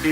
Here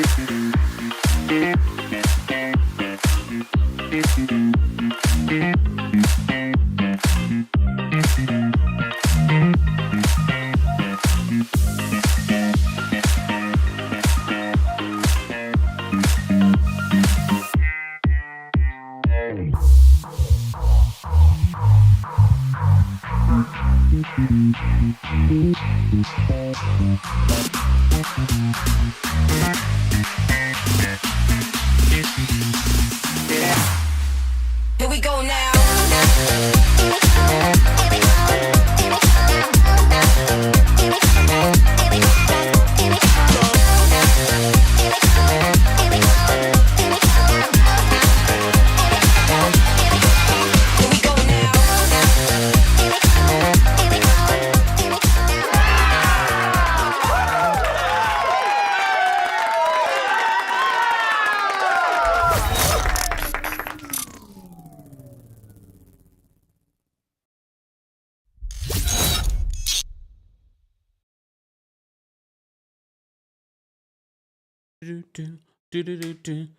we go now.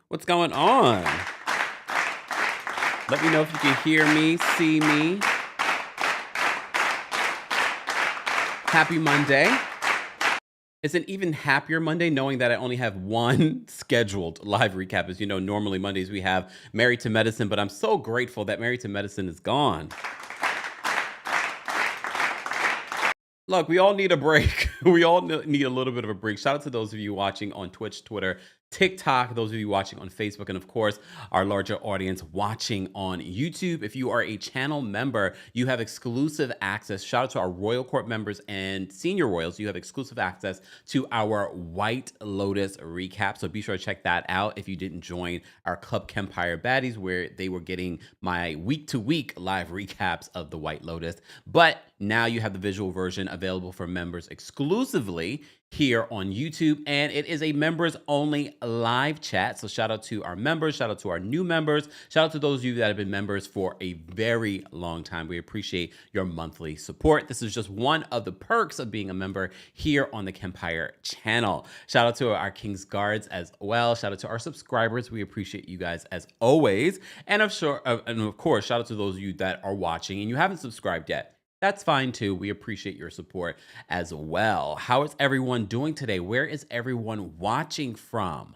What's going on? Let me know if you can hear me, see me. Happy Monday. It's an even happier Monday knowing that I only have one scheduled live recap. As you know, normally Mondays we have Married to Medicine, but I'm so grateful that Married to Medicine is gone. Look, we all need a break. We all need a little bit of a break. Shout out to those of you watching on Twitch, Twitter, TikTok, those of you watching on Facebook, and of course, our larger audience watching on YouTube. If you are a channel member, you have exclusive access. Shout out to our Royal Court members and senior royals. You have exclusive access to our White Lotus recap. So be sure to check that out if you didn't join our Club Kempire Baddies, where they were getting my week-to-week live recaps of the White Lotus. But now you have the visual version available for members exclusively here on YouTube, and it is a members only live chat. So shout out to our members, shout out to our new members, shout out to those of you that have been members for a very long time. We appreciate your monthly support. This is just one of the perks of being a member here on the Kempire channel. Shout out to our King's Guards as well. Shout out to our subscribers. We appreciate you guys as always. And of course, shout out to those of you that are watching and you haven't subscribed yet. That's fine too. We appreciate your support as well. How is everyone doing today? Where is everyone watching from?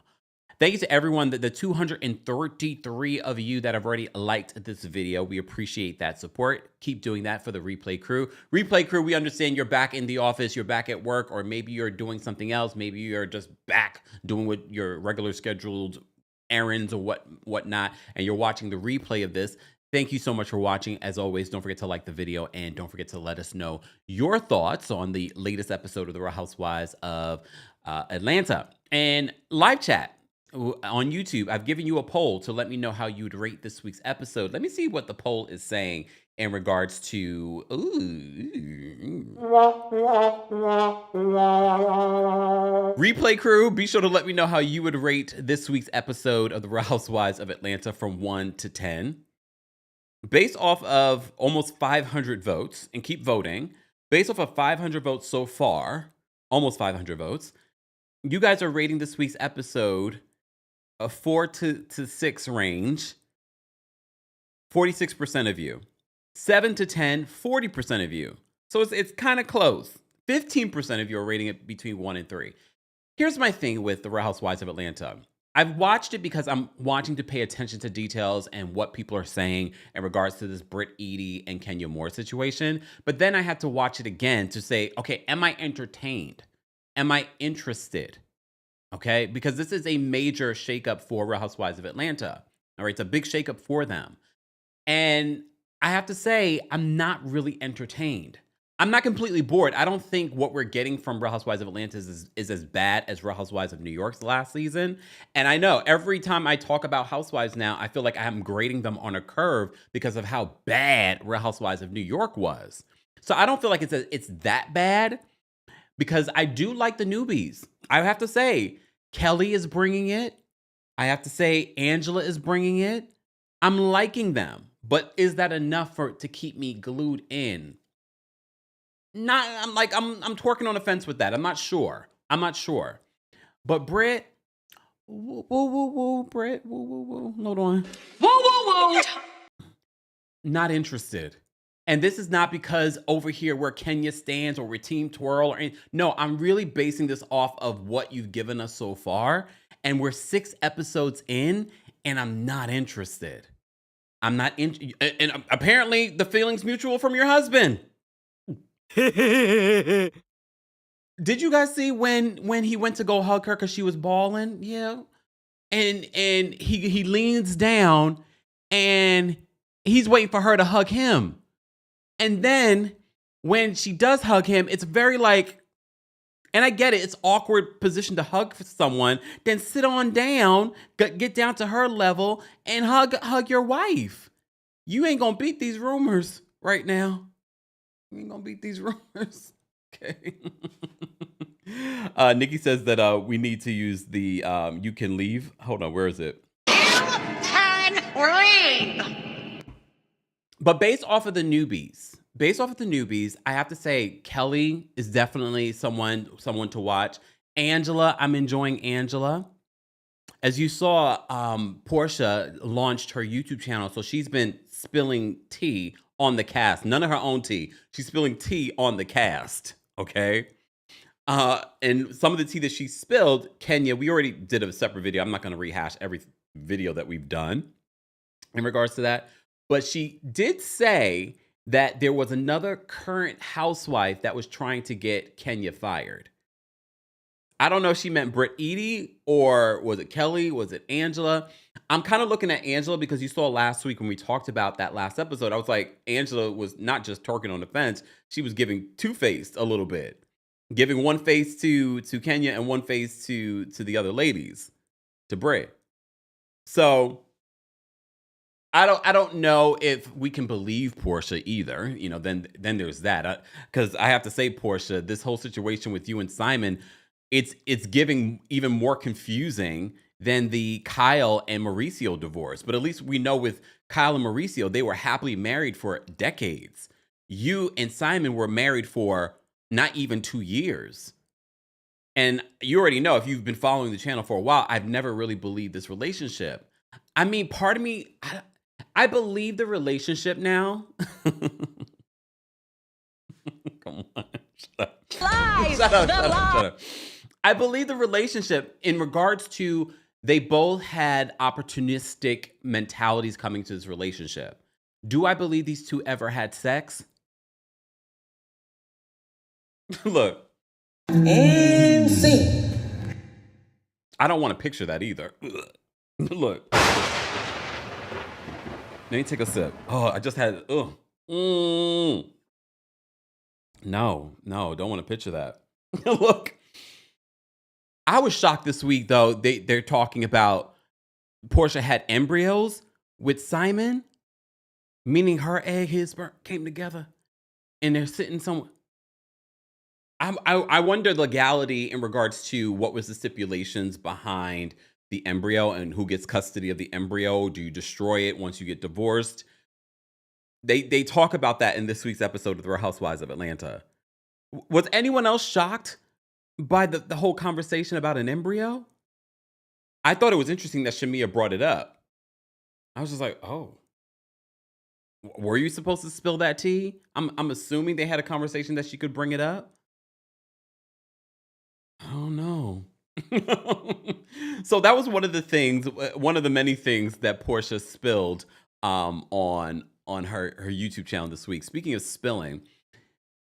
Thank you to everyone, the 233 of you that have already liked this video. We appreciate that support. Keep doing that for the replay crew. Replay crew, we understand you're back in the office, you're back at work, or maybe you're doing something else. Maybe you're just back doing what your regular scheduled errands or whatnot, and you're watching the replay of this. Thank you so much for watching. As always, don't forget to like the video and don't forget to let us know your thoughts on the latest episode of the Real Housewives of Atlanta. And live chat on YouTube, I've given you a poll to let me know how you'd rate this week's episode. Let me see what the poll is saying in regards to... Replay crew, be sure to let me know how you would rate this week's episode of the Real Housewives of Atlanta from 1 to 10. Based off of almost 500 votes, and keep voting, based off of 500 votes so far, almost 500 votes, you guys are rating this week's episode a 4 to 6 range, 46% of you. 7 to 10, 40% of you. So it's kind of close. 15% of you are rating it between 1 and 3. Here's my thing with the Real Housewives of Atlanta. I've watched it because I'm wanting to pay attention to details and what people are saying in regards to this Britt Eady and Kenya Moore situation. But then I had to watch it again to say, okay, am I entertained? Am I interested? Okay, because this is a major shakeup for Real Housewives of Atlanta. All right, it's a big shakeup for them. And I have to say, I'm not really entertained. I'm not completely bored. I don't think what we're getting from Real Housewives of Atlanta is as bad as Real Housewives of New York's last season. And I know every time I talk about Housewives now, I feel like I'm grading them on a curve because of how bad Real Housewives of New York was. So I don't feel like it's that bad because I do like the newbies. I have to say, Kelli is bringing it. I have to say, Angela is bringing it. I'm liking them. But is that enough to keep me glued in? I'm twerking on the fence with that. I'm not sure. But Britt, Woo, woo, woo, woo, Britt. Woo, woo, woo. Hold on. Woo, woo, woo. Not interested. And this is not because over here where Kenya stands or we're Team Twirl or any, no, I'm really basing this off of what you've given us so far. And we're 6 episodes in, and I'm not interested. I'm not in, and apparently the feeling's mutual from your husband. Did you guys see when he went to go hug her because she was bawling? Yeah. And he leans down and he's waiting for her to hug him. And then when she does hug him, it's very like, and I get it, it's awkward position to hug for someone. Then sit on down, get down to her level and hug your wife. You ain't gonna beat these rumors right now. You ain't gonna beat these rumors. Okay. Nikki says that we need to use the you can leave. Hold on, where is it? You can leave. But based off of the newbies, I have to say Kelli is definitely someone to watch. Angela, I'm enjoying Angela. As you saw, Porsha launched her YouTube channel, so she's been spilling tea on the cast. None of her own tea. She's spilling tea on the cast, okay? And some of the tea that she spilled, Kenya, we already did a separate video. I'm not going to rehash every video that we've done in regards to that. But she did say that there was another current housewife that was trying to get Kenya fired. I don't know if she meant Britt Eady or was it Kelli? Was it Angela? I'm kind of looking at Angela because you saw last week when we talked about that last episode, I was like, Angela was not just twerking on the fence. She was giving two-faced a little bit. Giving one face to Kenya and one face to the other ladies, to Britt. So I don't know if we can believe Porsha either. You know, then there's that. Because I have to say, Porsha, this whole situation with you and Simon, it's giving even more confusing than the Kyle and Mauricio divorce. But at least we know with Kyle and Mauricio, they were happily married for decades. You and Simon were married for not even 2 years. And you already know, if you've been following the channel for a while, I've never really believed this relationship. I mean, part of me, I believe the relationship now. Come on. Shut up. I believe the relationship in regards to they both had opportunistic mentalities coming to this relationship. Do I believe these two ever had sex? Look. And see. I don't want to picture that either. Look. Let me take a sip. Oh, I just had. No, don't want to picture that. Look. I was shocked this week, though. They're talking about Porsha had embryos with Simon, meaning her egg, his sperm came together, and they're sitting somewhere. I wonder the legality in regards to what was the stipulations behind the embryo and who gets custody of the embryo. Do you destroy it once you get divorced? They talk about that in this week's episode of The Real Housewives of Atlanta. Was anyone else shocked by the whole conversation about an embryo? I thought it was interesting that Shamia brought it up. I was just like, oh. Were you supposed to spill that tea? I'm assuming they had a conversation that she could bring it up. I don't know. So that was one of the things, one of the many things that Porsha spilled on her YouTube channel this week. Speaking of spilling,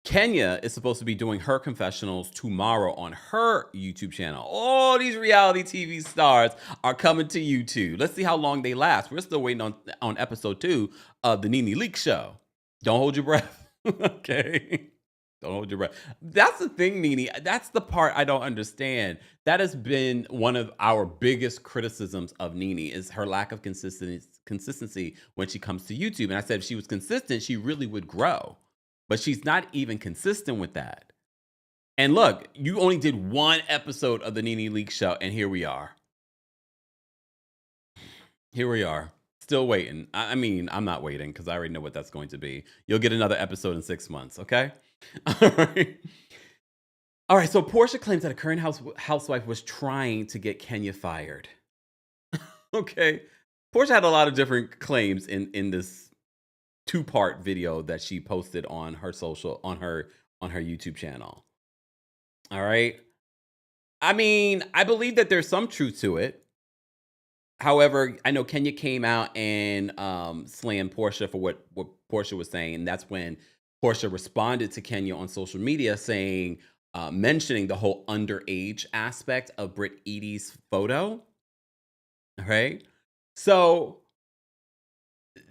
Kenya is supposed to be doing her confessionals tomorrow on her YouTube channel. All these reality TV stars are coming to YouTube. Let's see how long they last. We're still waiting on episode 2 of the Nene Leakes show. Don't hold your breath. Okay. Don't hold your breath. That's the thing, Nene. That's the part I don't understand. That has been one of our biggest criticisms of Nene, is her lack of consistency when she comes to YouTube. And I said if she was consistent, she really would grow. But she's not even consistent with that. And look, you only did 1 episode of the Nene Leakes show, and here we are. Here we are. Still waiting. I mean, I'm not waiting because I already know what that's going to be. You'll get another episode in 6 months, okay? All right. All right, so Porsha claims that a current housewife was trying to get Kenya fired. Okay. Porsha had a lot of different claims in this two-part video that she posted on her YouTube channel. All right. I mean, I believe that there's some truth to it. However, I know Kenya came out and slammed Porsha for what Porsha was saying, and that's when Porsha responded to Kenya on social media saying, mentioning the whole underage aspect of Britt Eady's photo. All right. So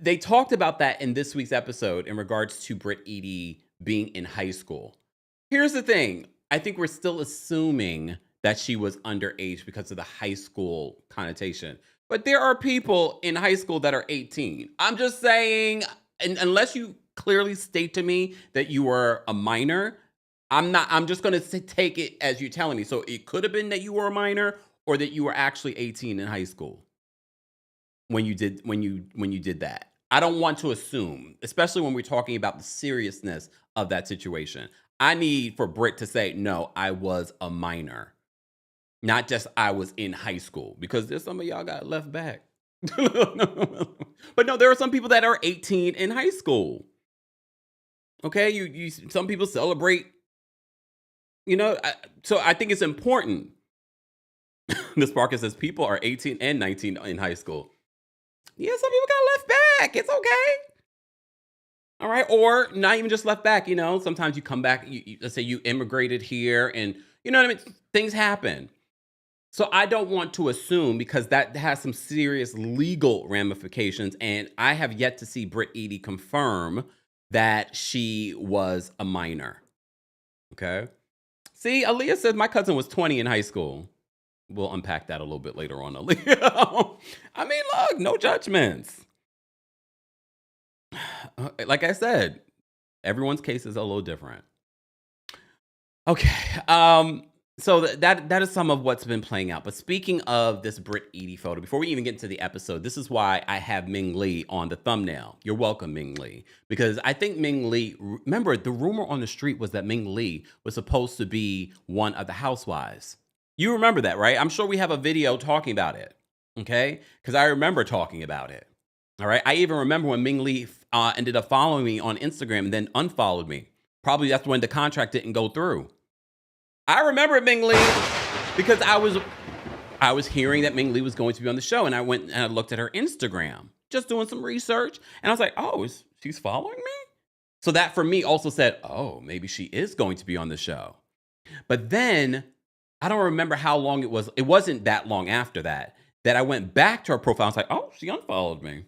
they talked about that in this week's episode in regards to Britt Eady being in high school. Here's the thing. I think we're still assuming that she was underage because of the high school connotation. But there are people in high school that are 18. I'm just saying, unless you clearly state to me that you were a minor, I'm just going to take it as you're telling me. So it could have been that you were a minor or that you were actually 18 in high school when you did that. I don't want to assume, especially when we're talking about the seriousness of that situation. I need for Britt to say, no, I was a minor. Not just I was in high school, because there's some of y'all got left back. But no, there are some people that are 18 in high school. Okay, you some people celebrate, so I think it's important. Miss Parker says people are 18 and 19 in high school. Yeah, some people got left back. It's okay. All right. Or not even just left back. Sometimes you come back, let's say you immigrated here and you know what I mean? Things happen. So I don't want to assume, because that has some serious legal ramifications. And I have yet to see Britt Eady confirm that she was a minor. Okay. See, Aaliyah says my cousin was 20 in high school. We'll unpack that a little bit later on, Aaliyah. I mean, look, no judgments. Like I said, everyone's case is a little different. Okay. So that is some of what's been playing out. But speaking of this Britt Eady photo, before we even get into the episode, this is why I have Ming Lee on the thumbnail. You're welcome, Ming Lee. Because I think Ming Lee, remember, the rumor on the street was that Ming Lee was supposed to be one of the housewives. You remember that, right? I'm sure we have a video talking about it, okay? Because I remember talking about it, all right? I even remember when Ming Lee ended up following me on Instagram and then unfollowed me. Probably that's when the contract didn't go through. I remember it, Ming Lee, because I was hearing that Ming Lee was going to be on the show, and I went and I looked at her Instagram, just doing some research, and I was like, oh, she's following me? So that for me also said, oh, maybe she is going to be on the show. But then I don't remember how long it was. It wasn't that long after that I went back to her profile. I was like, oh, she unfollowed me.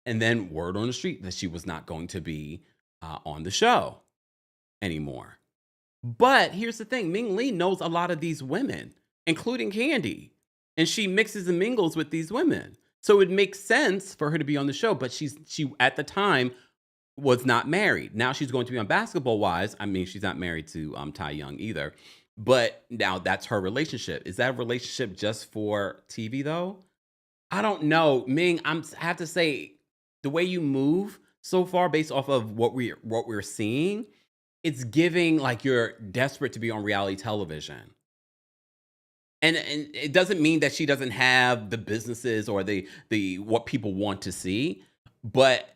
And then word on the street that she was not going to be on the show anymore. But here's the thing. Ming Lee knows a lot of these women, including Candy. And she mixes and mingles with these women. So it makes sense for her to be on the show. But she at the time was not married. Now she's going to be on Basketball Wives. I mean, she's not married to Ty Young either. But now that's her relationship. Is that a relationship just for TV though? I don't know. Ming, I have to say, the way you move so far based off of what we're seeing, it's giving like you're desperate to be on reality television. And it doesn't mean that she doesn't have the businesses or the what people want to see, but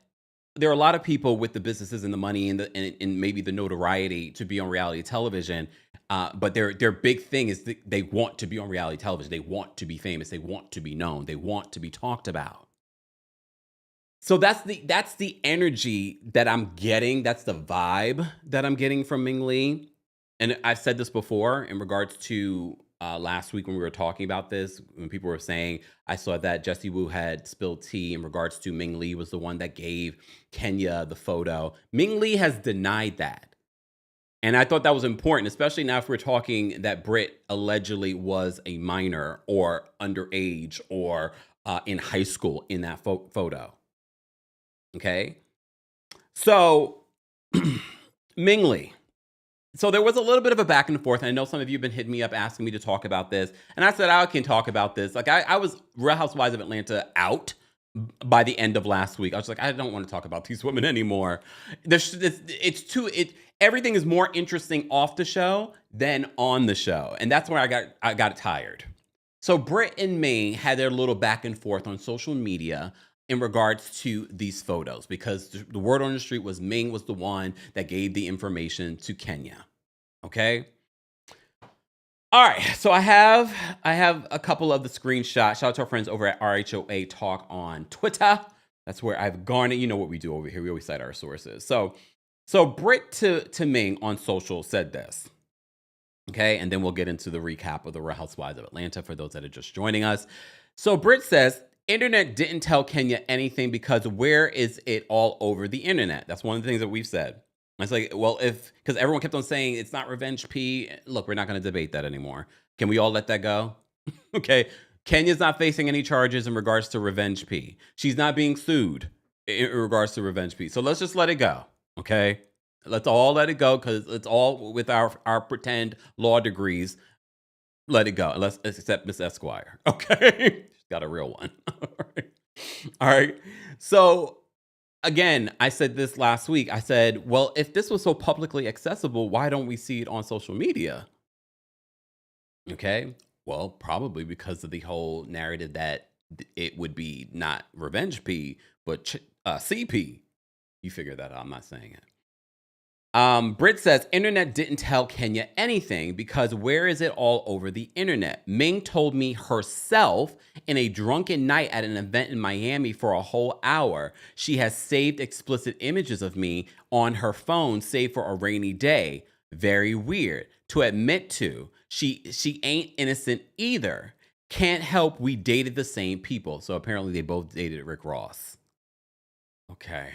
there are a lot of people with the businesses and the money and maybe the notoriety to be on reality television. But their big thing is they want to be on reality television. They want to be famous. They want to be known. They want to be talked about. So that's the energy that I'm getting. That's the vibe that I'm getting from Ming Lee. And I've said this before in regards to last week when we were talking about this, when people were saying, I saw that Jessie Woo had spilled tea in regards to Ming Lee was the one that gave Kenya the photo. Ming Lee has denied that. And I thought that was important, especially now if we're talking that Britt allegedly was a minor or underage or in high school in that photo. Okay. So Ming Lee. So there was a little bit of a back and forth. And I know some of you have been hitting me up asking me to talk about this. And I said, I can talk about this. Like I was Real Housewives of Atlanta out by the end of last week. I was like, I don't want to talk about these women anymore. Everything is more interesting off the show than on the show. And that's where I got tired. So Britt and Ming had their little back and forth on social media in regards to these photos because the word on the street was Ming was the one that gave the information to Kenya. Okay. All right. So I have a couple of the screenshots. Shout out to our friends over at RHOA Talk on Twitter. That's where I've garnered. You know what we do over here. We always cite our sources. So Britt to Ming on social said this. Okay, and then we'll get into the recap of the Real Housewives of Atlanta for those that are just joining us. So Britt says, internet didn't tell Kenya anything because where is it all over the internet? That's one of the things that we've said. It's like, well, because everyone kept on saying it's not revenge P. Look, we're not going to debate that anymore. Can we all let that go? Okay, Kenya's not facing any charges in regards to revenge P. She's not being sued in regards to revenge P. So let's just let it go, okay? Let's all let it go because it's all with our pretend law degrees. Let it go. Let's accept Miss Esquire. Okay. She's got a real one. All right. So again, I said this last week. I said, well, if this was so publicly accessible, why don't we see it on social media? Okay. Well, probably because of the whole narrative that it would be not revenge P, but CP. You figure that out. I'm not saying it. Britt says, internet didn't tell Kenya anything because where is it all over the internet? Ming told me herself in a drunken night at an event in Miami for a whole hour. She has saved explicit images of me on her phone, save for a rainy day. Very weird to admit to. She ain't innocent either. Can't help we dated the same people. So apparently they both dated Rick Ross. Okay.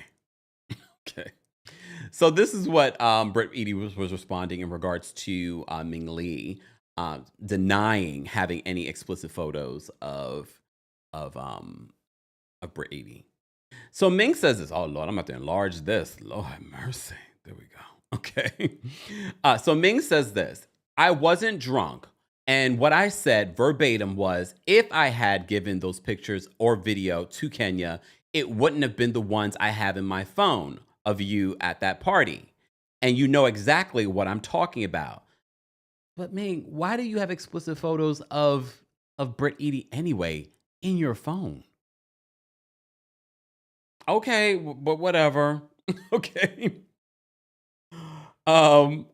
Okay. So this is what Britt Eady was responding in regards to Ming Lee denying having any explicit photos of Britt Eady. So Ming says this. Oh Lord, I'm about to enlarge this. Lord have mercy. There we go. Okay. So Ming says this. I wasn't drunk. And what I said verbatim was, if I had given those pictures or video to Kenya, it wouldn't have been the ones I have in my phone of you at that party. And you know exactly what I'm talking about. But Ming, why do you have explicit photos of Britt Eady anyway in your phone? Okay, but whatever. Okay. Where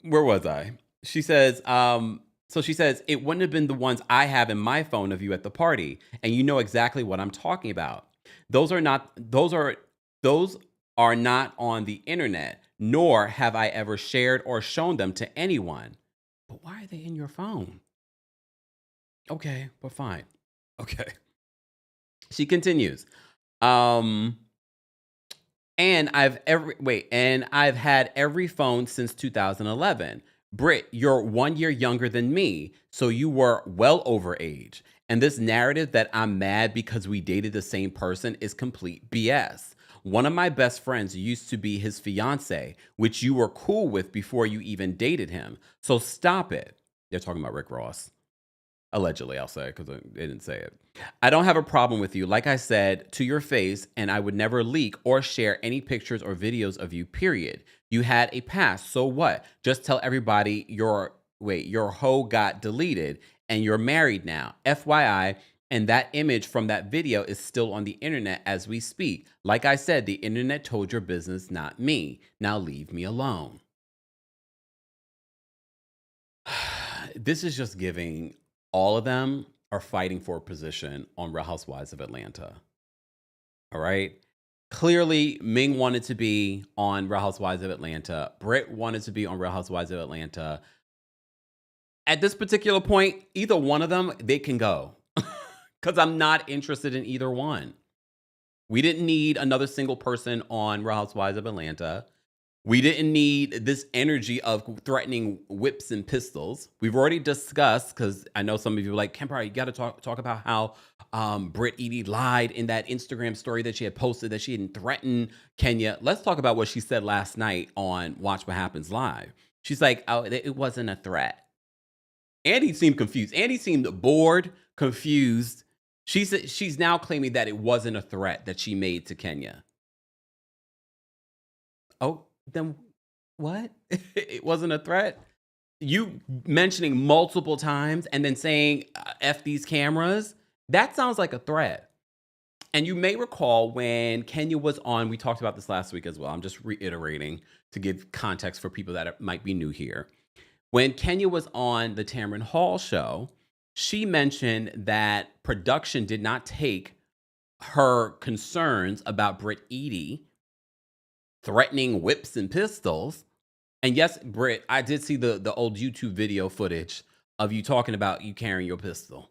was I? She says, so she says, it wouldn't have been the ones I have in my phone of you at the party. And you know exactly what I'm talking about. Those are not on the internet, nor have I ever shared or shown them to anyone. But why are they in your phone? Okay, but fine. Okay. She continues. And I've had every phone since 2011. Britt, you're 1 year younger than me, so you were well over age. And this narrative that I'm mad because we dated the same person is complete BS. One of my best friends used to be his fiance, which you were cool with before you even dated him. So stop it. They're talking about Rick Ross. Allegedly, I'll say, because they didn't say it. I don't have a problem with you, like I said, to your face, and I would never leak or share any pictures or videos of you, period. You had a past, so what? Just tell everybody your hoe got deleted, and you're married now. FYI, and that image from that video is still on the internet as we speak. Like I said, the internet told your business, not me. Now leave me alone. This is just giving all of them are fighting for a position on Real Housewives of Atlanta. All right. Clearly, Ming wanted to be on Real Housewives of Atlanta. Britt wanted to be on Real Housewives of Atlanta. At this particular point, either one of them, they can go. Because I'm not interested in either one. We didn't need another single person on Real Housewives of Atlanta. We didn't need this energy of threatening whips and pistols. We've already discussed, because I know some of you are like, Kempire, you got to talk about how Britt Eady lied in that Instagram story that she had posted that she didn't threaten Kenya. Let's talk about what she said last night on Watch What Happens Live. She's like, oh, it wasn't a threat. Andy seemed confused. Andy seemed bored, confused. She's now claiming that it wasn't a threat that she made to Kenya. Oh, then what? It wasn't a threat? you mentioning multiple times and then saying F these cameras, that sounds like a threat. And you may recall when Kenya was on, we talked about this last week as well. I'm just reiterating to give context for people that might be new here. When Kenya was on the Tamron Hall show, she mentioned that production did not take her concerns about Britt Eady threatening whips and pistols. And yes, Britt, I did see the old YouTube video footage of you talking about you carrying your pistol.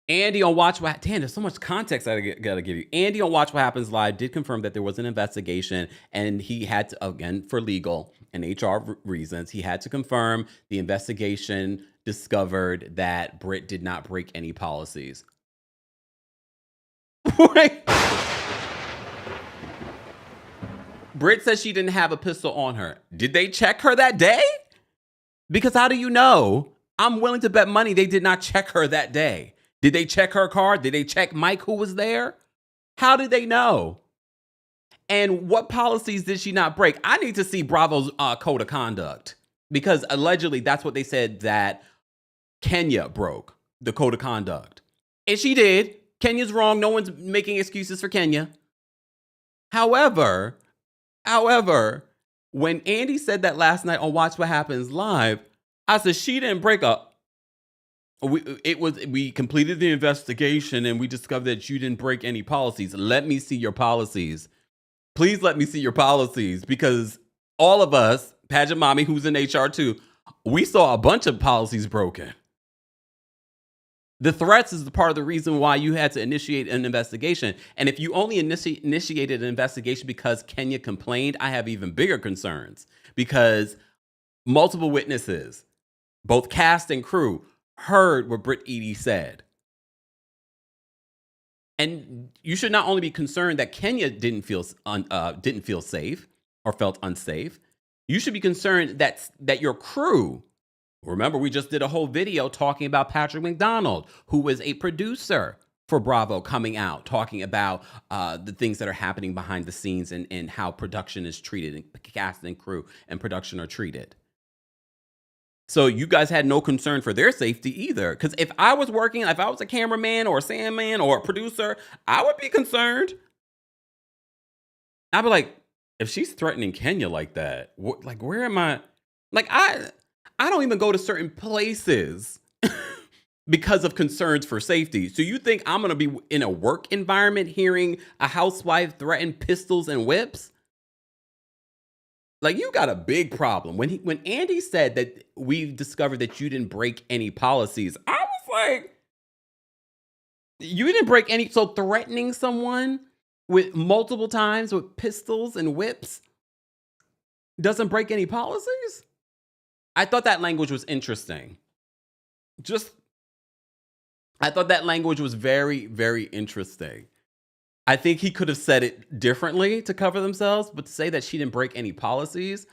Andy on Watch What... Damn, there's so much context I gotta give you. Andy on Watch What Happens Live did confirm that there was an investigation, and he had to, again, for legal and HR reasons, he had to confirm the investigation discovered that Britt did not break any policies. Wait. Britt says she didn't have a pistol on her. Did they check her that day? Because how do you know? I'm willing to bet money they did not check her that day. Did they check her car? Did they check Mike who was there? How did they know? And what policies did she not break? I need to see Bravo's code of conduct, because allegedly that's what they said that Kenya broke, the code of conduct. And she did. Kenya's wrong. No one's making excuses for Kenya. However, when Andy said that last night on Watch What Happens Live, I said she didn't break up. We completed the investigation and we discovered that you didn't break any policies. Let me see your policies. Please let me see your policies, because all of us, Pageant Mommy, who's in HR too, we saw a bunch of policies broken. The threats is the part of the reason why you had to initiate an investigation. And if you only initiated an investigation because Kenya complained, I have even bigger concerns, because multiple witnesses, both cast and crew, heard what Britt Eady said. And you should not only be concerned that Kenya didn't feel safe or felt unsafe. You should be concerned that your crew. Remember, we just did a whole video talking about Patrick McDonald, who was a producer for Bravo, coming out talking about the things that are happening behind the scenes and how production is treated, and cast and crew and production are treated. So you guys had no concern for their safety either. Because if I was a cameraman or a sandman or a producer, I would be concerned. I'd be like, if she's threatening Kenya like that, where am I? Like, I don't even go to certain places because of concerns for safety. So you think I'm going to be in a work environment hearing a housewife threaten pistols and whips? Like, you got a big problem. When Andy said that we discovered that you didn't break any policies, I was like, you didn't break any. So threatening someone with multiple times with pistols and whips doesn't break any policies? I thought that language was interesting. I thought that language was very, very interesting. I think he could have said it differently to cover themselves, but to say that she didn't break any policies,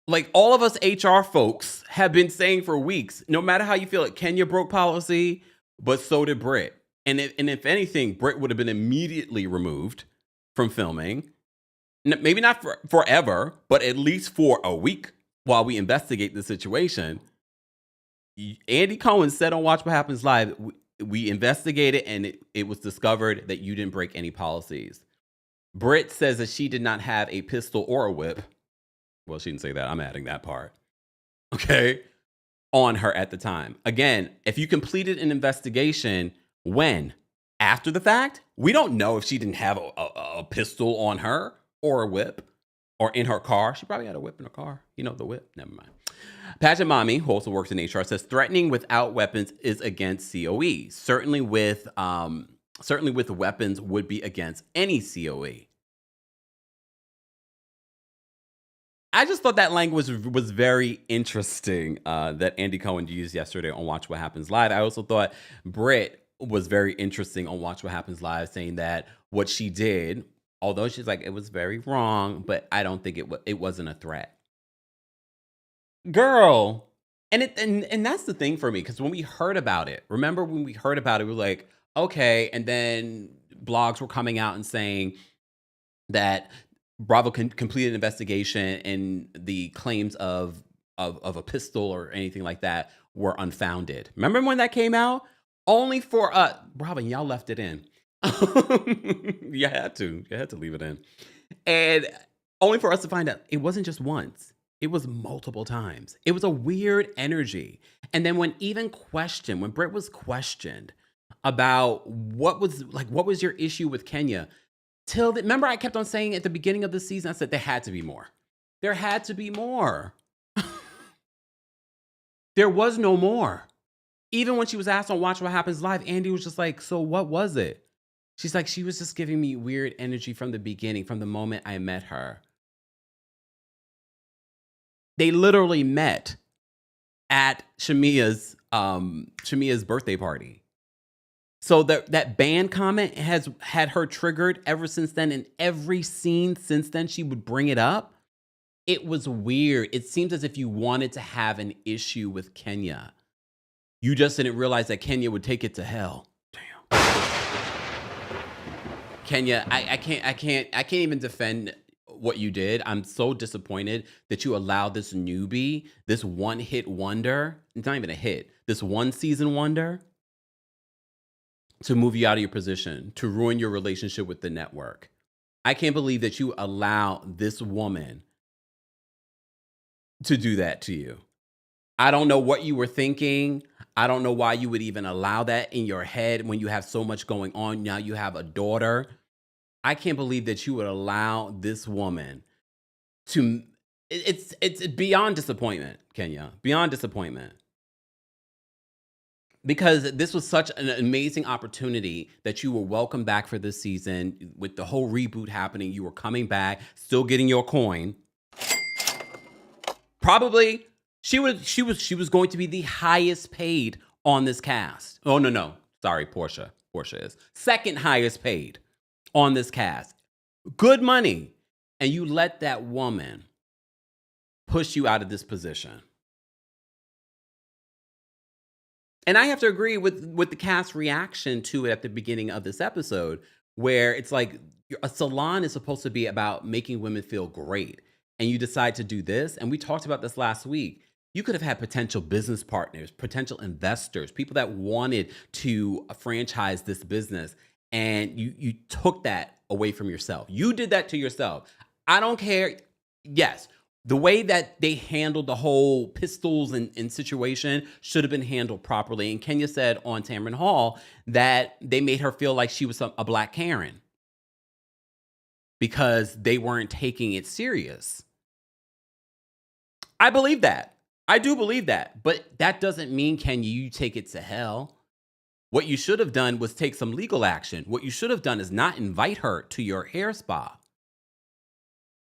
like all of us HR folks have been saying for weeks, no matter how you feel, like Kenya broke policy, but so did Britt. And if anything, Britt would have been immediately removed from filming. Maybe not forever, but at least for a week while we investigate the situation. Andy Cohen said on Watch What Happens Live, we investigated and it was discovered that you didn't break any policies. Britt says that she did not have a pistol or a whip. Well, she didn't say that. I'm adding that part. Okay. On her at the time. Again, if you completed an investigation, when? After the fact? We don't know if she didn't have a pistol on her or a whip or in her car. She probably had a whip in her car. You know, the whip. Never mind. Pageant Mommy, who also works in HR, says threatening without weapons is against COE. Certainly with weapons would be against any COE. I just thought that language was very interesting that Andy Cohen used yesterday on Watch What Happens Live. I also thought Britt was very interesting on Watch What Happens Live, saying that what she did, although she's like, it was very wrong, but I don't think it wasn't a threat. Girl. And that's the thing for me, because when we heard about it, remember when we heard about it, we were like, okay. And then blogs were coming out and saying that Bravo completed an investigation and the claims of of a pistol or anything like that were unfounded. Remember when that came out? Only for Robin, y'all left it in. You had to leave it in. And only for us to find out it wasn't just once. It was multiple times. It was a weird energy. And then when Britt was questioned about what was your issue with Kenya, remember I kept on saying at the beginning of the season, I said there had to be more. There had to be more. There was no more. Even when she was asked on Watch What Happens Live, Andy was just like, so what was it? She's like, she was just giving me weird energy from the beginning, from the moment I met her. They literally met at Shamia's birthday party. So that band comment has had her triggered ever since then. In every scene since then, she would bring it up. It was weird. It seems as if you wanted to have an issue with Kenya. You just didn't realize that Kenya would take it to hell. Damn. Kenya, I can't even defend what you did. I'm so disappointed that you allowed this newbie, this one-hit wonder, it's not even a hit, this one-season wonder, to move you out of your position, to ruin your relationship with the network. I can't believe that you allow this woman to do that to you. I don't know what you were thinking. I don't know why you would even allow that in your head when you have so much going on. Now you have a daughter. I can't believe that you would allow this woman to, it's beyond disappointment, Kenya, beyond disappointment. Because this was such an amazing opportunity that you were welcome back for this season with the whole reboot happening. You were coming back, still getting your coin. Probably she was going to be the highest paid on this cast. Oh, no. Sorry, Porsha. Porsha is second highest paid on this cast. Good money. And you let that woman push you out of this position. And I have to agree with the cast's reaction to it at the beginning of this episode, where it's like a salon is supposed to be about making women feel great. And you decide to do this. And we talked about this last week. You could have had potential business partners, potential investors, people that wanted to franchise this business. And you took that away from yourself. You did that to yourself. I don't care. Yes, the way that they handled the whole pistols and situation should have been handled properly. And Kenya said on Tamron Hall that they made her feel like she was a black Karen because they weren't taking it serious. I believe that. I do believe that. But that doesn't mean, Kenya, you take it to hell. What you should have done was take some legal action. What you should have done is not invite her to your hair spa.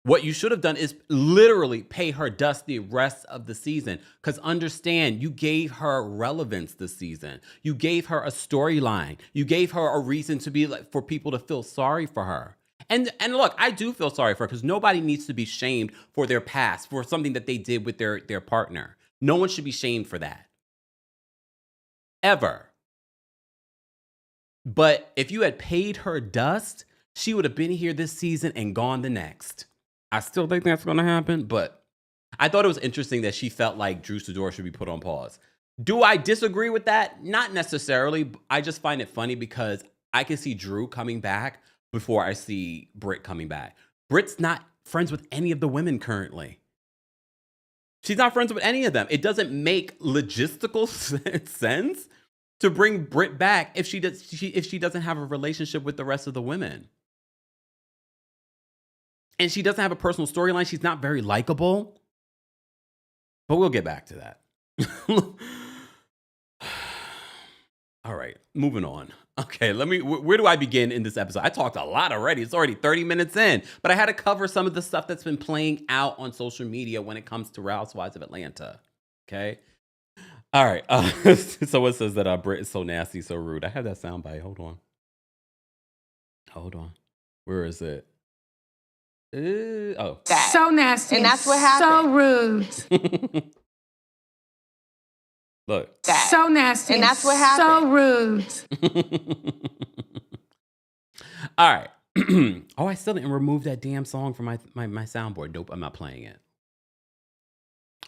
What you should have done is literally pay her dust the rest of the season. Because understand, you gave her relevance this season. You gave her a storyline. You gave her a reason to be like, for people to feel sorry for her. And look, I do feel sorry for her because nobody needs to be shamed for their past, for something that they did with their partner. No one should be shamed for that. Ever. But if you had paid her dust, she would have been here this season and gone the next. I still think that's going to happen, but I thought it was interesting that she felt like Drew Sidor should be put on pause. Do I disagree with that? Not necessarily. I just find it funny because I can see Drew coming back before I see Britt coming back. Britt's not friends with any of the women currently. She's not friends with any of them. It doesn't make logistical sense to bring Britt back if she doesn't have a relationship with the rest of the women. And she doesn't have a personal storyline. She's not very likable. But we'll get back to that. All right, moving on. Okay, where do I begin in this episode? I talked a lot already. It's already 30 minutes in. But I had to cover some of the stuff that's been playing out on social media when it comes to Real Housewives of Atlanta. Okay? All right. So it says that Britt is so nasty, so rude. I have that soundbite. Hold on. Where is it? So nasty. And that's what happened. So rude. Look. So nasty. And that's what happened. So rude. All right. Oh, I still didn't remove that damn song from my soundboard. Nope, I'm not playing it.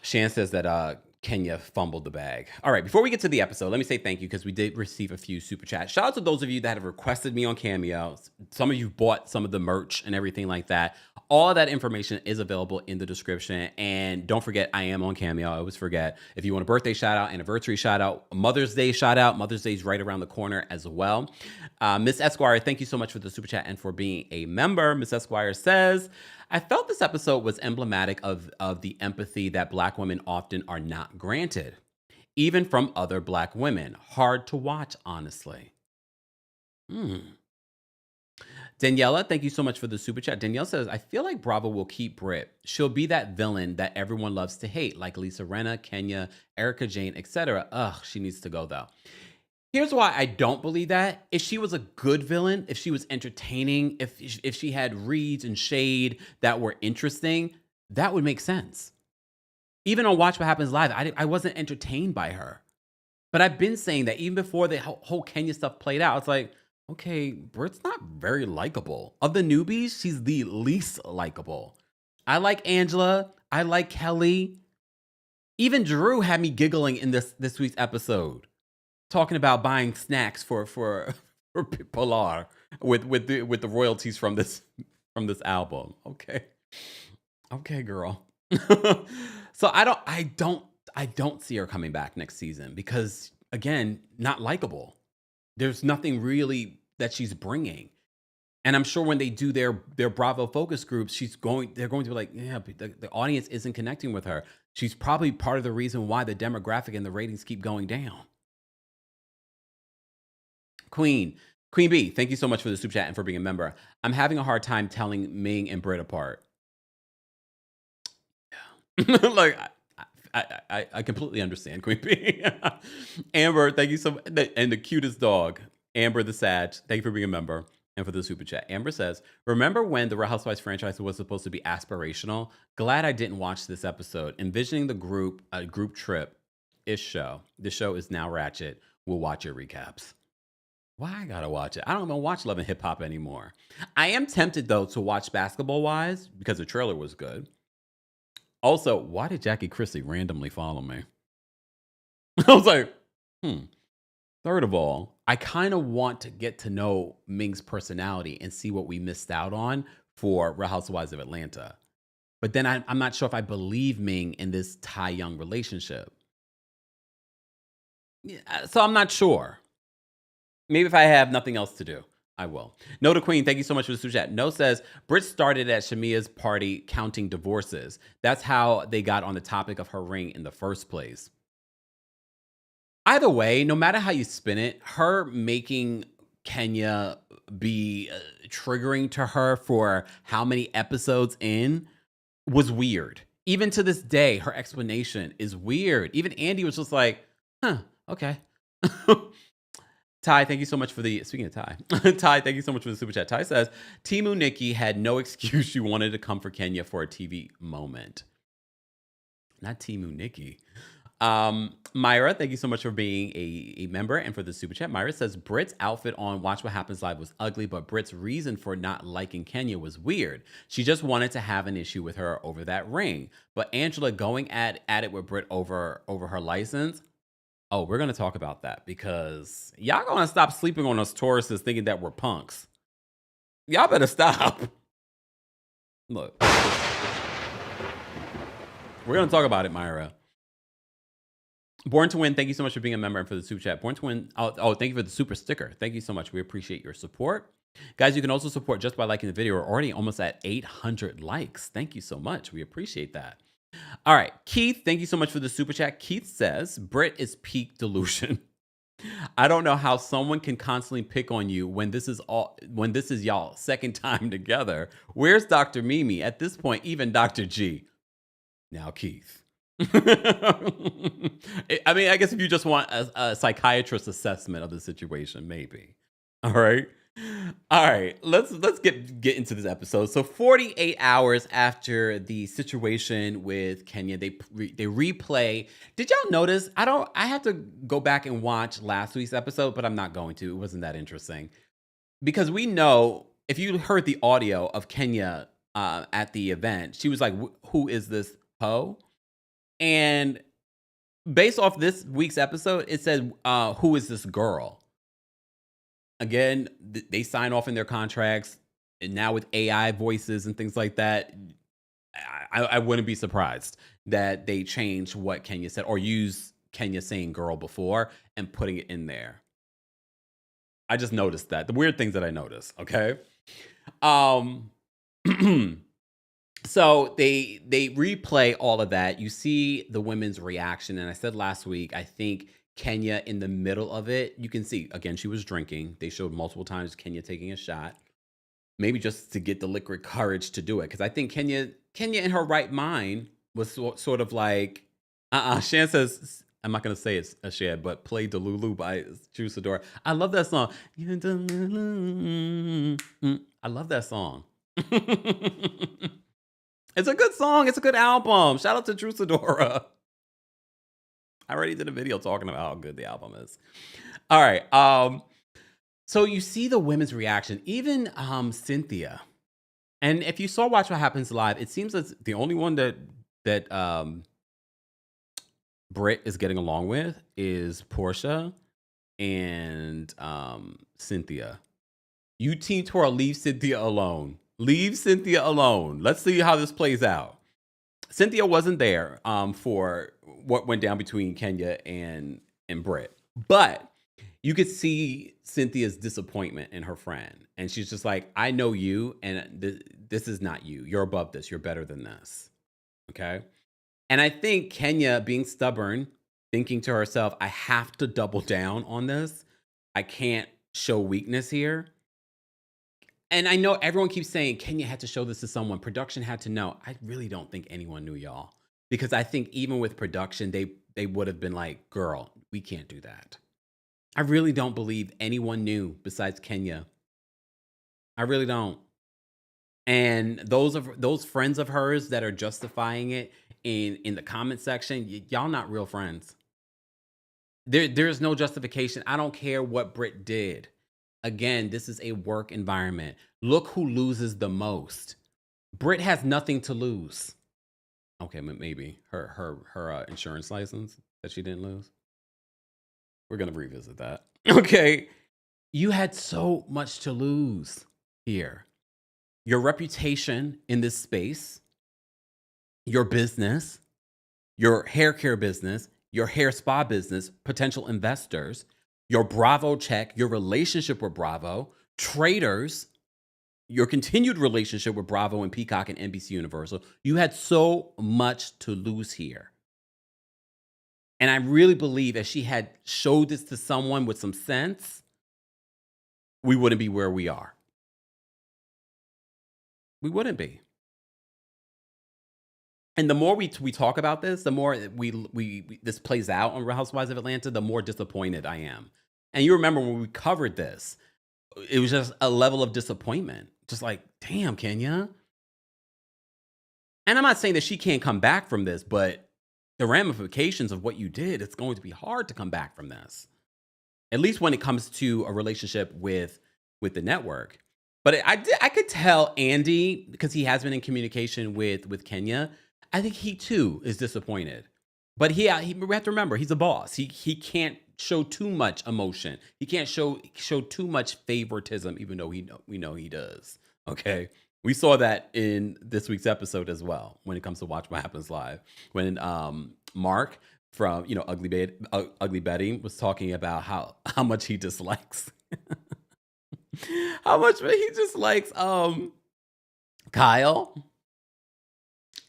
Shan says that Kenya fumbled the bag. All right, before we get to the episode, let me say thank you because we did receive a few super chats. Shout out to those of you that have requested me on Cameo. Some of you bought some of the merch and everything like that. All of that information is available in the description. And don't forget, I am on Cameo. I always forget. If you want a birthday shout out, anniversary shout out, Mother's Day shout out, Mother's Day is right around the corner as well. Miss Esquire, thank you so much for the super chat and for being a member. Miss Esquire says, I felt this episode was emblematic of the empathy that Black women often are not granted, even from other Black women. Hard to watch, honestly. Daniela, thank you so much for the super chat. Danielle says, I feel like Bravo will keep Britt. She'll be that villain that everyone loves to hate, like Lisa Rinna, Kenya, Erica Jane, etc. Ugh, she needs to go, though. Here's why I don't believe that. If she was a good villain, if she was entertaining, if she had reads and shade that were interesting, that would make sense. Even on Watch What Happens Live, I wasn't entertained by her. But I've been saying that even before the whole Kenya stuff played out, it's like, okay, Britt's not very likable. Of the newbies, she's the least likable. I like Angela. I like Kelli. Even Drew had me giggling in this week's episode, talking about buying snacks for Pilar with the royalties from this album. Okay, girl. So I don't see her coming back next season because, again, not likable. There's nothing really that she's bringing. And I'm sure when they do their Bravo focus groups, they're going to be like, yeah, the audience isn't connecting with her. She's probably part of the reason why the demographic and the ratings keep going down. Queen B, thank you so much for the super chat and for being a member. I'm having a hard time telling Ming and Britt apart. Yeah. Like, I completely understand, Queen B. Amber, thank you so much. And the cutest dog, Amber the Sag, thank you for being a member and for the super chat. Amber says, remember when the Real Housewives franchise was supposed to be aspirational? Glad I didn't watch this episode. Envisioning the group trip-ish show. The show is now ratchet. We'll watch your recaps. Why I gotta watch it? I don't even watch Love and Hip Hop anymore. I am tempted, though, to watch Basketball Wives because the trailer was good. Also, why did Jackie Christie randomly follow me? I was like, Third of all, I kind of want to get to know Ming's personality and see what we missed out on for Real Housewives of Atlanta. But then I'm not sure if I believe Ming in this Ty Young relationship. Yeah, so I'm not sure. Maybe if I have nothing else to do, I will. No to Queen, thank you so much for the super chat. No says, Britt started at Shamia's party counting divorces. That's how they got on the topic of her ring in the first place. Either way, no matter how you spin it, her making Kenya be triggering to her for how many episodes in was weird. Even to this day, her explanation is weird. Even Andy was just like, okay. Ty, thank you so much for speaking of Ty. Ty, thank you so much for the super chat. Ty says, Timu Nikki had no excuse. She wanted to come for Kenya for a TV moment. Not Timu Nikki. Myra, thank you so much for being a member and for the super chat. Myra says, Britt's outfit on Watch What Happens Live was ugly, but Britt's reason for not liking Kenya was weird. She just wanted to have an issue with her over that ring. But Angela going at it with Britt over her license, oh, we're going to talk about that because y'all going to stop sleeping on us Tauruses thinking that we're punks. Y'all better stop. Look. We're going to talk about it, Myra. Born to Win, thank you so much for being a member and for the super chat. Born to Win, thank you for the super sticker. Thank you so much. We appreciate your support. Guys, you can also support just by liking the video. We're already almost at 800 likes. Thank you so much. We appreciate that. All right, Keith, thank you so much for the super chat. Keith says, Britt is peak delusion. I don't know how someone can constantly pick on you when this is y'all second time together. Where's Dr. Mimi? At this point, even Dr. G. Now, Keith. I mean, I guess if you just want a psychiatrist assessment of the situation, maybe. All right. Let's get into this episode. So 48 hours after the situation with Kenya, they replay. Did y'all notice? I have to go back and watch last week's episode, but I'm not going to. It wasn't that interesting. Because we know, if you heard the audio of Kenya at the event, she was like, who is this hoe? And based off this week's episode, it said, who is this girl? Again, they sign off in their contracts. And now with AI voices and things like that, I wouldn't be surprised that they change what Kenya said or use Kenya saying girl before and putting it in there. I just noticed that. The weird things that I noticed, okay? So they replay all of that. You see the women's reaction. And I said last week, I think Kenya in the middle of it, you can see, again, she was drinking. They showed multiple times Kenya taking a shot. Maybe just to get the liquid courage to do it. Because I think Kenya in her right mind was sort of like, Shan says, I'm not going to say it's a Shan, but play Delulu by Drew Sidora. I love that song. I love that song. It's a good song. It's a good album. Shout out to Drew Sidora. I already did a video talking about how good the album is. All right. So you see the women's reaction, even Cynthia. And if you saw Watch What Happens Live, it seems that the only one that Britt is getting along with is Porsha and Cynthia. You Team Twirl, leave Cynthia alone. Leave Cynthia alone. Let's see how this plays out. Cynthia wasn't there for what went down between Kenya and Britt. But you could see Cynthia's disappointment in her friend. And she's just like, I know you, and this is not you. You're above this. You're better than this. Okay? And I think Kenya, being stubborn, thinking to herself, I have to double down on this. I can't show weakness here. And I know everyone keeps saying Kenya had to show this to someone. Production had to know. I really don't think anyone knew, y'all. Because I think even with production, they would have been like, girl, we can't do that. I really don't believe anyone knew besides Kenya. I really don't. And those friends of hers that are justifying it in the comment section, y'all not real friends. There's no justification. I don't care what Britt did. Again, this is a work environment. Look who loses the most. Britt has nothing to lose. Okay, maybe her insurance license that she didn't lose. We're going to revisit that. Okay. You had so much to lose here. Your reputation in this space, your business, your hair care business, your hair spa business, potential investors, your Bravo check, your relationship with Bravo, traders, your continued relationship with Bravo and Peacock and NBC Universal. You had so much to lose here. And I really believe if she had showed this to someone with some sense, we wouldn't be where we are. We wouldn't be. And the more we talk about this, the more we this plays out on Real Housewives of Atlanta, the more disappointed I am. And you remember when we covered this, it was just a level of disappointment. Just like, damn, Kenya. And I'm not saying that she can't come back from this, but the ramifications of what you did, it's going to be hard to come back from this. At least when it comes to a relationship with the network. But I could tell Andy, because he has been in communication with Kenya, I think he too is disappointed. But we have to remember, he's a boss. He can't show too much emotion. He can't show too much favoritism, even though we know he does. Okay, we saw that in this week's episode as well. When it comes to Watch What Happens Live, when Mark from Ugly Betty was talking about how much he dislikes, how much he dislikes Kyle.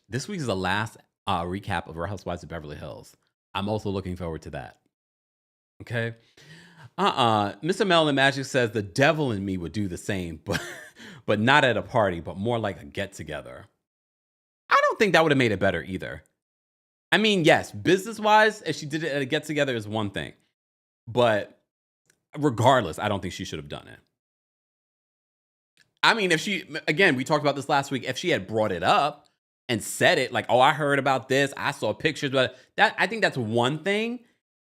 This week is the last recap of Real Housewives of Beverly Hills. I'm also looking forward to that. Okay. Mr. Melon Magic says the devil in me would do the same, but not at a party, but more like a get together. I don't think that would have made it better either. I mean, yes, business wise, if she did it at a get together is one thing, but regardless, I don't think she should have done it. I mean, we talked about this last week. If she had brought it up and said it like, oh, I heard about this, I saw pictures, but I think that's one thing,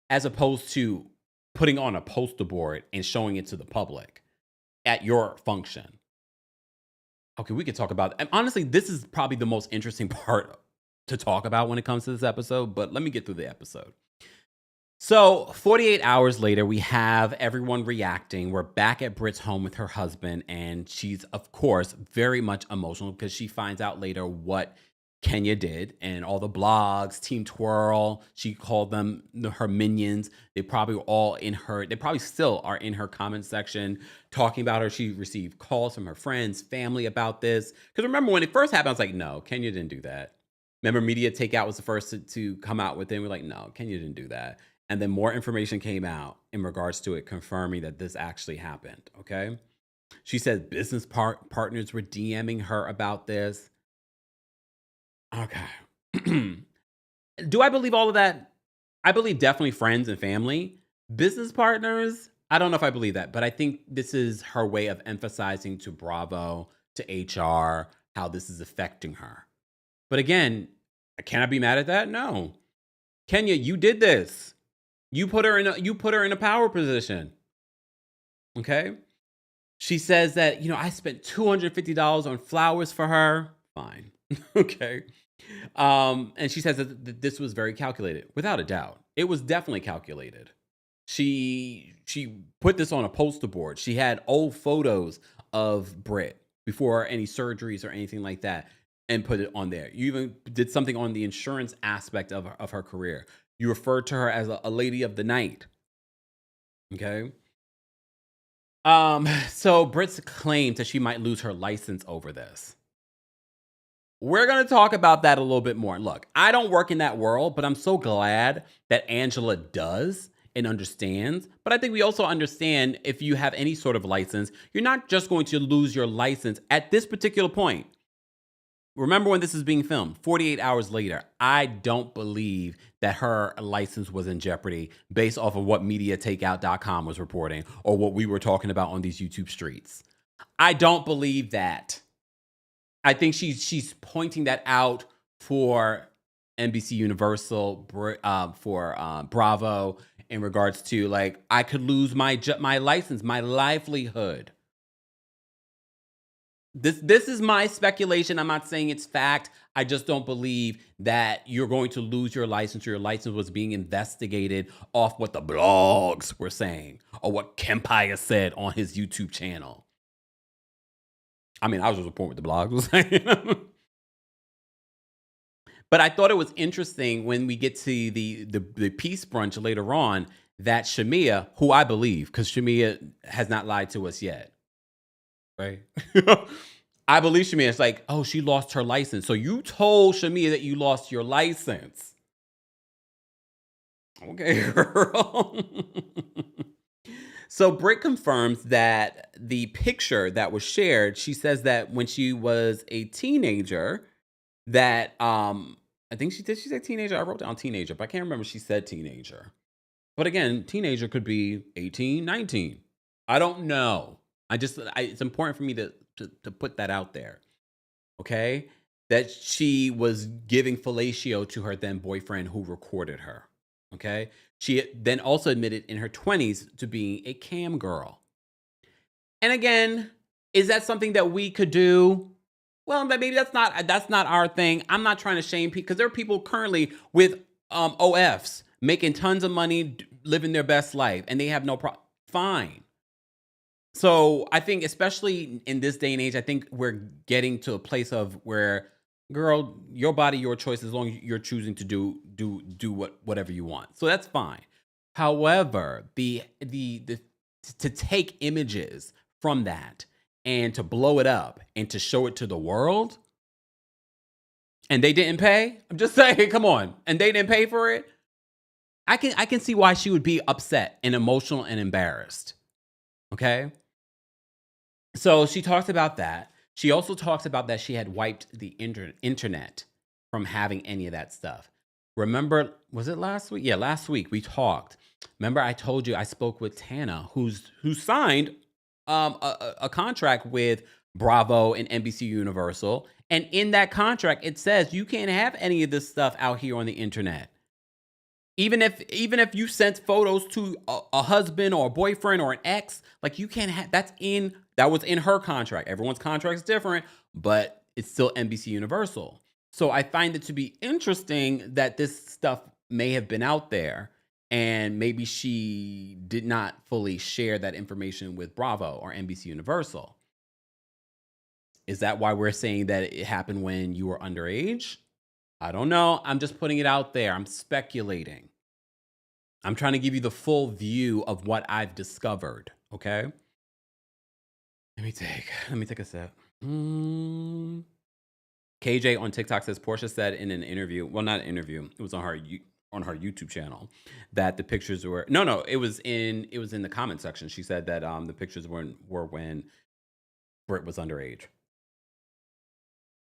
as opposed to putting on a poster board and showing it to the public at your function. Okay, we could talk about, and honestly, this is probably the most interesting part to talk about when it comes to this episode, but let me get through the episode. So 48 hours later, we have everyone reacting. We're back at Britt's home with her husband, and she's, of course, very much emotional because she finds out later what Kenya did, and all the blogs, Team Twirl, she called them her minions. They probably were all in her, they probably still are in her comment section talking about her. She received calls from her friends, family about this. Because remember, when it first happened, I was like, no, Kenya didn't do that. Remember, Media Takeout was the first to come out with it. We're like, no, Kenya didn't do that. And then more information came out in regards to it, confirming that this actually happened, okay? She said business partners were DMing her about this. Okay. Do I believe all of that? I believe definitely friends and family. Business partners, I don't know if I believe that, but I think this is her way of emphasizing to Bravo, to HR, how this is affecting her. But again, can I be mad at that? No. Kenya, you did this. You put her in a power position. Okay? She says that, I spent $250 on flowers for her. Fine. Okay. And she says that this was very calculated. Without a doubt. It was definitely calculated. She put this on a poster board. She had old photos of Britt before any surgeries or anything like that and put it on there. You even did something on the insurance aspect of her career. You referred to her as a lady of the night. Okay. So Britt's claims that she might lose her license over this. We're going to talk about that a little bit more. Look, I don't work in that world, but I'm so glad that Angela does and understands. But I think we also understand if you have any sort of license, you're not just going to lose your license at this particular point. Remember when this is being filmed, 48 hours later, I don't believe that her license was in jeopardy based off of what MediaTakeout.com was reporting or what we were talking about on these YouTube streets. I don't believe that. I think she's pointing that out for NBC Universal, for Bravo, in regards to, like, I could lose my license, my livelihood. This is my speculation. I'm not saying it's fact. I just don't believe that you're going to lose your license or your license was being investigated off what the blogs were saying or what Kempire said on his YouTube channel. I mean, I was just reporting what the blogs was saying. But I thought it was interesting when we get to the peace brunch later on that Shamia, who I believe, because Shamia has not lied to us yet. Right. I believe Shamia. It's like, oh, she lost her license. So you told Shamia that you lost your license. Okay, girl. So Britt confirms that the picture that was shared, she says that when she was a teenager, that I think she said teenager. I wrote down teenager, but I can't remember if she said teenager. But again, teenager could be 18, 19. I don't know. It's important for me to put that out there, okay? That she was giving fellatio to her then boyfriend who recorded her, okay? She then also admitted in her 20s to being a cam girl. And again, is that something that we could do? Well, maybe that's not our thing. I'm not trying to shame people because there are people currently with OFs making tons of money, living their best life, and they have no problem. Fine. So I think, especially in this day and age, I think we're getting to a place of where, girl, your body, your choice, as long as you're choosing to do whatever you want. So that's fine. However, the to take images from that and to blow it up and to show it to the world, and they didn't pay. I'm just saying, come on, and they didn't pay for it. I can see why she would be upset and emotional and embarrassed. Okay. So she talks about that. She also talks about that she had wiped the internet from having any of that stuff. Remember, was it last week? Yeah, last week we talked. Remember, I told you I spoke with Tana, who signed a contract with Bravo and NBC Universal. And in that contract, it says you can't have any of this stuff out here on the internet. Even if you sent photos to a husband or a boyfriend or an ex, like you can't have, that was in her contract. Everyone's contract is different, but it's still NBC Universal. So I find it to be interesting that this stuff may have been out there and maybe she did not fully share that information with Bravo or NBC Universal. Is that why we're saying that it happened when you were underage? I don't know. I'm just putting it out there. I'm speculating. I'm trying to give you the full view of what I've discovered. Okay. Let me take a sip. KJ on TikTok says Porsha said in an interview, well, not an interview, it was on her YouTube channel, that the pictures were it was in the comment section. She said that the pictures were when Britt was underage.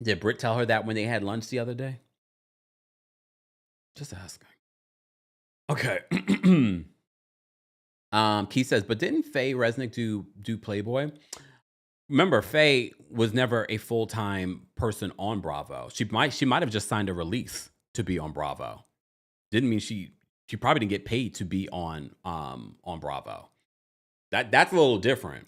Did Britt tell her that when they had lunch the other day? Just asking. Okay. Keith says, but didn't Faye Resnick do Playboy? Remember, Faye was never a full-time person on Bravo. She might have just signed a release to be on Bravo. Didn't mean she probably didn't get paid to be on Bravo. That's a little different.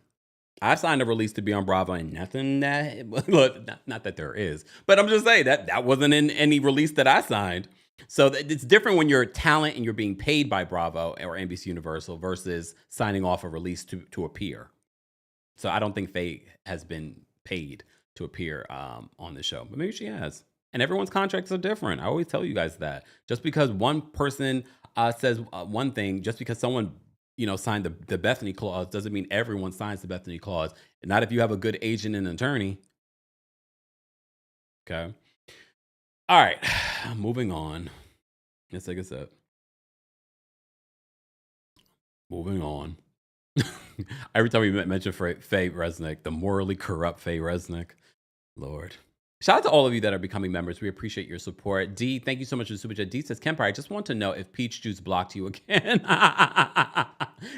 I signed a release to be on Bravo and nothing that look, not that there is, but I'm just saying that wasn't in any release that I signed. So it's different when you're talent and you're being paid by Bravo or NBC Universal versus signing off a release to appear. So I don't think Faye has been paid to appear on the show, but maybe she has. And everyone's contracts are different. I always tell you guys that. Just because one person says one thing, just because someone signed the Bethany clause doesn't mean everyone signs the Bethany clause. Not if you have a good agent and attorney. Okay. All right. Moving on. Let's take a sip. Moving on. Every time we mention Faye Resnick, the morally corrupt Faye Resnick, Lord. Shout out to all of you that are becoming members. We appreciate your support. D, thank you so much for the super chat. D says, Kempire, I just want to know if Peach Juice blocked you again.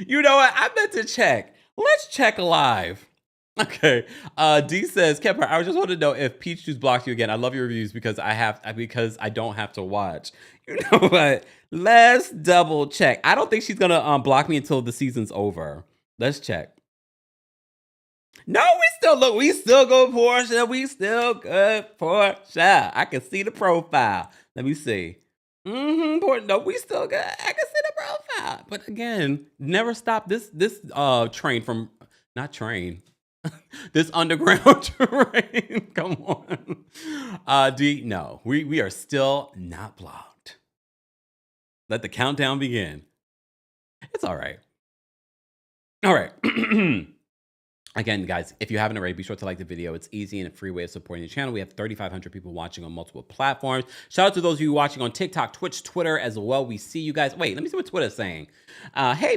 You know what? I meant to check. Let's check live. Okay. D says, Kempire, I just want to know if Peach Juice blocked you again. I love your reviews because I don't have to watch. You know what? Let's double check. I don't think she's gonna block me until the season's over. Let's check. No, we still go Porsha. We still good Porsha. I can see the profile. Let me see. No, we still good. I can see the profile. But again, never stop this train from not train. This underground train. Come on. D, no. We are still not blocked. Let the countdown begin. It's all right. All right. Again, guys, if you haven't already, be sure to like the video. It's easy and a free way of supporting the channel. We have 3,500 people watching on multiple platforms. Shout out to those of you watching on TikTok, Twitch, Twitter as well. We see you guys. Wait, let me see what Twitter's saying. Hey,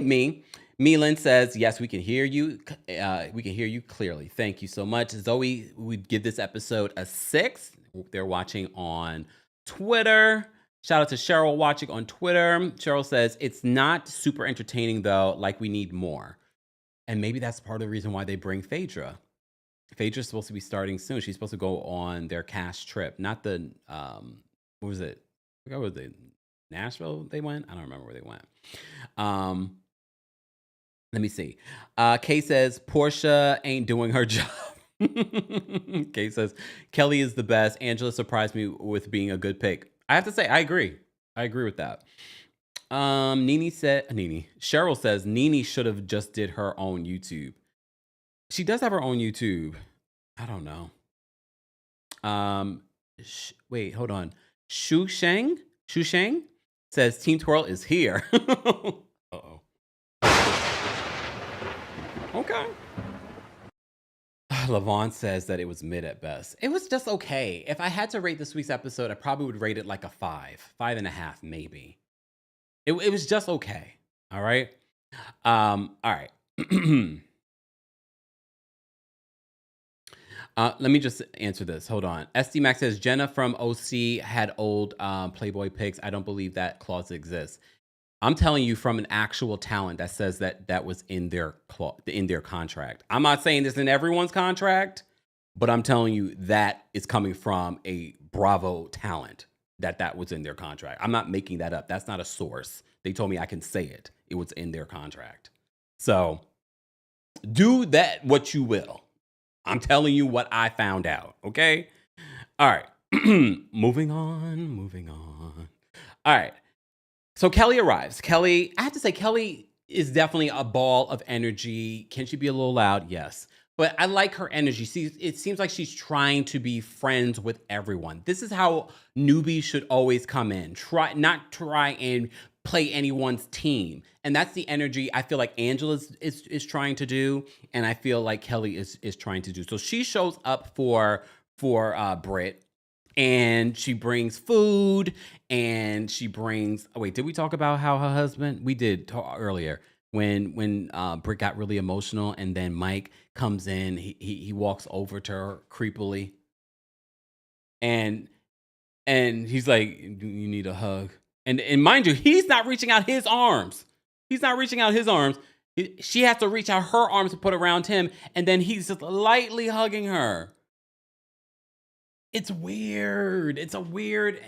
Meelan says, yes, we can hear you. We can hear you clearly. Thank you so much. Zoe, we'd give this episode a 6. They're watching on Twitter. Shout out to Cheryl watching on Twitter. Cheryl says, it's not super entertaining, though. Like, we need more. And maybe that's part of the reason why they bring Phaedra. Phaedra's supposed to be starting soon. She's supposed to go on their cast trip. Not the, what was it? I forgot, was it Nashville they went? I don't remember where they went. Let me see. Kay says, Porsha ain't doing her job. Kay says, Kelli is the best. Angela surprised me with being a good pick. I have to say, I agree. I agree with that. Cheryl says Nene should have just did her own YouTube. She does have her own YouTube. I don't know. Wait, hold on. Shu Sheng says Team Twirl is here. Uh-oh. Okay. Lavon says that it was mid at best. It was just okay. If I had to rate this week's episode, I probably would rate it like a 5.5 maybe. It was just okay. All right. All right. Let me just answer this. Hold on. SD Max says Jenna from OC had old Playboy pics. I don't believe that clause exists. I'm telling you from an actual talent that says that was in their contract. I'm not saying this in everyone's contract, but I'm telling you that is coming from a Bravo talent. That was in their contract. I'm not making that up. That's not a source. They told me I can say it. It was in their contract. So do that what you will. I'm telling you what I found out. Okay. All right. Moving on, moving on. All right. So Kelli arrives. Kelli, I have to say, Kelli is definitely a ball of energy. Can she be a little loud? Yes. But I like her energy. See, it seems like she's trying to be friends with everyone. This is how newbies should always come in. Not try and play anyone's team. And that's the energy I feel like Angela is trying to do, and I feel like Kelli is trying to do. So she shows up for Britt, and she brings food, and she brings. Oh wait, did we talk about how her husband? We did talk earlier when Britt got really emotional, and then Mike comes in. He walks over to her creepily, and he's like, "You need a hug." And mind you, he's not reaching out his arms. He's not reaching out his arms. She has to reach out her arms to put around him, and then he's just lightly hugging her. It's weird. It's a weird,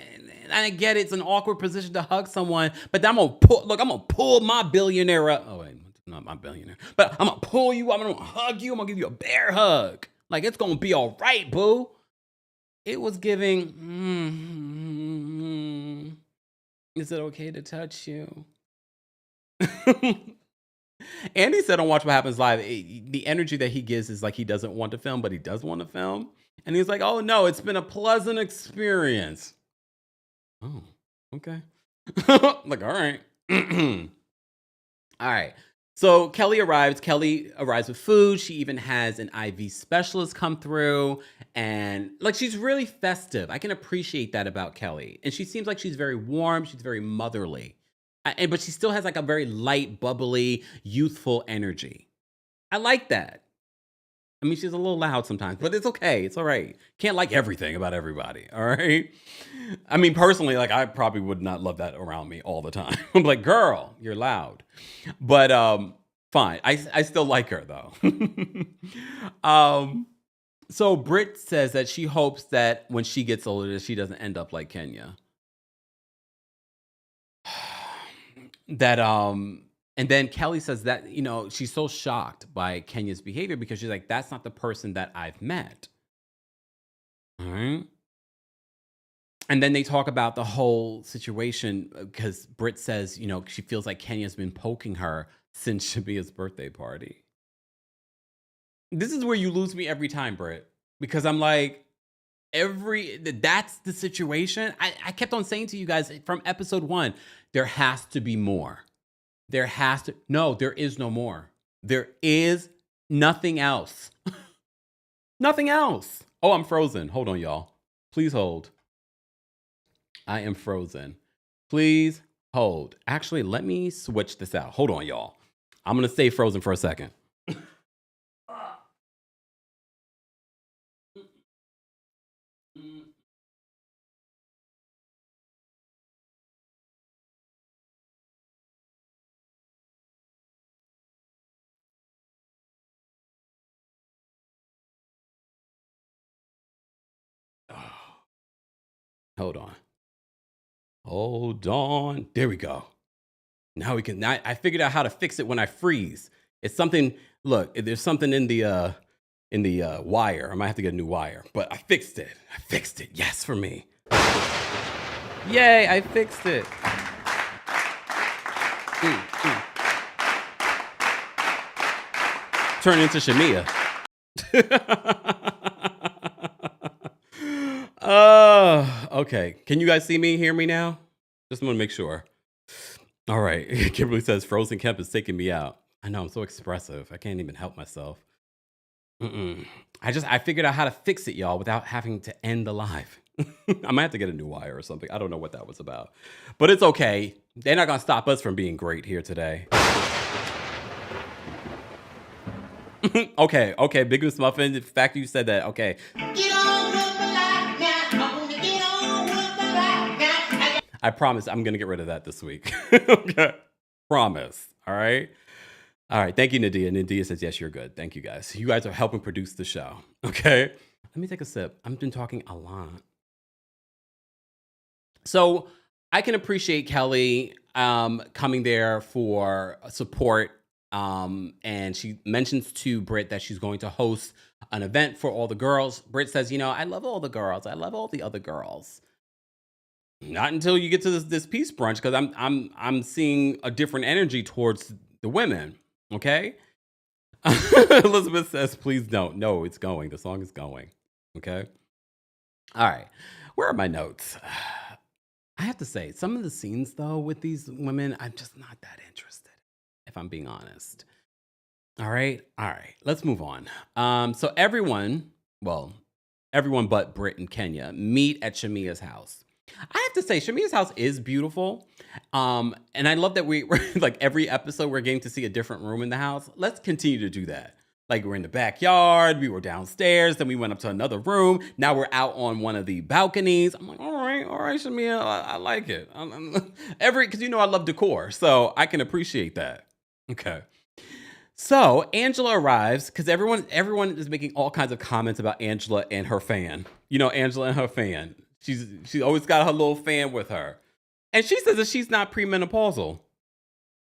and I get it's an awkward position to hug someone, but I'm gonna pull my billionaire up. Oh wait, not my billionaire, but I'm gonna pull you up. I'm gonna hug you. I'm gonna give you a bear hug. Like it's gonna be all right, boo. It was giving. Is it okay to touch you? Andy said on Watch What Happens Live, the energy that he gives is like he doesn't want to film, but he does want to film. And he's like, oh no, it's been a pleasant experience. Oh, okay. Like, all right. All right. So Kelli arrives. Kelli arrives with food. She even has an IV specialist come through. And like, she's really festive. I can appreciate that about Kelli. And she seems like she's very warm. She's very motherly. But she still has like a very light, bubbly, youthful energy. I like that. I mean, she's a little loud sometimes, but it's okay. It's all right. Can't like everything about everybody, all right? I mean, personally, like, I probably would not love that around me all the time. I'm like, girl, you're loud. But fine. I still like her, though. So Britt says that she hopes that when she gets older, that she doesn't end up like Kenya. And then Kelli says that, you know, she's so shocked by Kenya's behavior because she's like, that's not the person that I've met. All right. And then they talk about the whole situation because Britt says, you know, she feels like Kenya's been poking her since Shamia's birthday party. This is where you lose me every time, Britt, because I'm like, that's the situation. I kept on saying to you guys from episode 1, there has to be more. There is no more. There is nothing else. Nothing else. Oh, I'm frozen. Hold on, y'all. Please hold. I am frozen. Please hold. Actually, let me switch this out. Hold on, y'all. I'm going to stay frozen for a second. Hold on. Hold on. There we go. Now we can. I figured out how to fix it when I freeze. It's something. Look, there's something in the wire. I might have to get a new wire, but I fixed it. Yes, for me. Yay! I fixed it. Turn into Shamia. Okay. Can you guys see me, hear me now? Just want to make sure. All right. Kimberly says Frozen Kemp is taking me out. I know, I'm so expressive. I can't even help myself. I figured out how to fix it, y'all, without having to end the live. I might have to get a new wire or something. I don't know what that was about. But it's okay. They're not going to stop us from being great here today. Okay. Big Miss Muffin, the fact you said that, okay. Get on with the life now. I wanna get on with the life now. I promise I'm going to get rid of that this week. Okay. Promise. All right. Thank you, Nadia. Nadia says, yes, you're good. Thank you, guys. You guys are helping produce the show. Okay. Let me take a sip. I've been talking a lot. So I can appreciate Kelli coming there for support And she mentions to Britt that she's going to host an event for all the girls. Britt says, I love all the girls. I love all the other girls. Not until you get to this peace brunch, because I'm seeing a different energy towards the women. Okay. Elizabeth says, please don't. No, it's going. The song is going. Okay. All right. Where are my notes? I have to say, some of the scenes, though, with these women, I'm just not that interested, if I'm being honest. All right. Let's move on. So everyone but Britt and Kenya meet at Shamia's house. I have to say, Shamia's house is beautiful. And I love that we like every episode we're getting to see a different room in the house. Let's continue to do that. Like, we're in the backyard, we were downstairs, then we went up to another room. Now we're out on one of the balconies. I'm like, all right, Shamia, I like it. Because I love decor, so I can appreciate that. Okay. So Angela arrives because everyone is making all kinds of comments about Angela and her fan. Angela and her fan. She's always got her little fan with her. And she says that she's not premenopausal.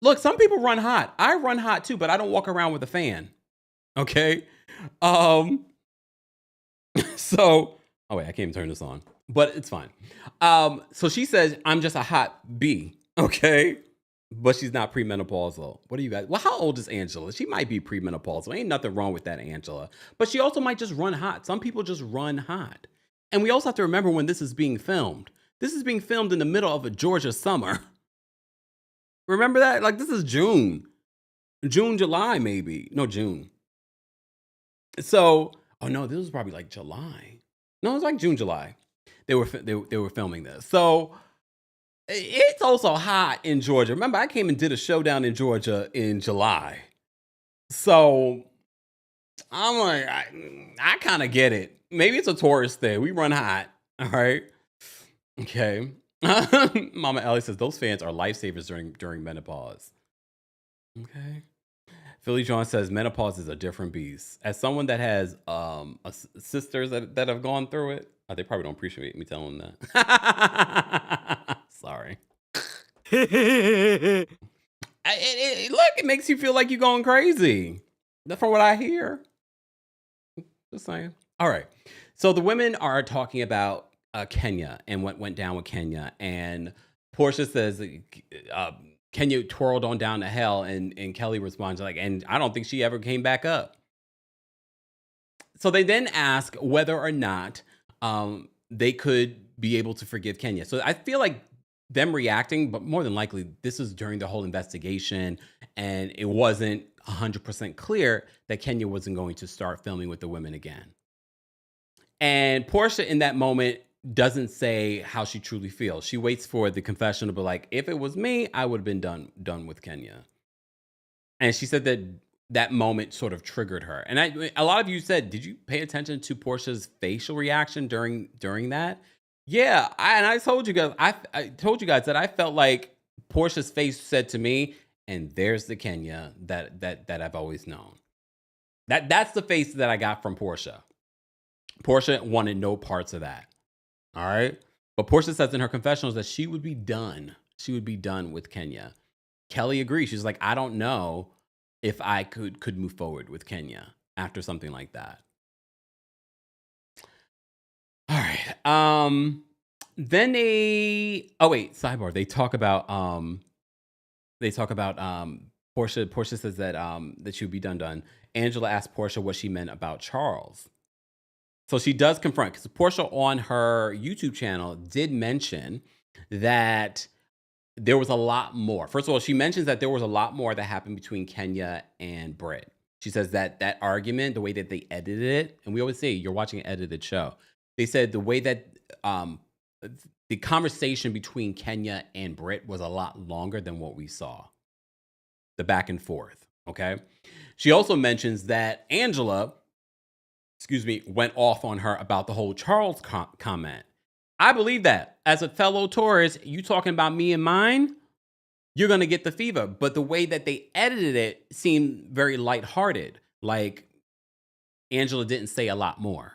Look, some people run hot. I run hot too, but I don't walk around with a fan. Okay. So, oh wait, I can't even turn this on, but it's fine. So she says, I'm just a hot bee. Okay. But she's not premenopausal. What do you guys? Well, how old is Angela? She might be premenopausal. Ain't nothing wrong with that, Angela. But she also might just run hot. Some people just run hot. And we also have to remember when this is being filmed. This is being filmed in the middle of a Georgia summer. Remember that? Like, this is June, July, maybe. No, June. So, oh no, this was probably like July. No, it was like June, July. They were filming this. So it's also hot in Georgia. Remember, I came and did a showdown in Georgia in July. So I'm like, I kind of get it. Maybe it's a tourist thing. We run hot. All right. Okay. Mama Ellie says those fans are lifesavers during menopause. Okay. Philly John says menopause is a different beast. As someone that has sisters that have gone through it, they probably don't appreciate me telling them that. Sorry. Look, it makes you feel like you're going crazy. That's from what I hear. Just saying. All right. So the women are talking about Kenya and what went down with Kenya. And Porsha says Kenya twirled on down to hell, and Kelli responds like, and I don't think she ever came back up. So they then ask whether or not they could be able to forgive Kenya. So I feel like them reacting, but more than likely, this is during the whole investigation, and it wasn't 100% clear that Kenya wasn't going to start filming with the women again. And Porsha in that moment doesn't say how she truly feels. She waits for the confession to be like, if it was me, I would have been done with Kenya. And she said that moment sort of triggered her. And a lot of you said, did you pay attention to Porsha's facial reaction during that? Yeah, I told you guys, I told you guys that I felt like Porsha's face said to me, and there's the Kenya that I've always known. That's the face that I got from Porsha. Porsha wanted no parts of that. All right. But Porsha says in her confessionals that she would be done. She would be done with Kenya. Kelli agrees. She's like, I don't know if I could move forward with Kenya after something like that. All right. Then sidebar. They talk about Porsha. Porsha says that she would be done. Angela asked Porsha what she meant about Charles. So she does confront, because Porsha on her YouTube channel did mention that there was a lot more. First of all, she mentions that there was a lot more that happened between Kenya and Britt. She says that argument, the way that they edited it, and we always say you're watching an edited show. They said the way that the conversation between Kenya and Britt was a lot longer than what we saw. The back and forth, okay? She also mentions that Angela, went off on her about the whole Charles comment. I believe that. As a fellow tourist, you talking about me and mine, you're going to get the fever. But the way that they edited it seemed very lighthearted. Like Angela didn't say a lot more.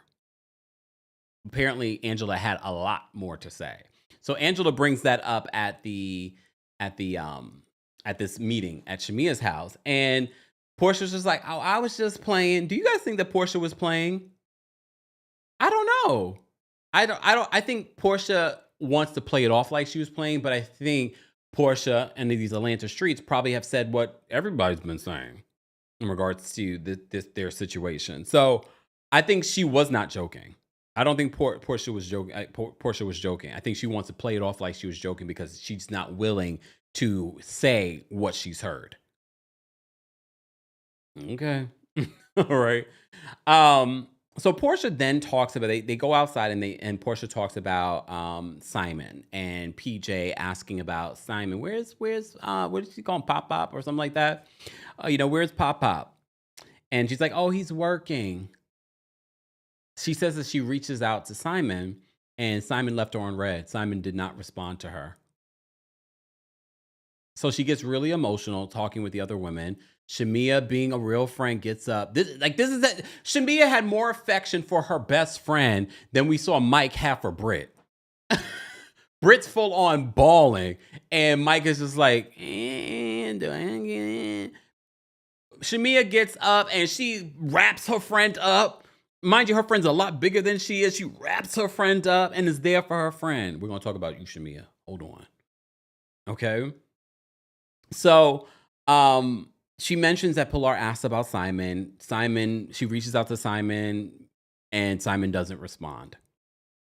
Apparently, Angela had a lot more to say. So Angela brings that up at the at this meeting at Shamia's house, and Porsha was just like, "Oh, I was just playing." Do you guys think that Porsha was playing? I don't know. I think Porsha wants to play it off like she was playing, but I think Porsha and these Atlanta streets probably have said what everybody's been saying in regards to their situation. So I think she was not joking. I don't think Porsha was joking. Porsha was joking. I think she wants to play it off like she was joking because she's not willing to say what she's heard. Okay. All right. So Porsha then talks about they go outside and Porsha talks about Simon and PJ asking about Simon. Where's what did she call him, Pop or something like that? Where's Pop? And she's like, oh, he's working. She says that she reaches out to Simon and Simon left her on red. Simon did not respond to her. So she gets really emotional talking with the other women. Shamia, being a real friend, gets up. Shamia had more affection for her best friend than we saw Mike have for Britt. Britt's full on bawling, and Mike is just like, Shamia gets up and she wraps her friend up. Mind you, her friend's a lot bigger than she is. She wraps her friend up and is there for her friend. We're going to talk about you, Shamia. Hold on. Okay. So, she mentions that Pilar asked about Simon. She reaches out to Simon, and Simon doesn't respond.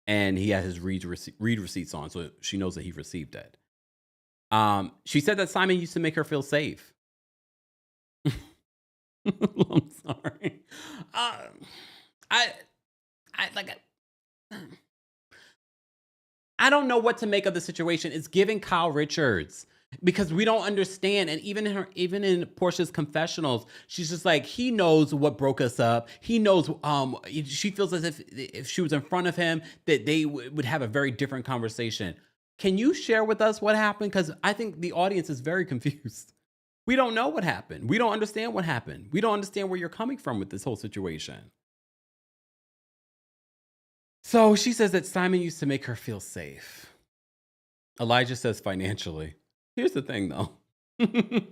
And he has his read receipts on, so she knows that he received it. She said that Simon used to make her feel safe. I'm sorry. I don't know what to make of the situation. It's giving Kyle Richards. Because we don't understand, and even in Porsha's confessionals, she's just like, he knows what broke us up. He knows. She feels as if she was in front of him, that they would have a very different conversation. Can you share with us what happened? Because I think the audience is very confused. We don't know what happened. We don't understand what happened. We don't understand where you're coming from with this whole situation. So she says that Simon used to make her feel safe. Elijah says financially. Here's the thing, though. The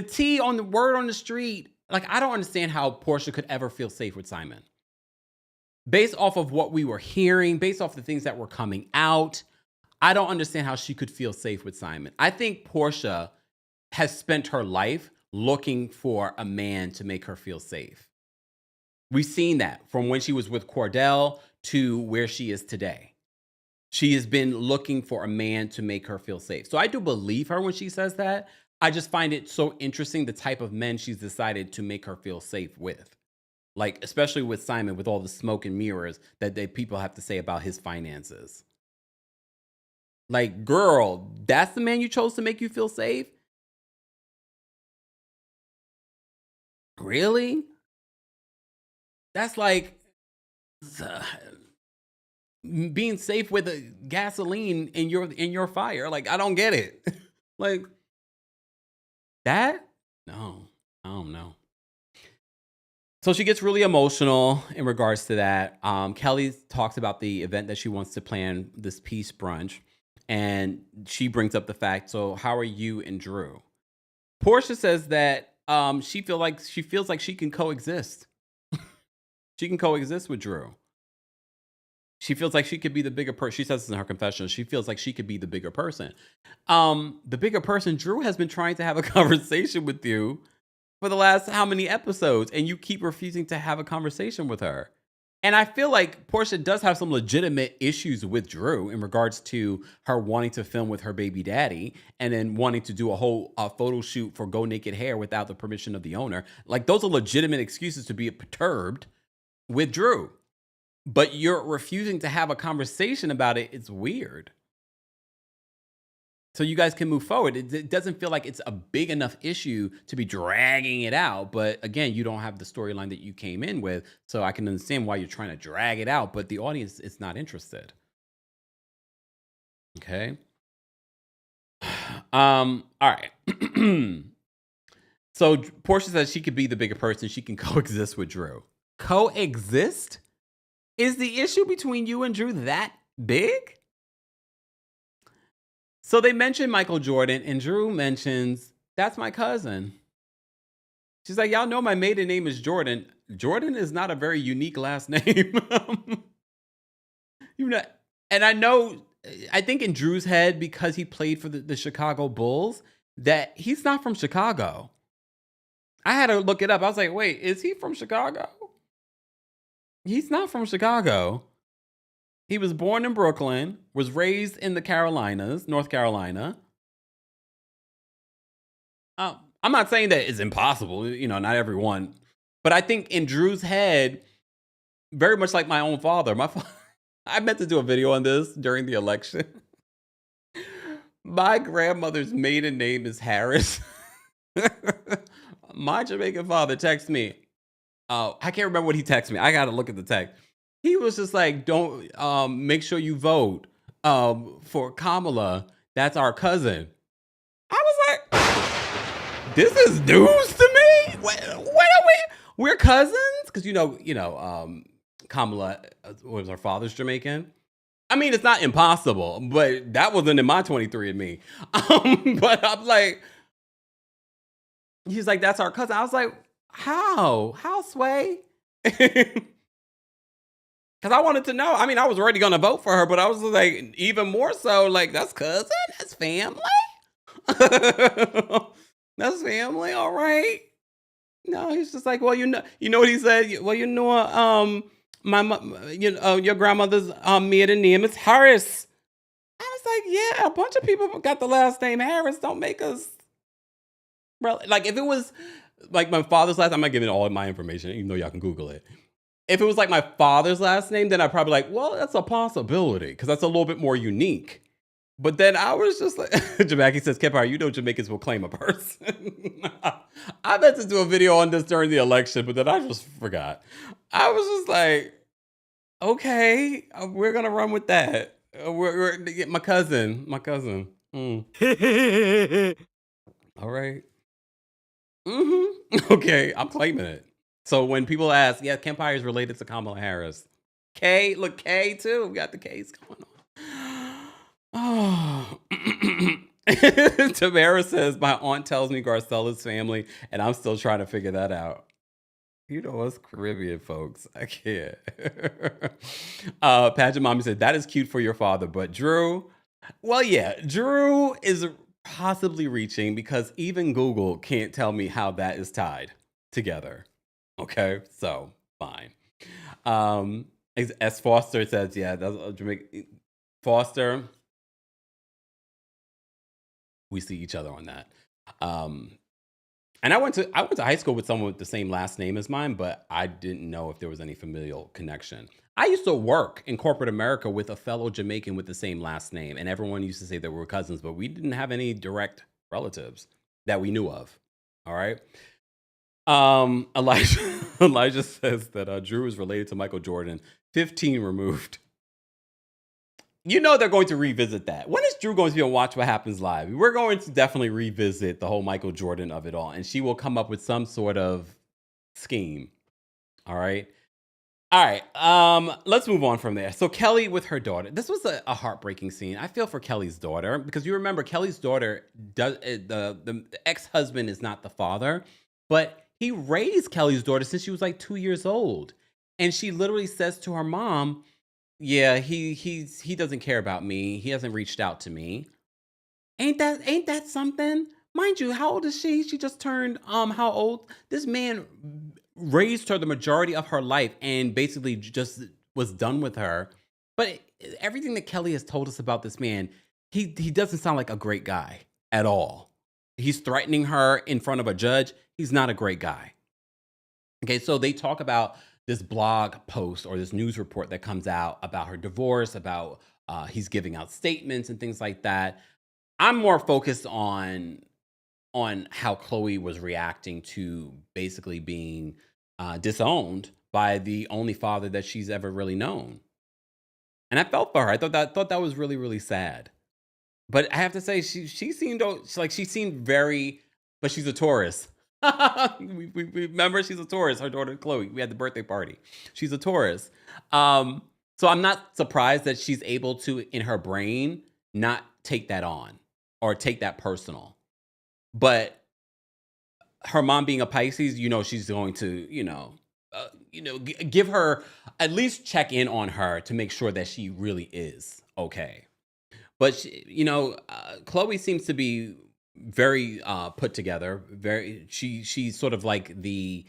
tea on the word on the street, like, I don't understand how Porsha could ever feel safe with Simon. Based off of what we were hearing, based off the things that were coming out, I don't understand how she could feel safe with Simon. I think Porsha has spent her life looking for a man to make her feel safe. We've seen that from when she was with Cordell to where she is today. She has been looking for a man to make her feel safe. So I do believe her when she says that. I just find it so interesting, the type of men she's decided to make her feel safe with. Like, especially with Simon, with all the smoke and mirrors that people have to say about his finances. Like, girl, that's the man you chose to make you feel safe? Really? That's like being safe with a gasoline in your fire. Like, I don't get it. Like, that? No, I don't know. So she gets really emotional in regards to that. Kelli talks about the event that she wants to plan, this peace brunch, and she brings up the fact, so how are you and Drew? Porsha says that she feels like she can coexist. She can coexist with Drew. She feels like she could be the bigger person. She says this in her confession. She feels like she could be the bigger person. The bigger person, Drew, has been trying to have a conversation with you for the last how many episodes, and you keep refusing to have a conversation with her. And I feel like Porsha does have some legitimate issues with Drew in regards to her wanting to film with her baby daddy and then wanting to do a whole photo shoot for Go Naked Hair without the permission of the owner. Like, those are legitimate excuses to be perturbed with Drew. But you're refusing to have a conversation about it. It's weird. So you guys can move forward. It doesn't feel like it's a big enough issue to be dragging it out. But again, you don't have the storyline that you came in with. So I can understand why you're trying to drag it out. But the audience is not interested. Okay. All right. So Porsha says she could be the bigger person. She can coexist with Drew. Coexist? Is the issue between you and Drew that big? So they mentioned Michael Jordan, and Drew mentions, that's my cousin. She's like, y'all know my maiden name is Jordan. Jordan is not a very unique last name. You know, and I think in Drew's head, because he played for the Chicago Bulls, that he's not from Chicago. I had to look it up. I was like, wait, is he from Chicago? He's not from Chicago. He was born in Brooklyn, was raised in the Carolinas, North Carolina. I'm not saying that it's impossible, not everyone. But I think in Drew's head, very much like my own father, I meant to do a video on this during the election. My grandmother's maiden name is Harris. My Jamaican father texted me. I can't remember what he texted me. I got to look at the text. He was just like, don't make sure you vote for Kamala. That's our cousin. I was like, this is news to me. What are we? We're cousins? Because Kamala was her father's Jamaican. I mean, it's not impossible, but that wasn't in my 23andMe. But I'm like, he's like, that's our cousin. I was like, how? How, Sway? Because I wanted to know. I mean, I was already going to vote for her, but I was like, even more so, like, that's cousin? That's family? That's family, all right. No, he's just like, well, you know what he said? Well, your grandmother's maiden name is Harris. I was like, yeah, a bunch of people got the last name Harris. Don't make us. Like, if it was like my father's last, I'm not giving all of my information, even though y'all can Google it. If it was like my father's last name, then I'd probably like, well, that's a possibility because that's a little bit more unique. But then I was just like, Jamaica says, Kempire, Jamaicans will claim a person. I meant to do a video on this during the election, but then I just forgot. I was just like, okay, we're going to run with that. We're my cousin. All right. Okay, I'm claiming it. So when people ask, yeah, Kempire is related to Kamala Harris. K, look, K too. We got the K's going on. Oh. Tamara says, my aunt tells me Garcella's family, and I'm still trying to figure that out. You know us Caribbean folks. I can't. Pageant Mommy said, that is cute for your father, but Drew, well, yeah, Drew is possibly reaching because even Google can't tell me how that is tied together. Okay, so fine. S. Foster says, yeah, that's Jamaican. Foster, we see each other on that. And I went to high school with someone with the same last name as mine, but I didn't know if there was any familial connection. I used to work in corporate America with a fellow Jamaican with the same last name, and everyone used to say that we were cousins, but we didn't have any direct relatives that we knew of. All right. Elijah says that Drew is related to Michael Jordan, 15 removed. They're going to revisit that. When is Drew going to be on Watch What Happens Live? We're going to definitely revisit the whole Michael Jordan of it all, and she will come up with some sort of scheme. All right. Let's move on from there. So Kelli with her daughter. This was a heartbreaking scene. I feel for Kelli's daughter because you remember Kelli's daughter does the ex-husband is not the father, but he raised Kelli's daughter since she was like 2 years old, and she literally says to her mom, yeah, he doesn't care about me. He hasn't reached out to me. Ain't that something? Mind you, how old is she? She just turned how old? This man raised her the majority of her life and basically just was done with her. But everything that Kelli has told us about this man, he doesn't sound like a great guy at all. He's threatening her in front of a judge. He's not a great guy. Okay, so they talk about this blog post or this news report that comes out about her divorce, about he's giving out statements and things like that. I'm more focused on how Chloe was reacting to basically being disowned by the only father that she's ever really known. And I felt for her. I thought that was really, really sad. But I have to say, she seemed very, but she's a Taurus. we remember she's a Taurus, her daughter Chloe. We had the birthday party. She's a Taurus. So I'm not surprised that she's able to, in her brain, not take that on. or take that personal. But her mom being a Pisces, she's going to, give her, at least check in on her to make sure that she really is okay. But Chloe seems to be very put together. She's sort of like the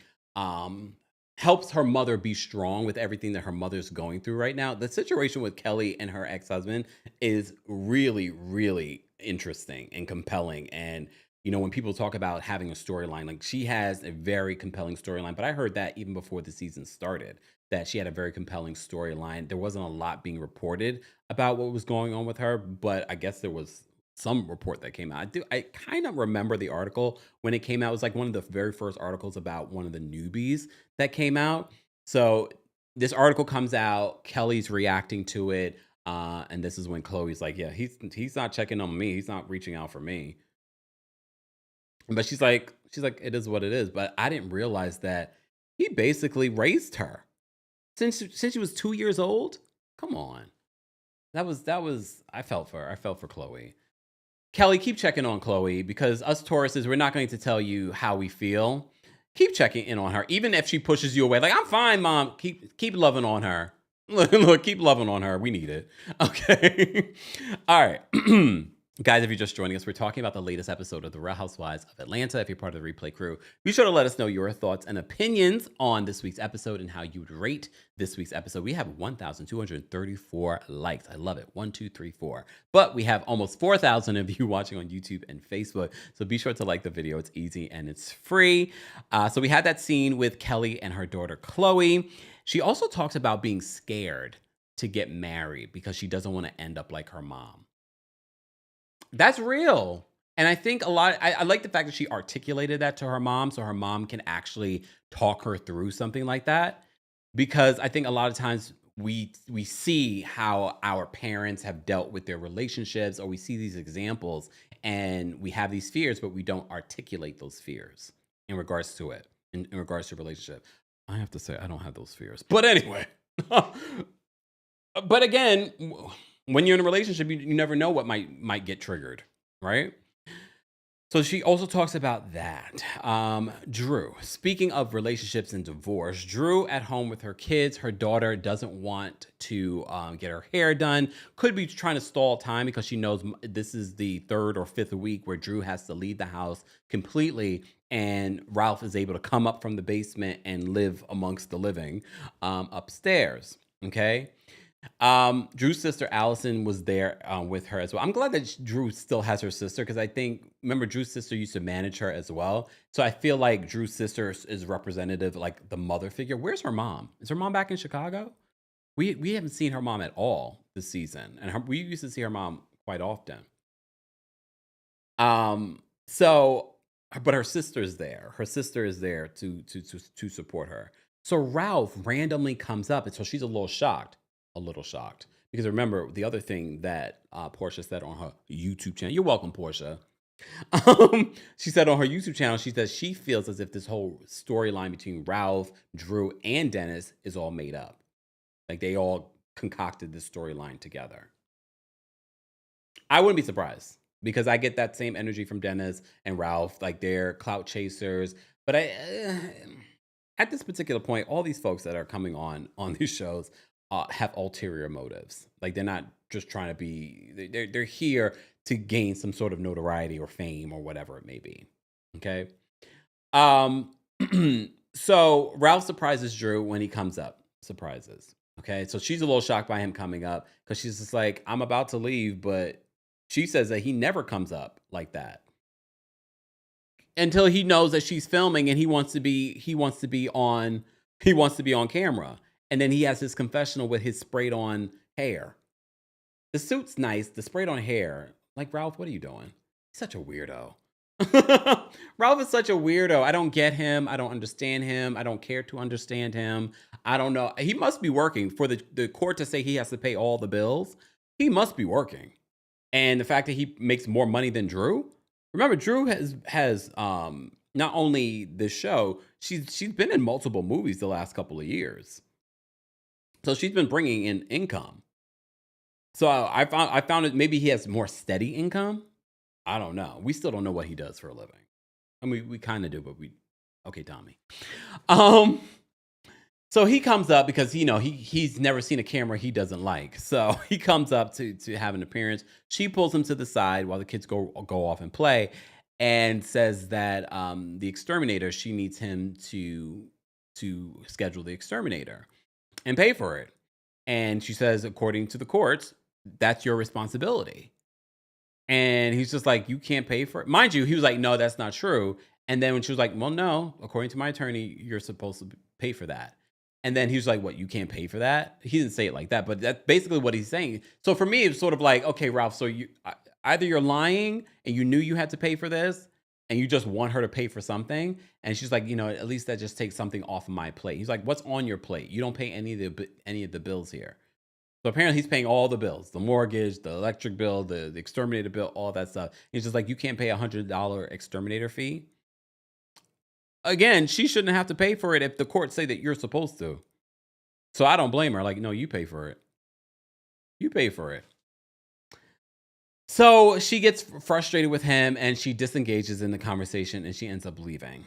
helps her mother be strong with everything that her mother's going through right now. The situation with Kelli and her ex-husband is really, really interesting and compelling. And when people talk about having a storyline, like she has a very compelling storyline. But I heard that even before the season started, that she had a very compelling storyline. There wasn't a lot being reported about what was going on with her, but I guess there was some report that came out. I kind of remember the article when it came out. It was like one of the very first articles about one of the newbies that came out. So this article comes out, Kelly's reacting to it, and this is when Chloe's like, yeah, he's not checking on me. He's not reaching out for me. But she's like, it is what it is. But I didn't realize that he basically raised her since she was 2 years old. Come on. That was I felt for Chloe. Kelly, keep checking on Chloe, because us Tauruses, we're not going to tell you how we feel. Keep checking in on her, even if she pushes you away. Like, I'm fine, Mom. Keep loving on her. Look, keep loving on her. We need it. Okay. All right. Guys, if you're just joining us, we're talking about the latest episode of The Real Housewives of Atlanta. If you're part of the replay crew, be sure to let us know your thoughts and opinions on this week's episode and how you would rate this week's episode. We have 1,234 likes. I love it. 1, 2, 3, 4. But we have almost 4,000 of you watching on YouTube and Facebook. So be sure to like the video. It's easy and it's free. So we had that scene with Kelly and her daughter, Chloe. She also talks about being scared to get married because she doesn't want to end up like her mom. That's real. And I think I like the fact that she articulated that to her mom, so her mom can actually talk her through something like that. Because I think a lot of times we see how our parents have dealt with their relationships, or we see these examples and we have these fears, but we don't articulate those fears in regards to it, in regards to relationship. I have to say, I don't have those fears. But anyway, but again, when you're in a relationship, you never know what might get triggered, right? So she also talks about that. Drew, speaking of relationships and divorce, Drew at home with her kids. Her daughter doesn't want to get her hair done. Could be trying to stall time because she knows this is the 3rd or 5th week where Drew has to leave the house completely. And Ralph is able to come up from the basement and live amongst the living upstairs. Okay. Drew's sister Allison was there with her as well. I'm glad that Drew still has her sister, because remember Drew's sister used to manage her as well. So I feel like Drew's sister is representative, like the mother figure. Where's her mom? Is her mom back in Chicago? We haven't seen her mom at all this season, and we used to see her mom quite often. But her sister's there. Her sister is there to support her. So Ralph randomly comes up, and so she's a little shocked. Because remember the other thing that Porsha said on her YouTube channel. You're welcome, Porsha. She said on her YouTube channel, she says she feels as if this whole storyline between Ralph, Drew, and Dennis is all made up. Like they all concocted this storyline together. I wouldn't be surprised, because I get that same energy from Dennis and Ralph. Like they're clout chasers. But at this particular point, all these folks that are coming on these shows have ulterior motives. Like they're not just trying to be, they're here to gain some sort of notoriety or fame or whatever it may be. Okay. So Ralph surprises Drew when he comes up. Surprises. Okay. So she's a little shocked by him coming up, because she's just like, I'm about to leave, but she says that he never comes up like that until he knows that she's filming and he wants to be on camera. And then he has his confessional with his sprayed on hair. The suit's nice. The sprayed on hair. Like, Ralph, what are you doing? He's such a weirdo. Ralph is such a weirdo. I don't get him. I don't understand him. I don't care to understand him. I don't know. He must be working for the court to say he has to pay all the bills. He must be working. And the fact that he makes more money than Drew. Remember, Drew has not only this show, she's been in multiple movies the last couple of years. So she's been bringing in income. So I found it, maybe he has more steady income. I don't know. We still don't know what he does for a living. I mean, we kind of do, but okay, Tommy. So he comes up because he's never seen a camera he doesn't like. So he comes up to have an appearance. She pulls him to the side while the kids go off and play, and says that the exterminator, she needs him to schedule the exterminator and pay for it. And she says, according to the courts, that's your responsibility. And he's just like, you can't pay for it. Mind you, he was like, no, that's not true. And then when she was like, well, no, according to my attorney, you're supposed to pay for that. And then he was like, what, you can't pay for that? He didn't say it like that, but that's basically what he's saying. So for me, it's sort of like, okay, Ralph, so either you're lying and you knew you had to pay for this and you just want her to pay for something. And she's like, at least that just takes something off of my plate. He's like, what's on your plate? You don't pay any of the bills here. So apparently he's paying all the bills, the mortgage, the electric bill, the exterminator bill, all that stuff. He's just like, you can't pay $100 exterminator fee. Again, she shouldn't have to pay for it if the courts say that you're supposed to. So I don't blame her. Like, no, you pay for it. You pay for it. So she gets frustrated with him and she disengages in the conversation and she ends up leaving.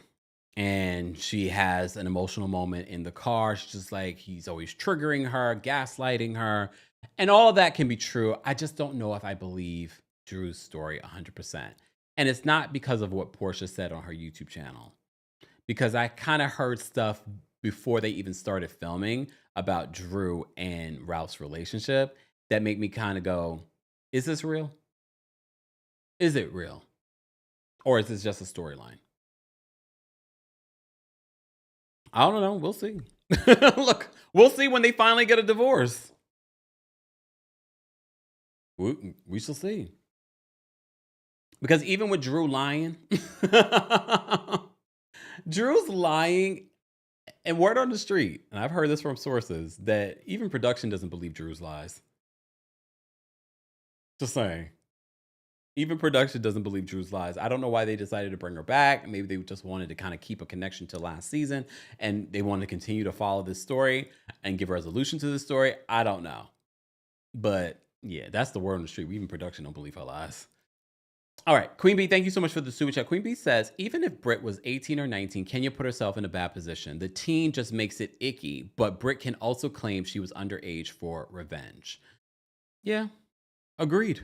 And she has an emotional moment in the car. She's just like, he's always triggering her, gaslighting her. And all of that can be true. I just don't know if I believe Drew's story 100%. And it's not because of what Porsha said on her YouTube channel. Because I kind of heard stuff before they even started filming about Drew and Ralph's relationship that make me kind of go, is this real? Is it real? Or is this just a storyline? I don't know. We'll see. Look, we'll see when they finally get a divorce. We shall see. Because even with Drew lying, Drew's lying, and word on the street, and I've heard this from sources, that even production doesn't believe Drew's lies. Just saying. Even production doesn't believe Drew's lies. I don't know why they decided to bring her back. Maybe they just wanted to kind of keep a connection to last season and they wanted to continue to follow this story and give resolution to this story. I don't know. But yeah, that's the word on the street. Even production don't believe her lies. All right, Queen Bee, thank you so much for the super chat. Queen Bee says, even if Britt was 18 or 19, Kenya put herself in a bad position. The teen just makes it icky, but Britt can also claim she was underage for revenge. Yeah, agreed.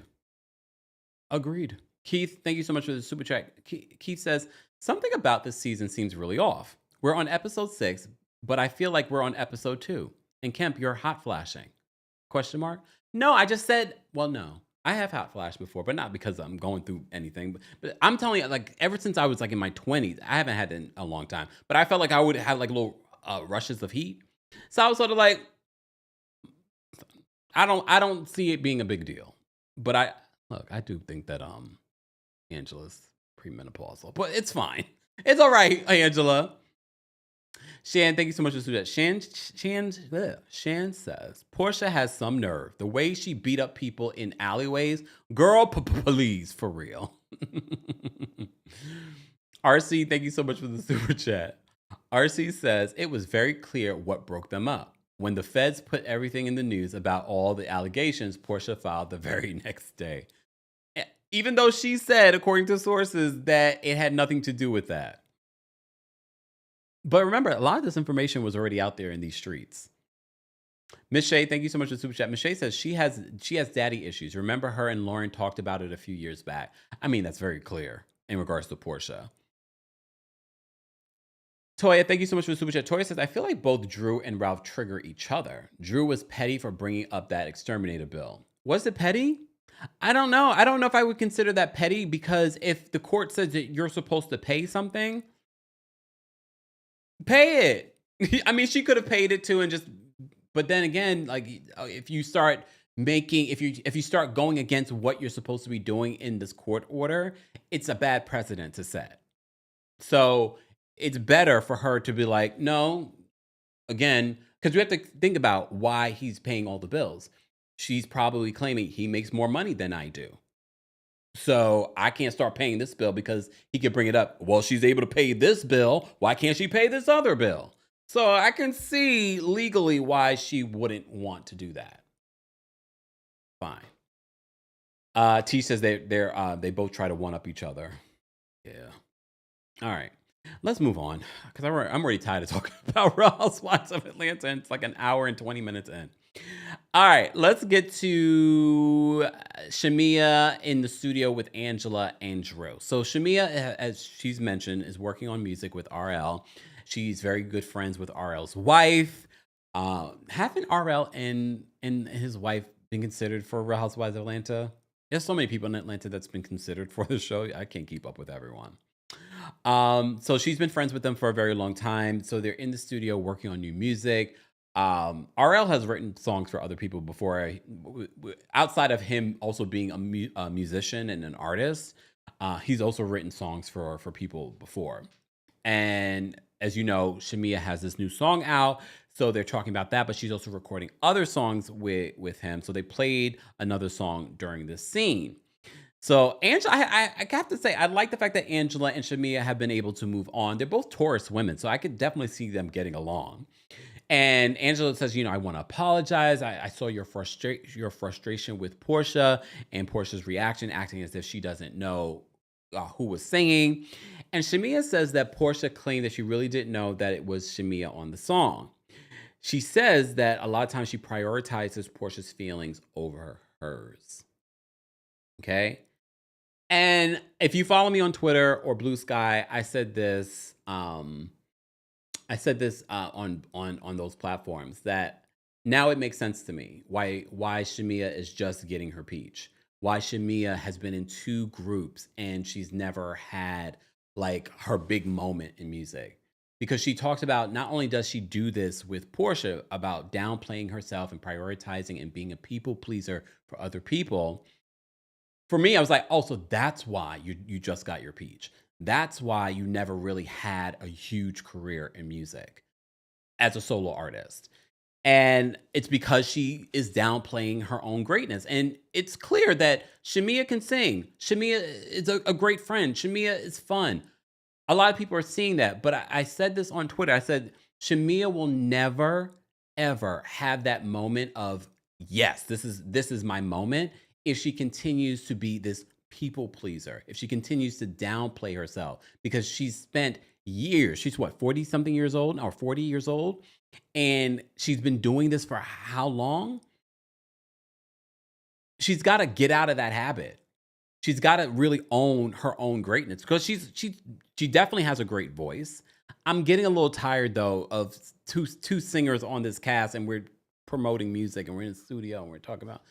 Agreed. Keith, thank you so much for the super chat. Keith says, something about this season seems really off. We're on episode 6, but I feel like we're on episode 2. And Kemp, you're hot flashing. Question mark? No, I just said, well, no. I have hot flashed before, but not because I'm going through anything. But I'm telling you, like, ever since I was like in my 20s, I haven't had it in a long time. But I felt like I would have like little rushes of heat. So I was sort of like, I don't see it being a big deal. But I do think that Angela's premenopausal, but it's fine. It's all right, Angela. Shan, thank you so much for that. Shan says, Porsha has some nerve. The way she beat up people in alleyways. Girl, please, for real. RC, thank you so much for the super chat. RC says, it was very clear what broke them up. When the feds put everything in the news about all the allegations, Porsha filed the very next day. Even though she said, according to sources, that it had nothing to do with that. But remember, a lot of this information was already out there in these streets. Miss Shay, thank you so much for the super chat. Miss Shay says she has daddy issues. Remember, her and Lauren talked about it a few years back. I mean, that's very clear in regards to Porsha. Toya, thank you so much for the super chat. Toya says, I feel like both Drew and Ralph trigger each other. Drew was petty for bringing up that exterminator bill. Was it petty? I don't know. I don't know if I would consider that petty, because if the court says that you're supposed to pay something, pay it. I mean, she could have paid it too, and just, but then again, like, if you start going against what you're supposed to be doing in this court order, it's a bad precedent to set. So it's better for her to be like, no, again, because we have to think about why he's paying all the bills. She's probably claiming he makes more money than I do. So I can't start paying this bill because he could bring it up. Well, she's able to pay this bill. Why can't she pay this other bill? So I can see legally why she wouldn't want to do that. Fine. T says they both try to one up each other. Yeah. All right. Let's move on because I'm already tired of talking about Real Housewives of Atlanta. And it's like an hour and 20 minutes in. All right, let's get to Shamia in the studio with Angela and Drew. So Shamia, as she's mentioned, is working on music with RL. She's very good friends with RL's wife. Haven't RL and his wife been considered for Real Housewives of Atlanta? There's so many people in Atlanta that's been considered for the show. I can't keep up with everyone. So she's been friends with them for a very long time. So they're in the studio working on new music. RL has written songs for other people before. Outside of him also being a musician and an artist, he's also written songs for people before. And as you know, Shamia has this new song out. So they're talking about that, but she's also recording other songs with him. So they played another song during this scene. So Angela, I have to say, I like the fact that Angela and Shamia have been able to move on. They're both Taurus women, so I could definitely see them getting along. And Angela says, I want to apologize. I saw your frustration with Porsha and Porsha's reaction, acting as if she doesn't know who was singing. And Shamia says that Porsha claimed that she really didn't know that it was Shamia on the song. She says that a lot of times she prioritizes Porsha's feelings over hers. Okay? And if you follow me on Twitter or Blue Sky, I said this on those platforms that now it makes sense to me why Shamia is just getting her peach. Why Shamia has been in two groups and she's never had like her big moment in music. Because she talks about not only does she do this with Porsha about downplaying herself and prioritizing and being a people pleaser for other people. For me, I was like, oh, so that's why you just got your peach. That's why you never really had a huge career in music as a solo artist. And it's because she is downplaying her own greatness. And it's clear that Shamia can sing. Shamia is a great friend. Shamia is fun. A lot of people are seeing that. But I said this on Twitter. I said, Shamia will never, ever have that moment of, yes, this is my moment, if she continues to be this people pleaser, if she continues to downplay herself, because she's spent years, she's what, 40 something years old or 40 years old, and she's been doing this for how long? She's got to get out of that habit. She's got to really own her own greatness, because she definitely has a great voice. I'm getting a little tired though of two singers on this cast, and we're promoting music and we're in the studio and we're talking about.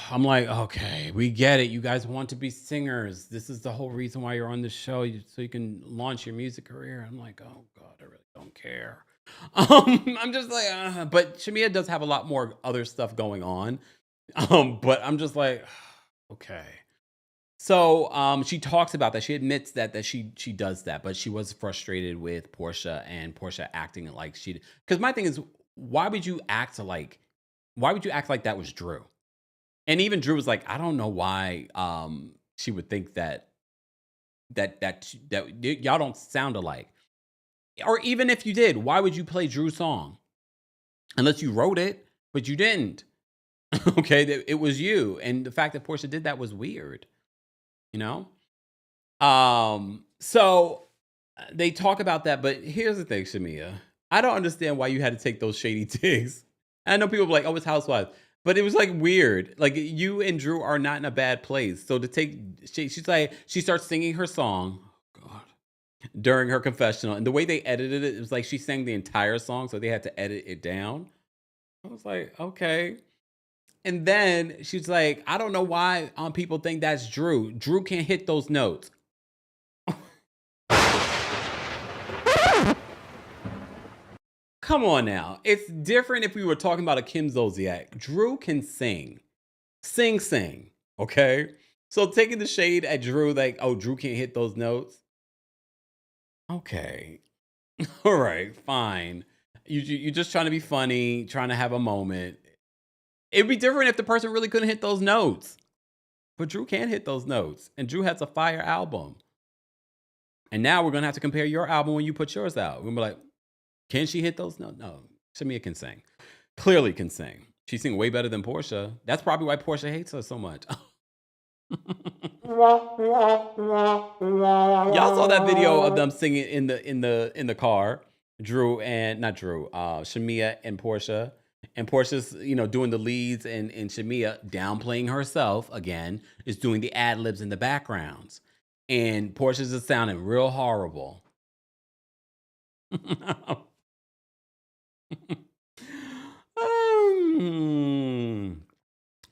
I'm like, okay, we get it. You guys want to be singers. This is the whole reason why you're on the show, so you can launch your music career. I'm like, oh God, I really don't care. I'm just like, but Shamia does have a lot more other stuff going on. But I'm just like, okay. So she talks about that. She admits that she does that, but she was frustrated with Porsha and Porsha acting like she. Because my thing is, why would you act like that was Drew? And even Drew was like, I don't know why she would think that y'all don't sound alike. Or even if you did, why would you play Drew's song? Unless you wrote it, but you didn't. Okay, it was you. And the fact that Porsha did that was weird. So they talk about that, but here's the thing, Shamia. I don't understand why you had to take those shady digs. I know people are like, oh, it's Housewives. But it was like weird. Like you and Drew are not in a bad place. So to take, she's like, she starts singing her song, oh God, during her confessional. And the way they edited it, it was like she sang the entire song. So they had to edit it down. I was like, okay. And then she's like, I don't know why people think that's Drew. Drew can't hit those notes. Come on now. It's different if we were talking about a Kim Zolciak. Drew can sing. Sing. Okay? So taking the shade at Drew, like, oh, Drew can't hit those notes. Okay. All right, fine. You're just trying to be funny, trying to have a moment. It'd be different if the person really couldn't hit those notes. But Drew can hit those notes. And Drew has a fire album. And now we're going to have to compare your album when you put yours out. We're going to be like, can she hit those? No. Shamia can sing. Clearly can sing. She sing way better than Porsha. That's probably why Porsha hates her so much. Y'all saw that video of them singing in the car. Drew and not Drew, Shamia and Porsha. And Portia's, doing the leads, and Shamia downplaying herself again, is doing the ad libs in the backgrounds. And Portia's just sounding real horrible.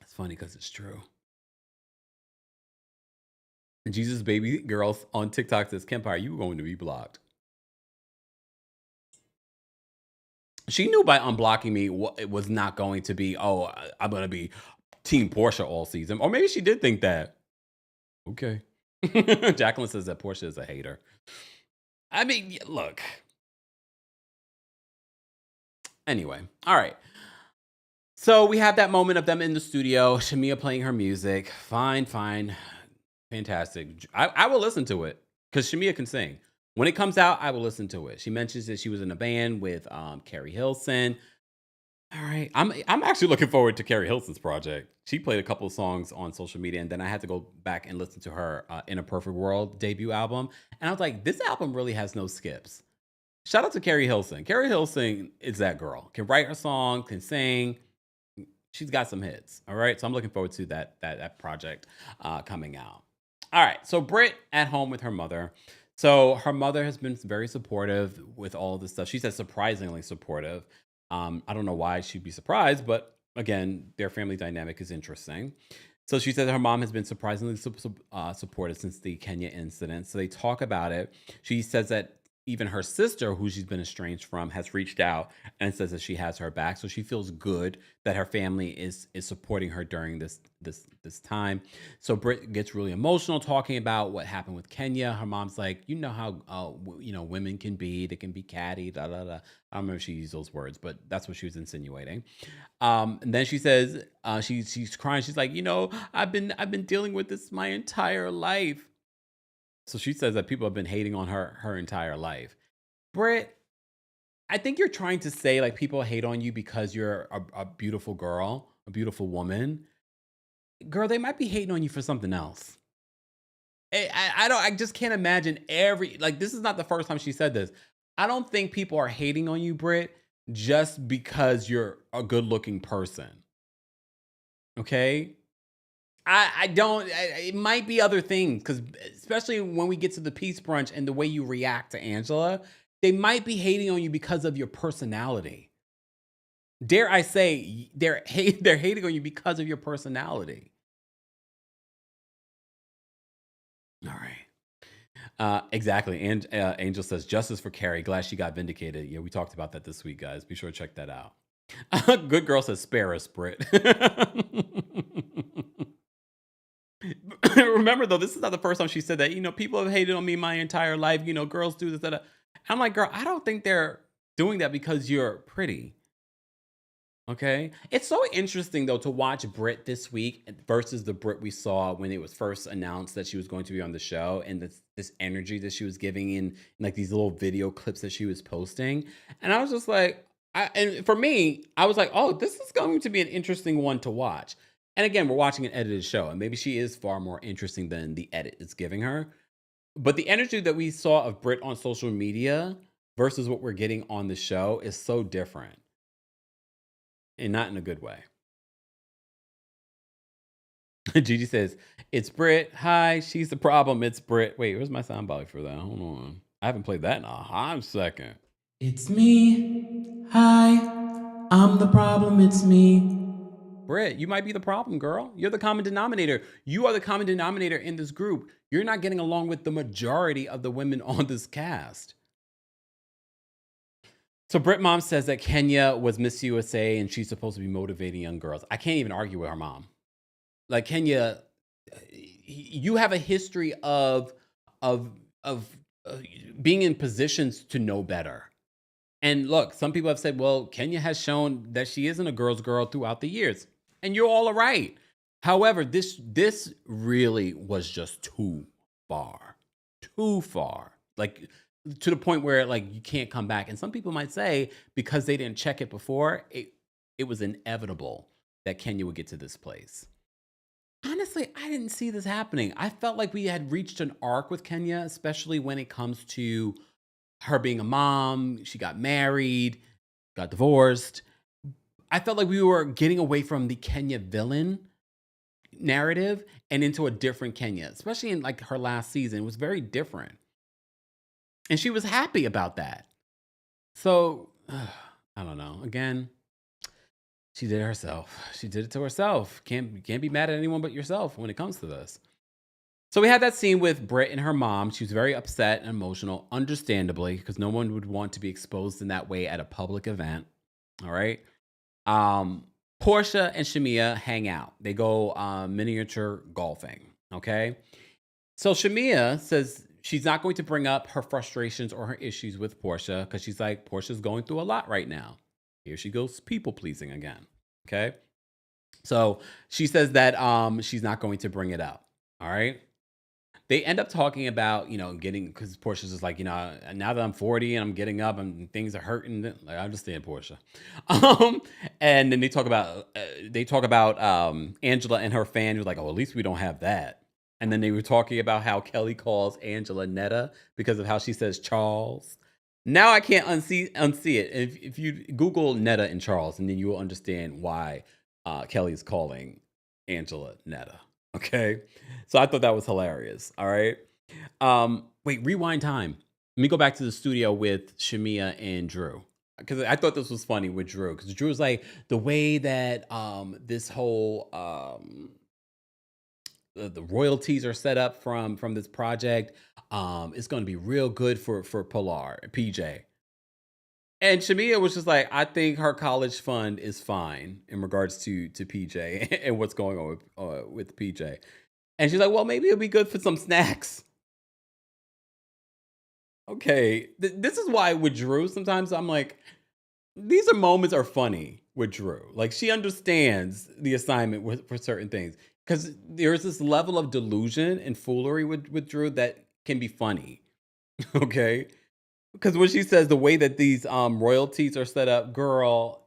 It's funny because it's true. And Jesus Baby Girls on TikTok says, Kempire, you going to be blocked. She knew by unblocking me it was not going to be, oh, I'm going to be Team Porsha all season. Or maybe she did think that. Okay. Jacqueline says that Porsha is a hater. I mean, look. Anyway, all right. So we have that moment of them in the studio, Shamia playing her music. Fine. Fantastic. I will listen to it because Shamia can sing. When it comes out, I will listen to it. She mentions that she was in a band with Carrie Hilson. All right. I'm actually looking forward to Carrie Hilson's project. She played a couple of songs on social media, and then I had to go back and listen to her In a Perfect World debut album. And I was like, this album really has no skips. Shout out to Carrie Hilson. Carrie Hilson is that girl. Can write her song, can sing. She's got some hits. All right. So I'm looking forward to that project coming out. All right. So Britt at home with her mother. So her mother has been very supportive with all this stuff. She said surprisingly supportive. I don't know why she'd be surprised, but again, their family dynamic is interesting. So she said her mom has been surprisingly supportive since the Kenya incident. So they talk about it. She says that even her sister, who she's been estranged from, has reached out and says that she has her back. So she feels good that her family is supporting her during this time. So Britt gets really emotional talking about what happened with Kenya. Her mom's like, you know how women can be. They can be catty. Da da da. I don't remember if she used those words, but that's what she was insinuating. And then she says she's crying. She's like, I've been dealing with this my entire life. So she says that people have been hating on her entire life. Britt, I think you're trying to say like people hate on you because you're a beautiful girl, a beautiful woman. Girl, they might be hating on you for something else. I just can't imagine this is not the first time she said this. I don't think people are hating on you, Britt, just because you're a good looking person. Okay? I don't, it might be other things, because especially when we get to the Peace Brunch and the way you react to Angela, they might be hating on you because of your personality. Dare I say, they're hating on you because of your personality. All right. Exactly. And Angel says, justice for Carrie. Glad she got vindicated. Yeah, we talked about that this week, guys. Be sure to check that out. Good girl says, spare us, Britt. Remember, though, this is not the first time she said that. People have hated on me my entire life. Girls do this, that. I'm like, girl, I don't think they're doing that because you're pretty. Okay? It's so interesting, though, to watch Britt this week versus the Britt we saw when it was first announced that she was going to be on the show, and this energy that she was giving in like these little video clips that she was posting. And I was just like, and for me, I was like, oh, this is going to be an interesting one to watch. And again, we're watching an edited show, and maybe she is far more interesting than the edit is giving her. But the energy that we saw of Britt on social media versus what we're getting on the show is so different. And not in a good way. Gigi says, it's Britt. Hi, she's the problem. It's Britt. Wait, where's my soundbite for that? Hold on. I haven't played that in a hot second. It's me. Hi, I'm the problem. It's me. Britt, you might be the problem, girl. You're the common denominator. You are the common denominator in this group. You're not getting along with the majority of the women on this cast. So Britt mom says that Kenya was Miss USA and she's supposed to be motivating young girls. I can't even argue with her mom. Like, Kenya, you have a history of being in positions to know better. And look, some people have said, well, Kenya has shown that she isn't a girl's girl throughout the years. And you're all right. However, this really was just too far. Too far. Like, to the point where like you can't come back. And some people might say because they didn't check it before, it was inevitable that Kenya would get to this place. Honestly, I didn't see this happening. I felt like we had reached an arc with Kenya, especially when it comes to her being a mom. She got married, got divorced. I felt like we were getting away from the Kenya villain narrative and into a different Kenya, especially in like her last season. It was very different. And she was happy about that. So, I don't know. Again, she did it herself. She did it to herself. Can't be mad at anyone but yourself when it comes to this. So we had that scene with Britt and her mom. She was very upset and emotional, understandably, because no one would want to be exposed in that way at a public event. All right. Porsha and Shamia hang out. They go miniature golfing. Okay. So Shamia says she's not going to bring up her frustrations or her issues with Porsha because she's like, Portia's going through a lot right now. Here she goes people pleasing again. Okay. So she says that she's not going to bring it up. All right. They end up talking about, getting, because Portia's just like, now that I'm 40 and I'm getting up and things are hurting. Like, I understand Porsha. And then they talk about Angela and her fan who's like, oh, at least we don't have that. And then they were talking about how Kelli calls Angela Netta because of how she says Charles. Now I can't unsee it. If you Google Netta and Charles, and then you will understand why Kelly is calling Angela Netta. Okay. So I thought that was hilarious. All right. Wait, rewind time. Let me go back to the studio with Shamia and Drew. Because I thought this was funny with Drew. Because Drew was like, the way that this whole the royalties are set up from this project, it's going to be real good for Pilar, PJ. And Shamia was just like, I think her college fund is fine in regards to PJ and what's going on with PJ. And she's like, well, maybe it'll be good for some snacks. Okay. This is why with Drew, sometimes I'm like, these moments are funny with Drew. Like, she understands the assignment for certain things. Because there's this level of delusion and foolery with Drew that can be funny. Okay. Because when she says the way that these royalties are set up, girl,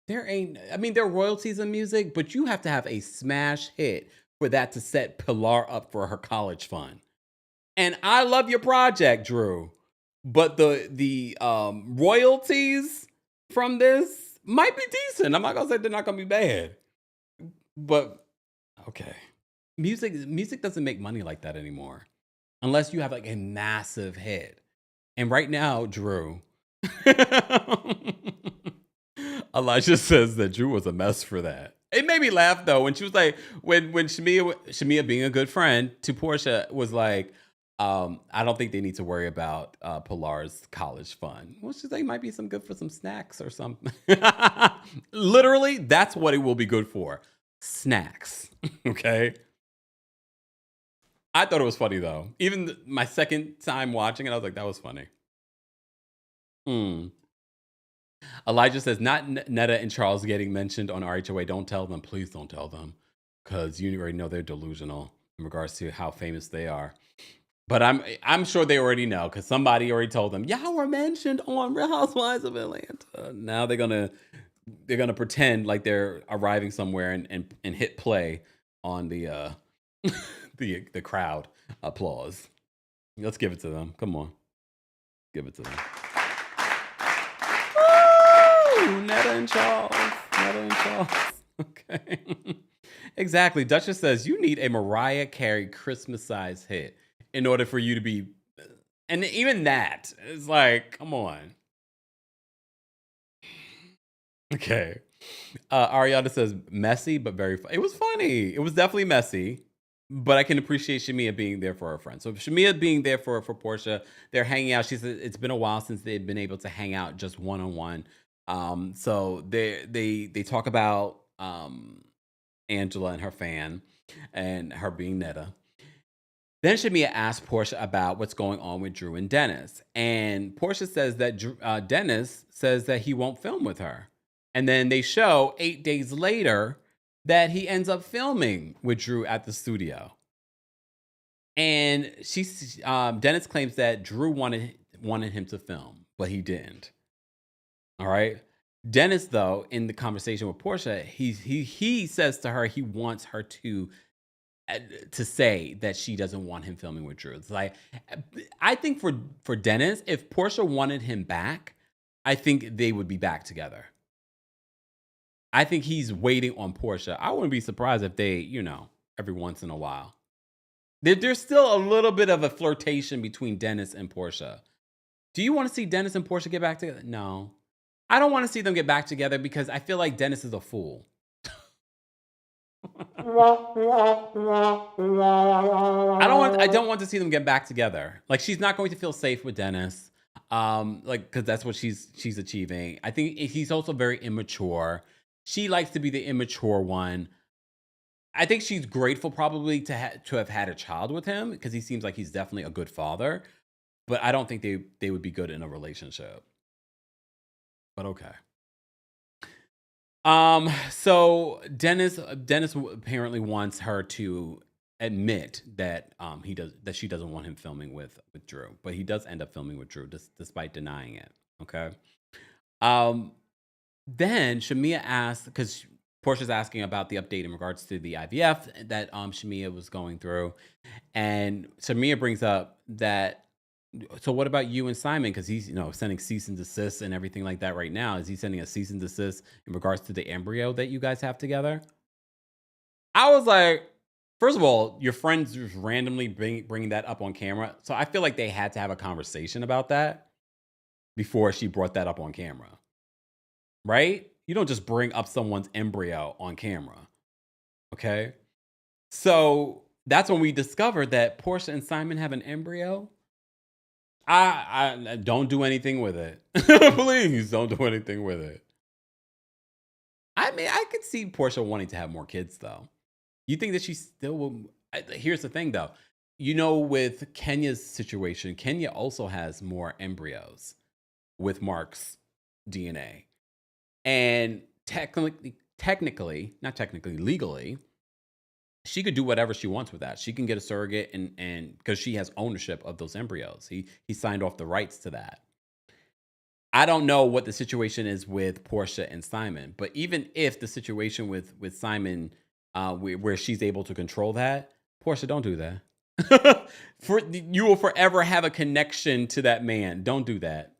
they're royalties in music, but you have to have a smash hit for that to set Pilar up for her college fund. And I love your project, Drew, but the royalties from this might be decent. I'm not gonna say they're not gonna be bad, but okay. Music doesn't make money like that anymore, unless you have like a massive hit. And right now, Drew, Elijah says that Drew was a mess for that. It made me laugh though when she was like, when Shamia being a good friend to Porsha was like, I don't think they need to worry about Pilar's college fund. Well, she's like, might be some good for some snacks or something. Literally, that's what it will be good for. Snacks. Okay. I thought it was funny though. Even my second time watching it, I was like, that was funny. Elijah says, not Netta and Charles getting mentioned on RHOA. Don't tell them. Please don't tell them. Because you already know they're delusional in regards to how famous they are. But I'm sure they already know because somebody already told them, y'all were mentioned on Real Housewives of Atlanta. Now they're gonna pretend like they're arriving somewhere and hit play on the the crowd applause. Let's give it to them. Come on. Give it to them. Woo! Netta and Charles. Okay. Exactly. Duchess says you need a Mariah Carey Christmas size hit in order for you to be, and even that is like, come on. Okay. Ariana says messy, but very fun. It was funny. It was definitely messy. But I can appreciate Shamia being there for her friend. So Shamia being there for Porsha, they're hanging out. She said it's been a while since they've been able to hang out just one-on-one. So they talk about Angela and her fan and her being Netta. Then Shamia asked Porsha about what's going on with Drew and Dennis. And Porsha says that Dennis says that he won't film with her. And then they show 8 days later that he ends up filming with Drew at the studio. And Dennis claims that Drew wanted him to film, but he didn't. All right. Dennis, though, in the conversation with Porsha, he says to her he wants her to say that she doesn't want him filming with Drew. It's like, I think for Dennis, if Porsha wanted him back, I think they would be back together. I think he's waiting on Porsha. I wouldn't be surprised if they, every once in a while. There's still a little bit of a flirtation between Dennis and Porsha. Do you want to see Dennis and Porsha get back together? No. I don't want to see them get back together because I feel like Dennis is a fool. I don't want to see them get back together. Like, she's not going to feel safe with Dennis. Because that's what she's achieving. I think he's also very immature. She likes to be the immature one. I think she's grateful probably to have had a child with him because he seems like he's definitely a good father. But I don't think they would be good in a relationship. But okay. So Dennis apparently wants her to admit that she doesn't want him filming with Drew, but he does end up filming with Drew despite denying it. Okay. Then Shamia asks, because Portia's asking about the update in regards to the IVF that Shamia was going through, and Shamia brings up that. So what about you and Simon? Because he's sending cease and desist and everything like that right now. Is he sending a cease and desist in regards to the embryo that you guys have together? I was like, first of all, your friends just randomly bringing that up on camera. So I feel like they had to have a conversation about that before she brought that up on camera. Right? You don't just bring up someone's embryo on camera. Okay? So that's when we discovered that Porsha and Simon have an embryo. I don't do anything with it. Please don't do anything with it. I mean, I could see Porsha wanting to have more kids, though. You think that she still will? Here's the thing, though. With Kenya's situation, Kenya also has more embryos with Mark's DNA. And legally, she could do whatever she wants with that. She can get a surrogate and because she has ownership of those embryos. He signed off the rights to that. I don't know what the situation is with Porsha and Simon, but even if the situation with Simon, where she's able to control that, Porsha, don't do that. You will forever have a connection to that man. Don't do that.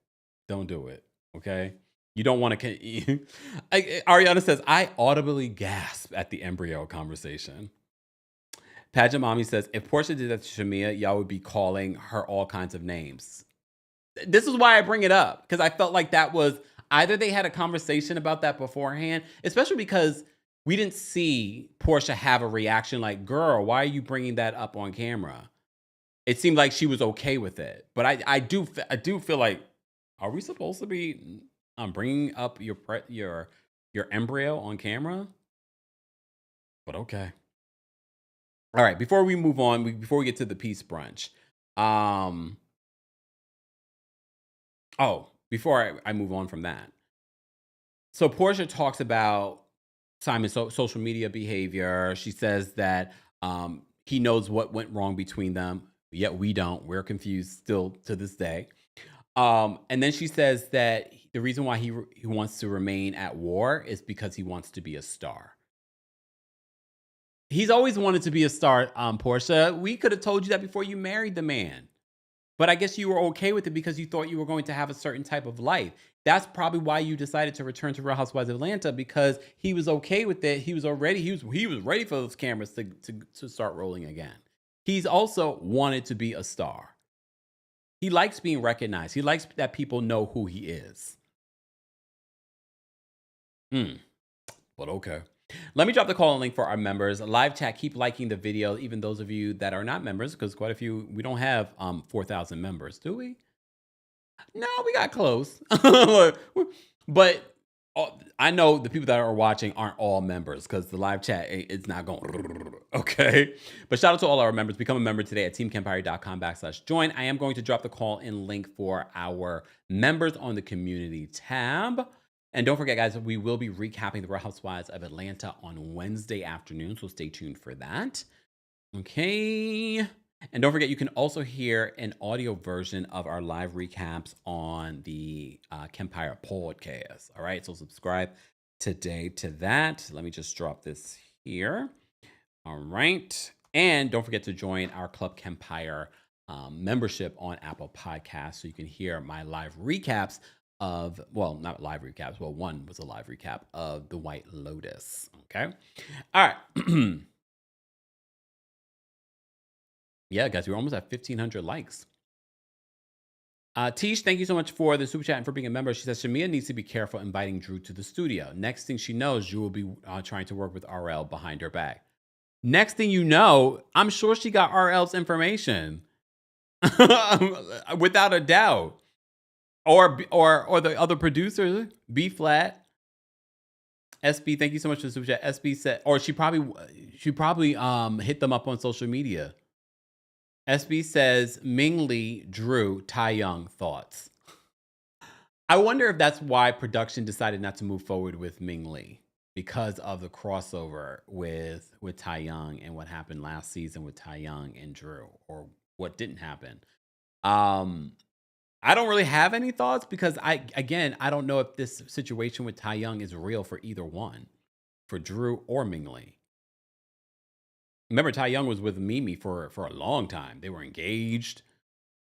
Don't do it. Okay. You don't want to. Ariana says, I audibly gasp at the embryo conversation. Pageant Mommy says, if Porsha did that to Shamia, y'all would be calling her all kinds of names. This is why I bring it up, because I felt like that was either they had a conversation about that beforehand, especially because we didn't see Porsha have a reaction like, girl, why are you bringing that up on camera? It seemed like she was okay with it. But I do feel like, are we supposed to be bringing up your embryo on camera? But okay. All right, before we move on, before we get to the peace brunch, before I move on from that. So Porsha talks about Simon's social media behavior. She says that he knows what went wrong between them, yet we don't. We're confused still to this day. And then she says that the reason why he wants to remain at war is because he wants to be a star. He's always wanted to be a star, Porsha. We could have told you that before you married the man. But I guess you were okay with it because you thought you were going to have a certain type of life. That's probably why you decided to return to Real Housewives of Atlanta, because he was okay with it. He was ready for those cameras to start rolling again. He's also wanted to be a star. He likes being recognized. He likes that people know who he is. But okay. Let me drop the call link for our members. Live chat, keep liking the video, even those of you that are not members, because quite a few, we don't have 4,000 members, do we? No, we got close. But I know the people that are watching aren't all members because the live chat, it's not going, okay? But shout out to all our members. Become a member today at TheKempire.com/join. I am going to drop the call in link for our members on the community tab. And don't forget, guys, we will be recapping the Real Housewives of Atlanta on Wednesday afternoon, so stay tuned for that. Okay. And don't forget, you can also hear an audio version of our live recaps on the Kempire podcast. All right, so subscribe today to that. Let me just drop this here. All right. And don't forget to join our Club Kempire membership on Apple Podcasts so you can hear my live recaps of, well, not live recaps. Well, one was a live recap of The White Lotus. Okay. All right. Yeah, guys, we're almost at 1,500 likes. Tish, thank you so much for the super chat and for being a member. She says, Shamia needs to be careful inviting Drew to the studio. Next thing she knows, Drew will be trying to work with RL behind her back. Next thing you know, I'm sure she got RL's information. Without a doubt. Or the other producers, B Flat. SB, thank you so much for the super chat. SB said, or she probably hit them up on social media. SB says, Ming Lee, Drew, Tai Young, thoughts. I wonder if that's why production decided not to move forward with Ming Lee, because of the crossover with Tai Young and what happened last season with Tai Young and Drew, or what didn't happen. I don't really have any thoughts because I don't know if this situation with Tai Young is real for either one, for Drew or Ming Lee. Remember, Tai Young was with Mimi for a long time. They were engaged.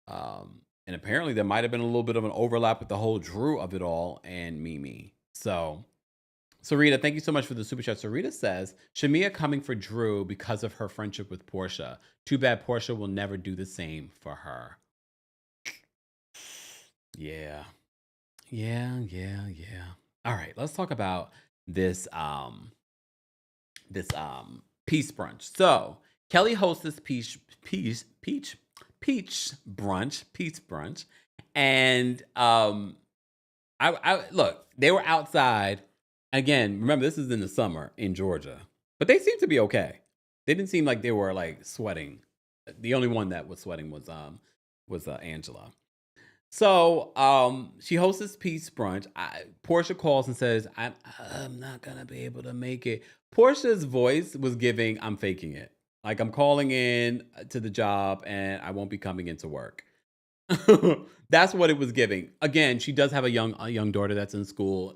And apparently there might have been a little bit of an overlap with the whole Drew of it all and Mimi. So, Sarita, thank you so much for the super chat. Sarita says, Shamia coming for Drew because of her friendship with Porsha. Too bad Porsha will never do the same for her. Yeah. All right, let's talk about this peace brunch. So Kelli hosts this peace brunch, and I look, they were outside again. Remember, this is in the summer in Georgia, but they seemed to be okay. They didn't seem like they were like sweating. The only one that was sweating was Angela. So she hosts this peace brunch. Porsha calls and says, I'm not gonna be able to make it. Portia's voice was giving, I'm faking it. Like, I'm calling in to the job and I won't be coming into work. That's what it was giving. Again, she does have a young daughter that's in school.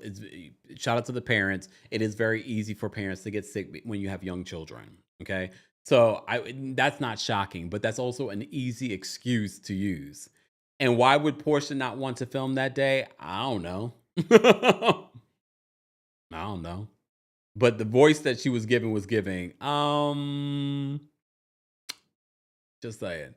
Shout out to the parents. It is very easy for parents to get sick when you have young children. Okay, so that's not shocking, but that's also an easy excuse to use. And why would Porsha not want to film that day? I don't know. I don't know. But the voice that she was giving just saying.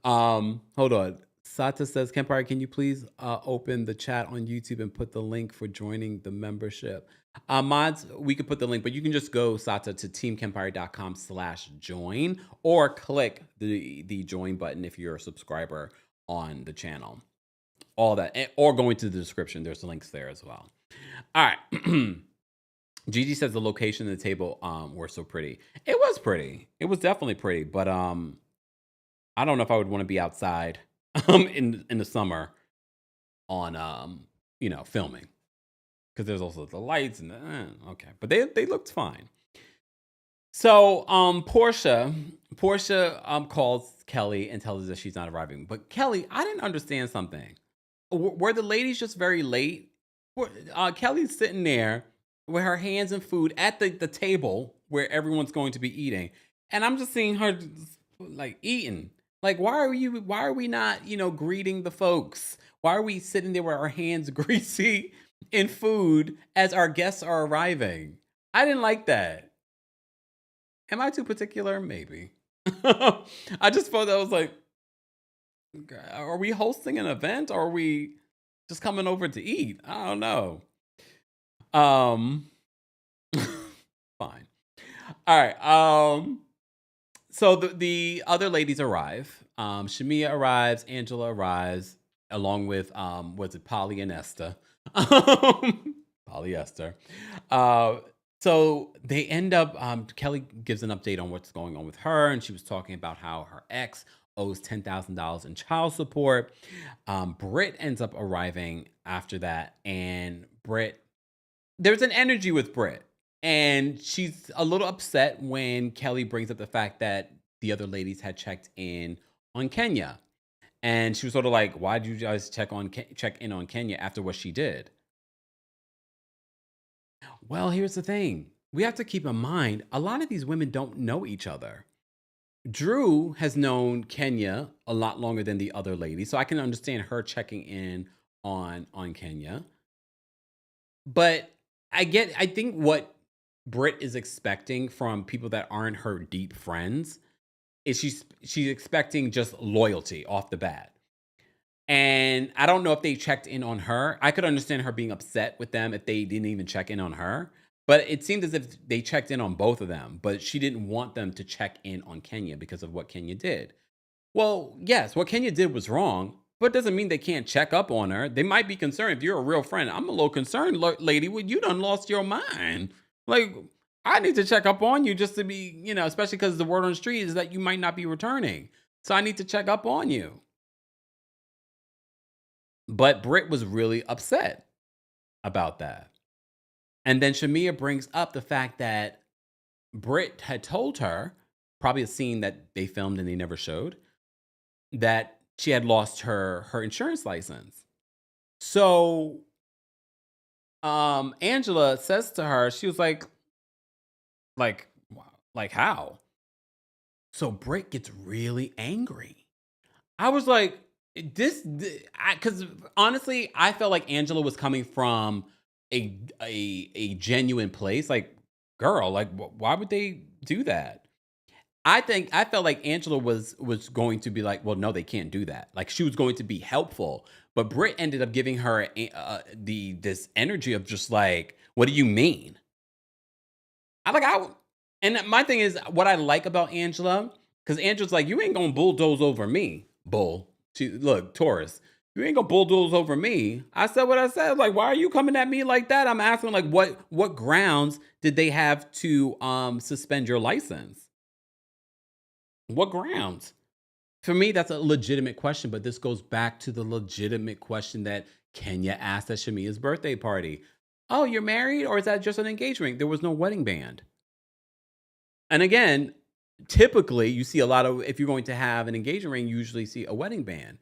Hold on. Sata says, Kempire, can you please open the chat on YouTube and put the link for joining the membership? Mods, we could put the link, but you can just go, Sata, to teamkempire.com/join or click the join button if you're a subscriber on the channel. All that, or going to the description. There's links there as well. All right. Gigi says the location of the table were so pretty. It was pretty. It was definitely pretty, but I don't know if I would want to be outside in the summer on filming, because there's also the lights and okay, but they looked fine. So Porsha calls Kelli and tells her that she's not arriving. But Kelli, I didn't understand something. Were the ladies just very late? Kelly's sitting there with her hands in food at the table where everyone's going to be eating, and I'm just seeing her like eating. Like, why are we not, greeting the folks? Why are we sitting there with our hands greasy in food as our guests are arriving? I didn't like that. Am I too particular? Maybe. I just thought that was like, are we hosting an event or are we just coming over to eat? I don't know. Fine. All right. So the other ladies arrive. Shamia arrives. Angela arrives, along with was it Polly and Esther? Polyester. So they end up, Kelli gives an update on what's going on with her, and she was talking about how her ex owes $10,000 in child support. Britt ends up arriving after that, and there's an energy with Britt, and she's a little upset when Kelli brings up the fact that the other ladies had checked in on Kenya. And she was sort of like, why did you guys check in on Kenya after what she did? Well, here's the thing. We have to keep in mind, a lot of these women don't know each other. Drew has known Kenya a lot longer than the other lady, so I can understand her checking in on Kenya. But I think what Britt is expecting from people that aren't her deep friends is she's expecting just loyalty off the bat. And I don't know if they checked in on her. I could understand her being upset with them if they didn't even check in on her. But it seemed as if they checked in on both of them, but she didn't want them to check in on Kenya because of what Kenya did. Well, yes, what Kenya did was wrong, but it doesn't mean they can't check up on her. They might be concerned. If you're a real friend, I'm a little concerned, lady. Well, you done lost your mind. Like, I need to check up on you just to be, especially because the word on the street is that you might not be returning. So I need to check up on you. But Britt was really upset about that. And then Shamea brings up the fact that Britt had told her, probably a scene that they filmed and they never showed, that she had lost her insurance license. So Angela says to her, she was like how? So Britt gets really angry. I was like, because honestly, I felt like Angela was coming from a genuine place. Like, girl, like, why would they do that? I felt like Angela was going to be like, well, no, they can't do that. Like, she was going to be helpful, but Britt ended up giving her this energy of just like, what do you mean? And my thing is, what I like about Angela, because Angela's like, you ain't gonna bulldoze over me, bull. Look, Taurus, you ain't gonna bulldoze over me. I said what I said. Like, why are you coming at me like that? I'm asking, like, what grounds did they have to suspend your license? What grounds? For me, that's a legitimate question, but this goes back to the legitimate question that Kenya asked at Shamea's birthday party. Oh, you're married, or is that just an engagement ring? There was no wedding band. And again, typically you see a lot of, if you're going to have an engagement ring, you usually see a wedding band.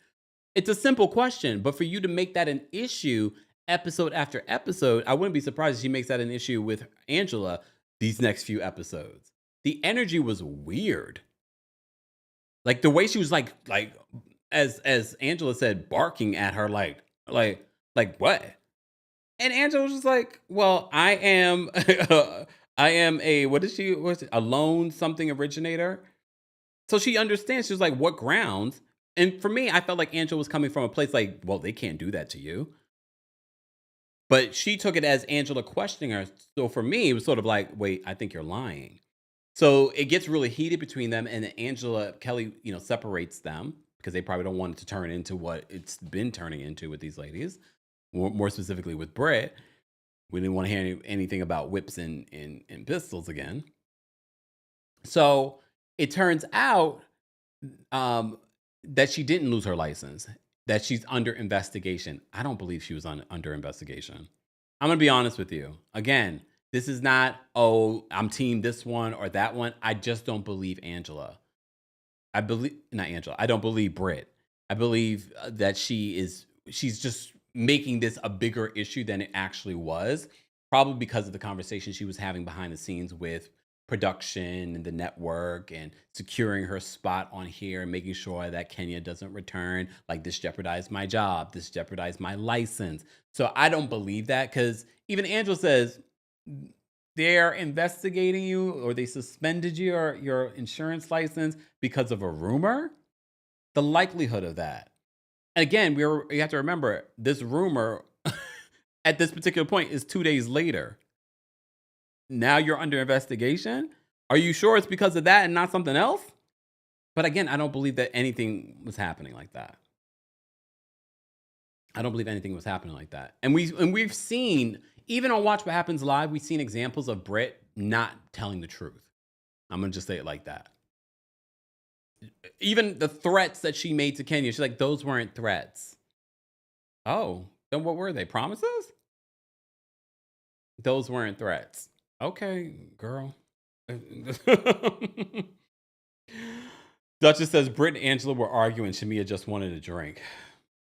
It's a simple question, but for you to make that an issue episode after episode, I wouldn't be surprised if she makes that an issue with Angela these next few episodes. The energy was weird. Like the way she was like as Angela said, barking at her like what? And Angela was just like, well, I am I am a loan something originator. So she understands. She was like, what grounds? And for me, I felt like Angela was coming from a place like, well, they can't do that to you. But she took it as Angela questioning her. So for me, it was sort of like, wait, I think you're lying. So it gets really heated between them, and then Kelli, separates them because they probably don't want it to turn into what it's been turning into with these ladies, more specifically with Britt. We didn't want to hear anything about whips and pistols again. So it turns out that she didn't lose her license, that she's under investigation. I don't believe she was under investigation. I'm going to be honest with you. Again, this is not, oh, I'm team this one or that one. I just don't believe Angela. I don't believe Britt. I believe that she's just making this a bigger issue than it actually was, probably because of the conversation she was having behind the scenes with production and the network and securing her spot on here and making sure that Kenya doesn't return. Like, this jeopardized my job. This jeopardized my license. So I don't believe that, because even Angela says they're investigating you, or they suspended your insurance license because of a rumor. The likelihood of that. And again, you have to remember, this rumor at this particular point is 2 days later. Now you're under investigation. Are you sure it's because of that and not something else? But again, I don't believe that anything was happening like that. I don't believe anything was happening like that. And we've seen, even on Watch What Happens Live, we've seen examples of Britt not telling the truth. I'm going to just say it like that. Even the threats that she made to Kenya, she's like, those weren't threats. Oh, then what were they? Promises? Those weren't threats. Okay, girl. Duchess says Britt and Angela were arguing. Shamia just wanted a drink.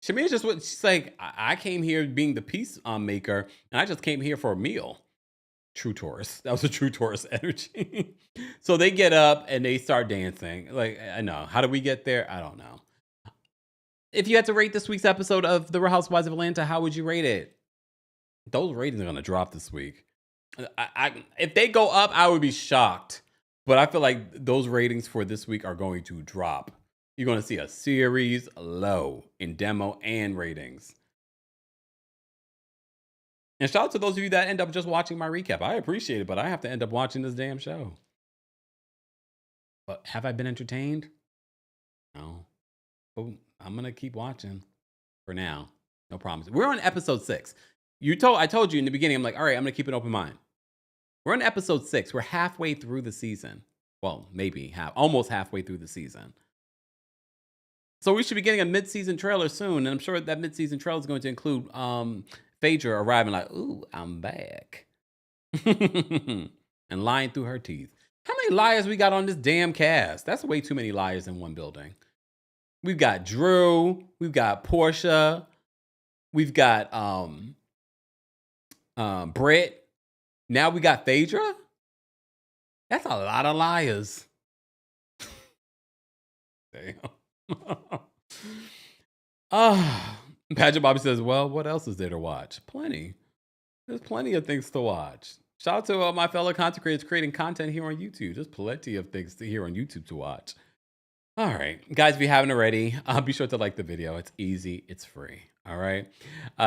Shamia just went, she's like, I came here being the peace maker, and I just came here for a meal. True Taurus. That was a true Taurus energy. So they get up and they start dancing. Like, I know. How do we get there? I don't know. If you had to rate this week's episode of The Real Housewives of Atlanta, how would you rate it? Those ratings are going to drop this week. If they go up, I would be shocked. But I feel like those ratings for this week are going to drop. You're going to see a series low in demo and ratings. And shout out to those of you that end up just watching my recap. I appreciate it, but I have to end up watching this damn show. But have I been entertained? No. But I'm going to keep watching for now. No promise. We're on episode 6. I told you in the beginning, I'm like, all right, I'm going to keep an open mind. We're on episode 6. We're halfway through the season. Well, maybe almost halfway through the season. So we should be getting a mid-season trailer soon. And I'm sure that mid-season trailer is going to include Phaedra arriving like, ooh, I'm back. And lying through her teeth. How many liars we got on this damn cast? That's way too many liars in one building. We've got Drew. We've got Porsha. We've got Brit. Now we got Phaedra. That's a lot of liars. Damn. Paget Bobby says, well, what else is there to watch? Plenty. There's plenty of things to watch. Shout out to my fellow content creators creating content here on YouTube. There's plenty of things to hear on YouTube to watch. All right, guys, if you haven't already, be sure to like the video. It's easy. It's free. All right.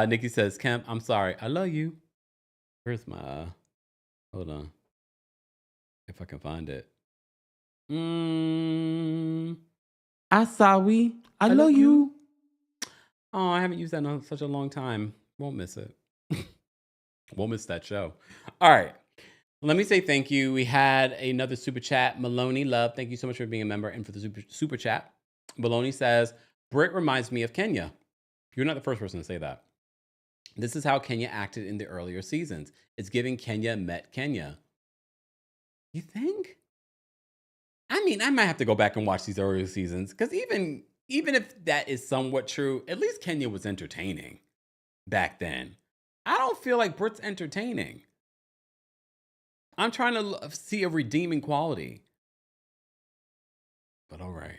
Nikki says, Kemp, I'm sorry. I love you. Where's my, hold on. If I can find it. Asawi, I love you. Oh, I haven't used that in such a long time. Won't miss it. Won't miss that show. All right. Let me say thank you. We had another super chat. Maloney Love, thank you so much for being a member and for the super chat. Maloney says, Britt reminds me of Kenya. You're not the first person to say that. This is how Kenya acted in the earlier seasons. It's giving Kenya met Kenya. You think? I mean, I might have to go back and watch these earlier seasons because even if that is somewhat true, at least Kenya was entertaining back then. I don't feel like Britt's entertaining. I'm trying to see a redeeming quality. But all right.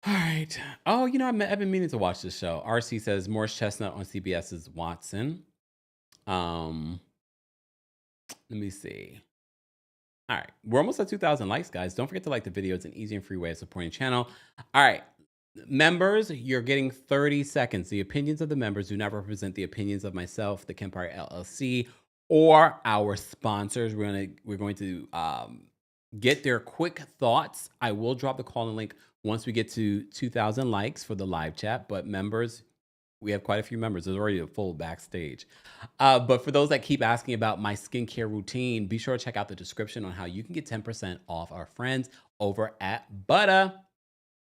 All right. Oh, you know, I've been meaning to watch this show. RC says Morris Chestnut on CBS's Watson. Let me see. All right. We're almost at 2,000 likes, guys. Don't forget to like the video. It's an easy and free way of supporting the channel. All right. Members, you're getting 30 seconds. The opinions of the members do not represent the opinions of myself, the Kempire LLC, or our sponsors. We're going to get their quick thoughts. I will drop the call and link once we get to 2,000 likes for the live chat. But members, we have quite a few members. There's already a full backstage. But for those that keep asking about my skincare routine, be sure to check out the description on how you can get 10% off our friends over at Butter.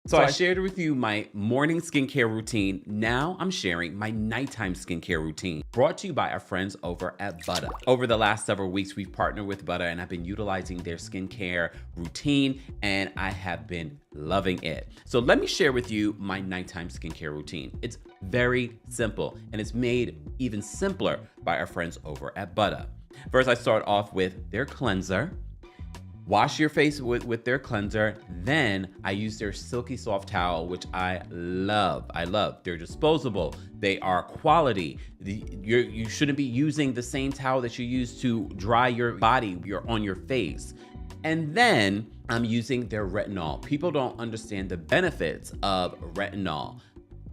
So I shared with you my morning skincare routine. Now I'm sharing my nighttime skincare routine, brought to you by our friends over at Butter. Over the last several weeks, we've partnered with Butter and I've been utilizing their skincare routine and I have been loving it. So let me share with you my nighttime skincare routine. It's very simple and it's made even simpler by our friends over at Butter. First, I start off with their cleanser. Wash your face with their cleanser. Then I use their silky soft towel, which I love. I love. They're disposable. They are quality. You shouldn't be using the same towel that you use to dry your body on your face. And then I'm using their retinol. People don't understand the benefits of retinol.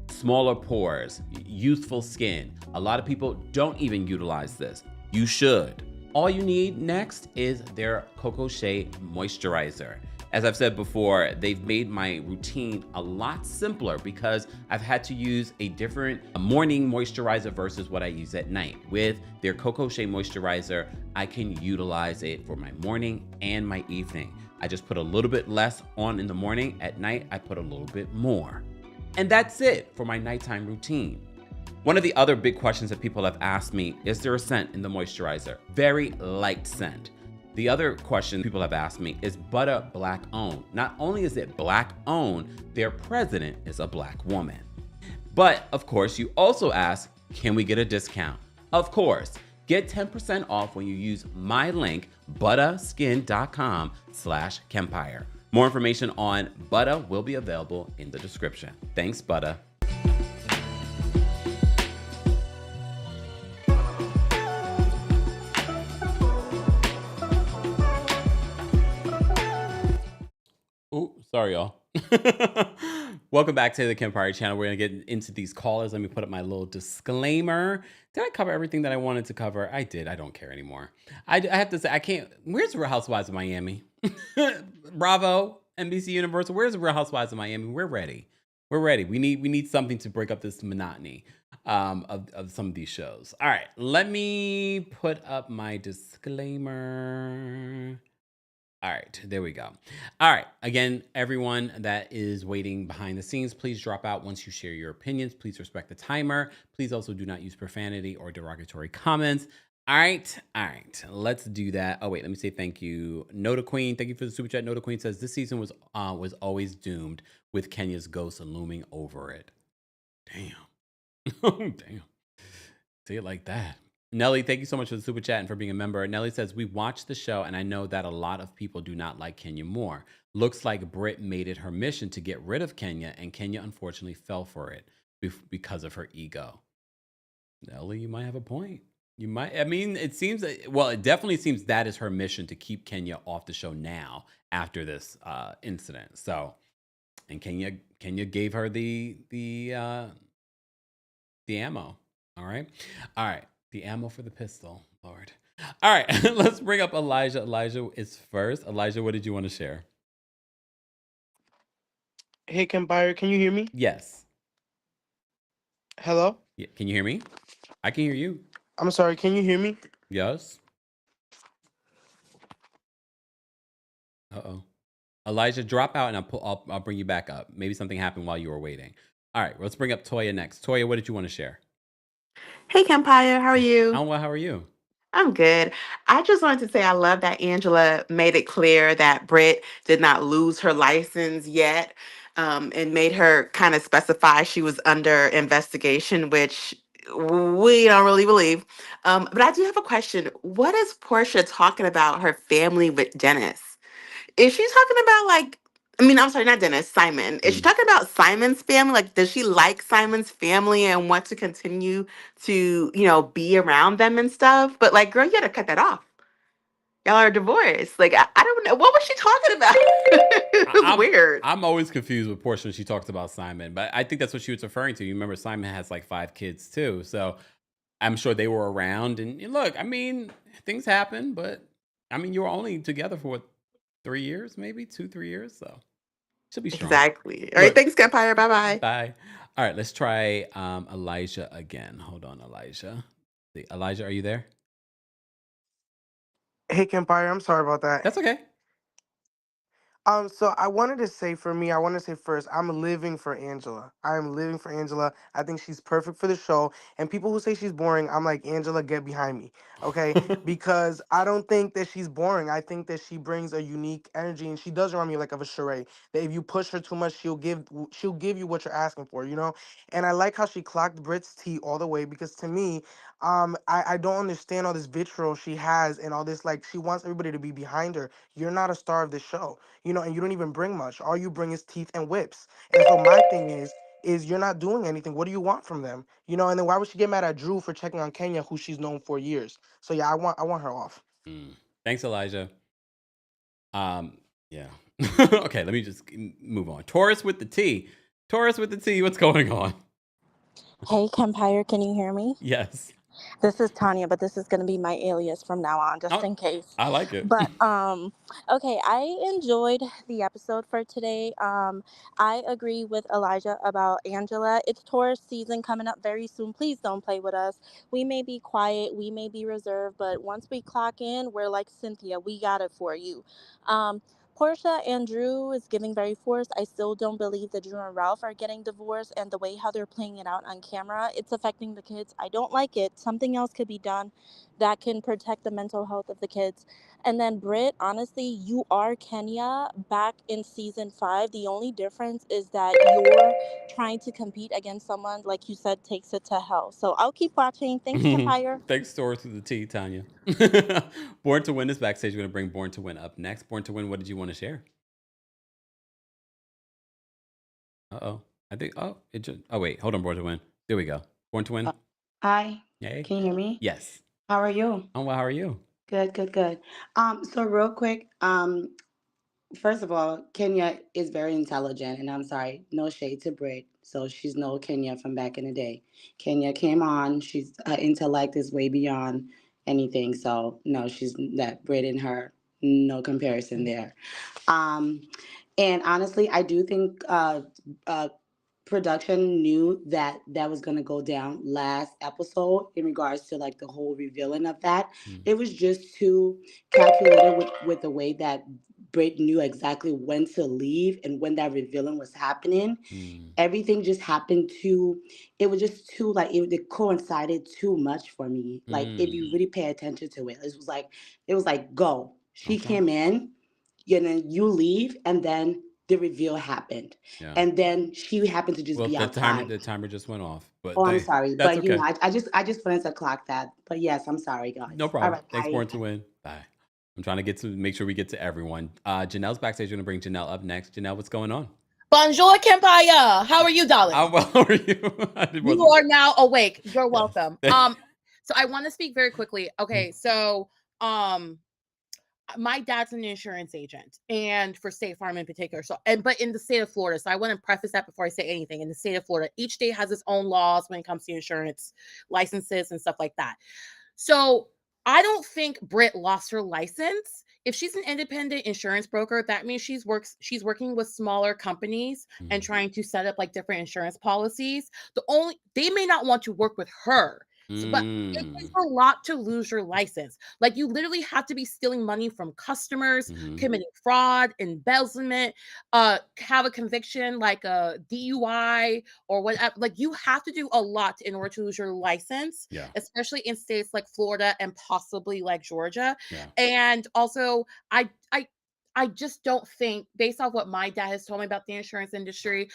Smaller pores, youthful skin. A lot of people don't even utilize this. You should. All you need next is their Coco Shea moisturizer. As I've said before, they've made my routine a lot simpler because I've had to use a different morning moisturizer versus what I use at night. With their Coco Shea moisturizer, I can utilize it for my morning and my evening. I just put a little bit less on in the morning. At night, I put a little bit more. And that's it for my nighttime routine. One of the other big questions that people have asked me, is there a scent in the moisturizer? Very light scent. The other question people have asked me, is Butter black owned? Not only is it black owned, their president is a black woman. But of course, you also ask, can we get a discount? Of course, get 10% off when you use my link, butterskin.com/Kempire. More information on Butter will be available in the description. Thanks, Butter. Oh, sorry, y'all. Welcome back to the Kempire channel. We're going to get into these callers. Let me put up my little disclaimer. Did I cover everything that I wanted to cover? I did. I don't care anymore. I have to say, I can't. Where's Real Housewives of Miami? Bravo, NBC Universal. Where's Real Housewives of Miami? We're ready. We're ready. We need something to break up this monotony of some of these shows. All right. Let me put up my disclaimer. All right, there we go. All right, again, everyone that is waiting behind the scenes, please drop out once you share your opinions. Please respect the timer. Please also do not use profanity or derogatory comments. All right, let's do that. Oh, wait, let me say thank you. Noda Queen, thank you for the super chat. Noda Queen says, this season was always doomed with Kenya's ghost looming over it. Damn. Damn. Say it like that. Nelly, thank you so much for the super chat and for being a member. Nelly says, we watched the show and I know that a lot of people do not like Kenya more. Looks like Brit made it her mission to get rid of Kenya, and Kenya unfortunately fell for it because of her ego. Nelly, you might have a point. You might, I mean, it seems, well, it definitely seems that is her mission, to keep Kenya off the show now after this incident. So, and Kenya gave her the ammo. All right. The ammo for the pistol, Lord. All right, let's bring up Elijah. Elijah is first. Elijah, what did you want to share? Hey, Kempire, can you hear me? Yes. Hello? Yeah, can you hear me? I can hear you. I'm sorry, can you hear me? Yes. Uh-oh. Elijah, drop out and I'll bring you back up. Maybe something happened while you were waiting. All right, let's bring up Toya next. Toya, what did you want to share? Hey, Kempire, how are you? I'm well, how are you? I'm good. I just wanted to say I love that Angela made it clear that Britt did not lose her license yet, and made her kind of specify she was under investigation, which we don't really believe. But I do have a question. What is Portia talking about her family with Dennis? Is she talking about like, I mean, I'm sorry, not Dennis, Simon. Is she talking about Simon's family? Like, does she like Simon's family and want to continue to, be around them and stuff? But like, girl, you gotta cut that off. Y'all are divorced. Like, I don't know. What was she talking about? It was weird. I'm always confused with Portia when she talks about Simon, but I think that's what she was referring to. You remember Simon has like 5 kids too. So I'm sure they were around. And look, I mean, things happen, but I mean, you were only together for what, 3 years, maybe 2-3 years. So she'll be strong. Exactly. All right, thanks, Kempire. Bye-bye. Bye. All right, let's try Elijah again. Hold on, Elijah. Elijah, are you there? Hey, Kempire, I'm sorry about that. That's okay. So I wanted to say first, I'm living for Angela. I'm living for Angela. I think she's perfect for the show. And people who say she's boring, I'm like, Angela, get behind me. Okay? Because I don't think that she's boring. I think that she brings a unique energy, and she does remind me like of a charade. That if you push her too much, she'll give you what you're asking for, you know? And I like how she clocked Brit's tea all the way, because to me, I don't understand all this vitriol she has and all this, like, she wants everybody to be behind her. You're not a star of the show, and you don't even bring much. All you bring is teeth and whips. And so my thing is you're not doing anything. What do you want from them? And then why would she get mad at Drew for checking on Kenya, who she's known for years? So yeah, I want her off. Thanks, Elijah. Yeah. Okay, let me just move on. Taurus with the T. Taurus with the T, what's going on? Hey, Kempire, can you hear me? Yes. This is Tanya, but this is going to be my alias from now on, just in case. I like it. But, okay, I enjoyed the episode for today. I agree with Elijah about Angela. It's Taurus season coming up very soon. Please don't play with us. We may be quiet, we may be reserved, but once we clock in, we're like Cynthia. We got it for you. Porsha and Drew is giving very forced. I still don't believe that Drew and Ralph are getting divorced, and the way how they're playing it out on camera, it's affecting the kids. I don't like it. Something else could be done that can protect the mental health of the kids. And then Britt, honestly, you are Kenya back in season 5. The only difference is that you're trying to compete against someone, like you said, takes it to hell. So I'll keep watching. Thanks, Kempire. Thanks, Story to the T, Tanya. Born to Win is backstage. We're going to bring Born to Win up next. Born to Win, what did you want to share? Uh-oh. I think, it just, wait, hold on, Born to Win. There we go. Born to Win. Hi, Yay. can you hear me? Yes. How are you? Oh, well, how are you? Good, good, good. So real quick, first of all, Kenya is very intelligent, and I'm sorry, no shade to Brit. So she's no Kenya from back in the day. Kenya came on, she's intellect is way beyond anything. So no, she's that Brit and her, no comparison there. Um, and honestly, I do think production knew that that was going to go down last episode in regards to like the whole revealing of that. It was just too calculated with the way that Brit knew exactly when to leave and when that revealing was happening. Everything just happened too, it was just too like it coincided too much for me. Like if you really pay attention to it, it was like go. She Okay. came in, you leave, and then the reveal happened. Yeah. And then she happened to just Well, be outside. the timer just went off. But Oh, I'm sorry. that's But okay. I just wanted to clock that. But yes, I'm sorry, guys. No All problem. right, Thanks, bye. Born to Win. Bye. I'm trying to make sure we get to everyone. Janelle's backstage. We're going to bring Janelle up next. Janelle, what's going on? Bonjour, Kempire. How are you, darling? I'm well. How are you? You are now awake. You're welcome. Yes. So I want to speak very quickly. Okay, so my dad's an insurance agent, and for State Farm in particular. So, but in the state of Florida. So I want to preface that before I say anything. In the state of Florida, each state has its own laws when it comes to insurance licenses and stuff like that. So I don't think Britt lost her license. If she's an independent insurance broker, that means she's working with smaller companies and trying to set up like different insurance policies. They may not want to work with her. So, but it takes a lot to lose your license. Like you literally have to be stealing money from customers, committing fraud, embezzlement, have a conviction like a DUI or whatever. Like you have to do a lot in order to lose your license, especially in states like Florida and possibly like Georgia. And also, I just don't think, based off what my dad has told me about the insurance industry,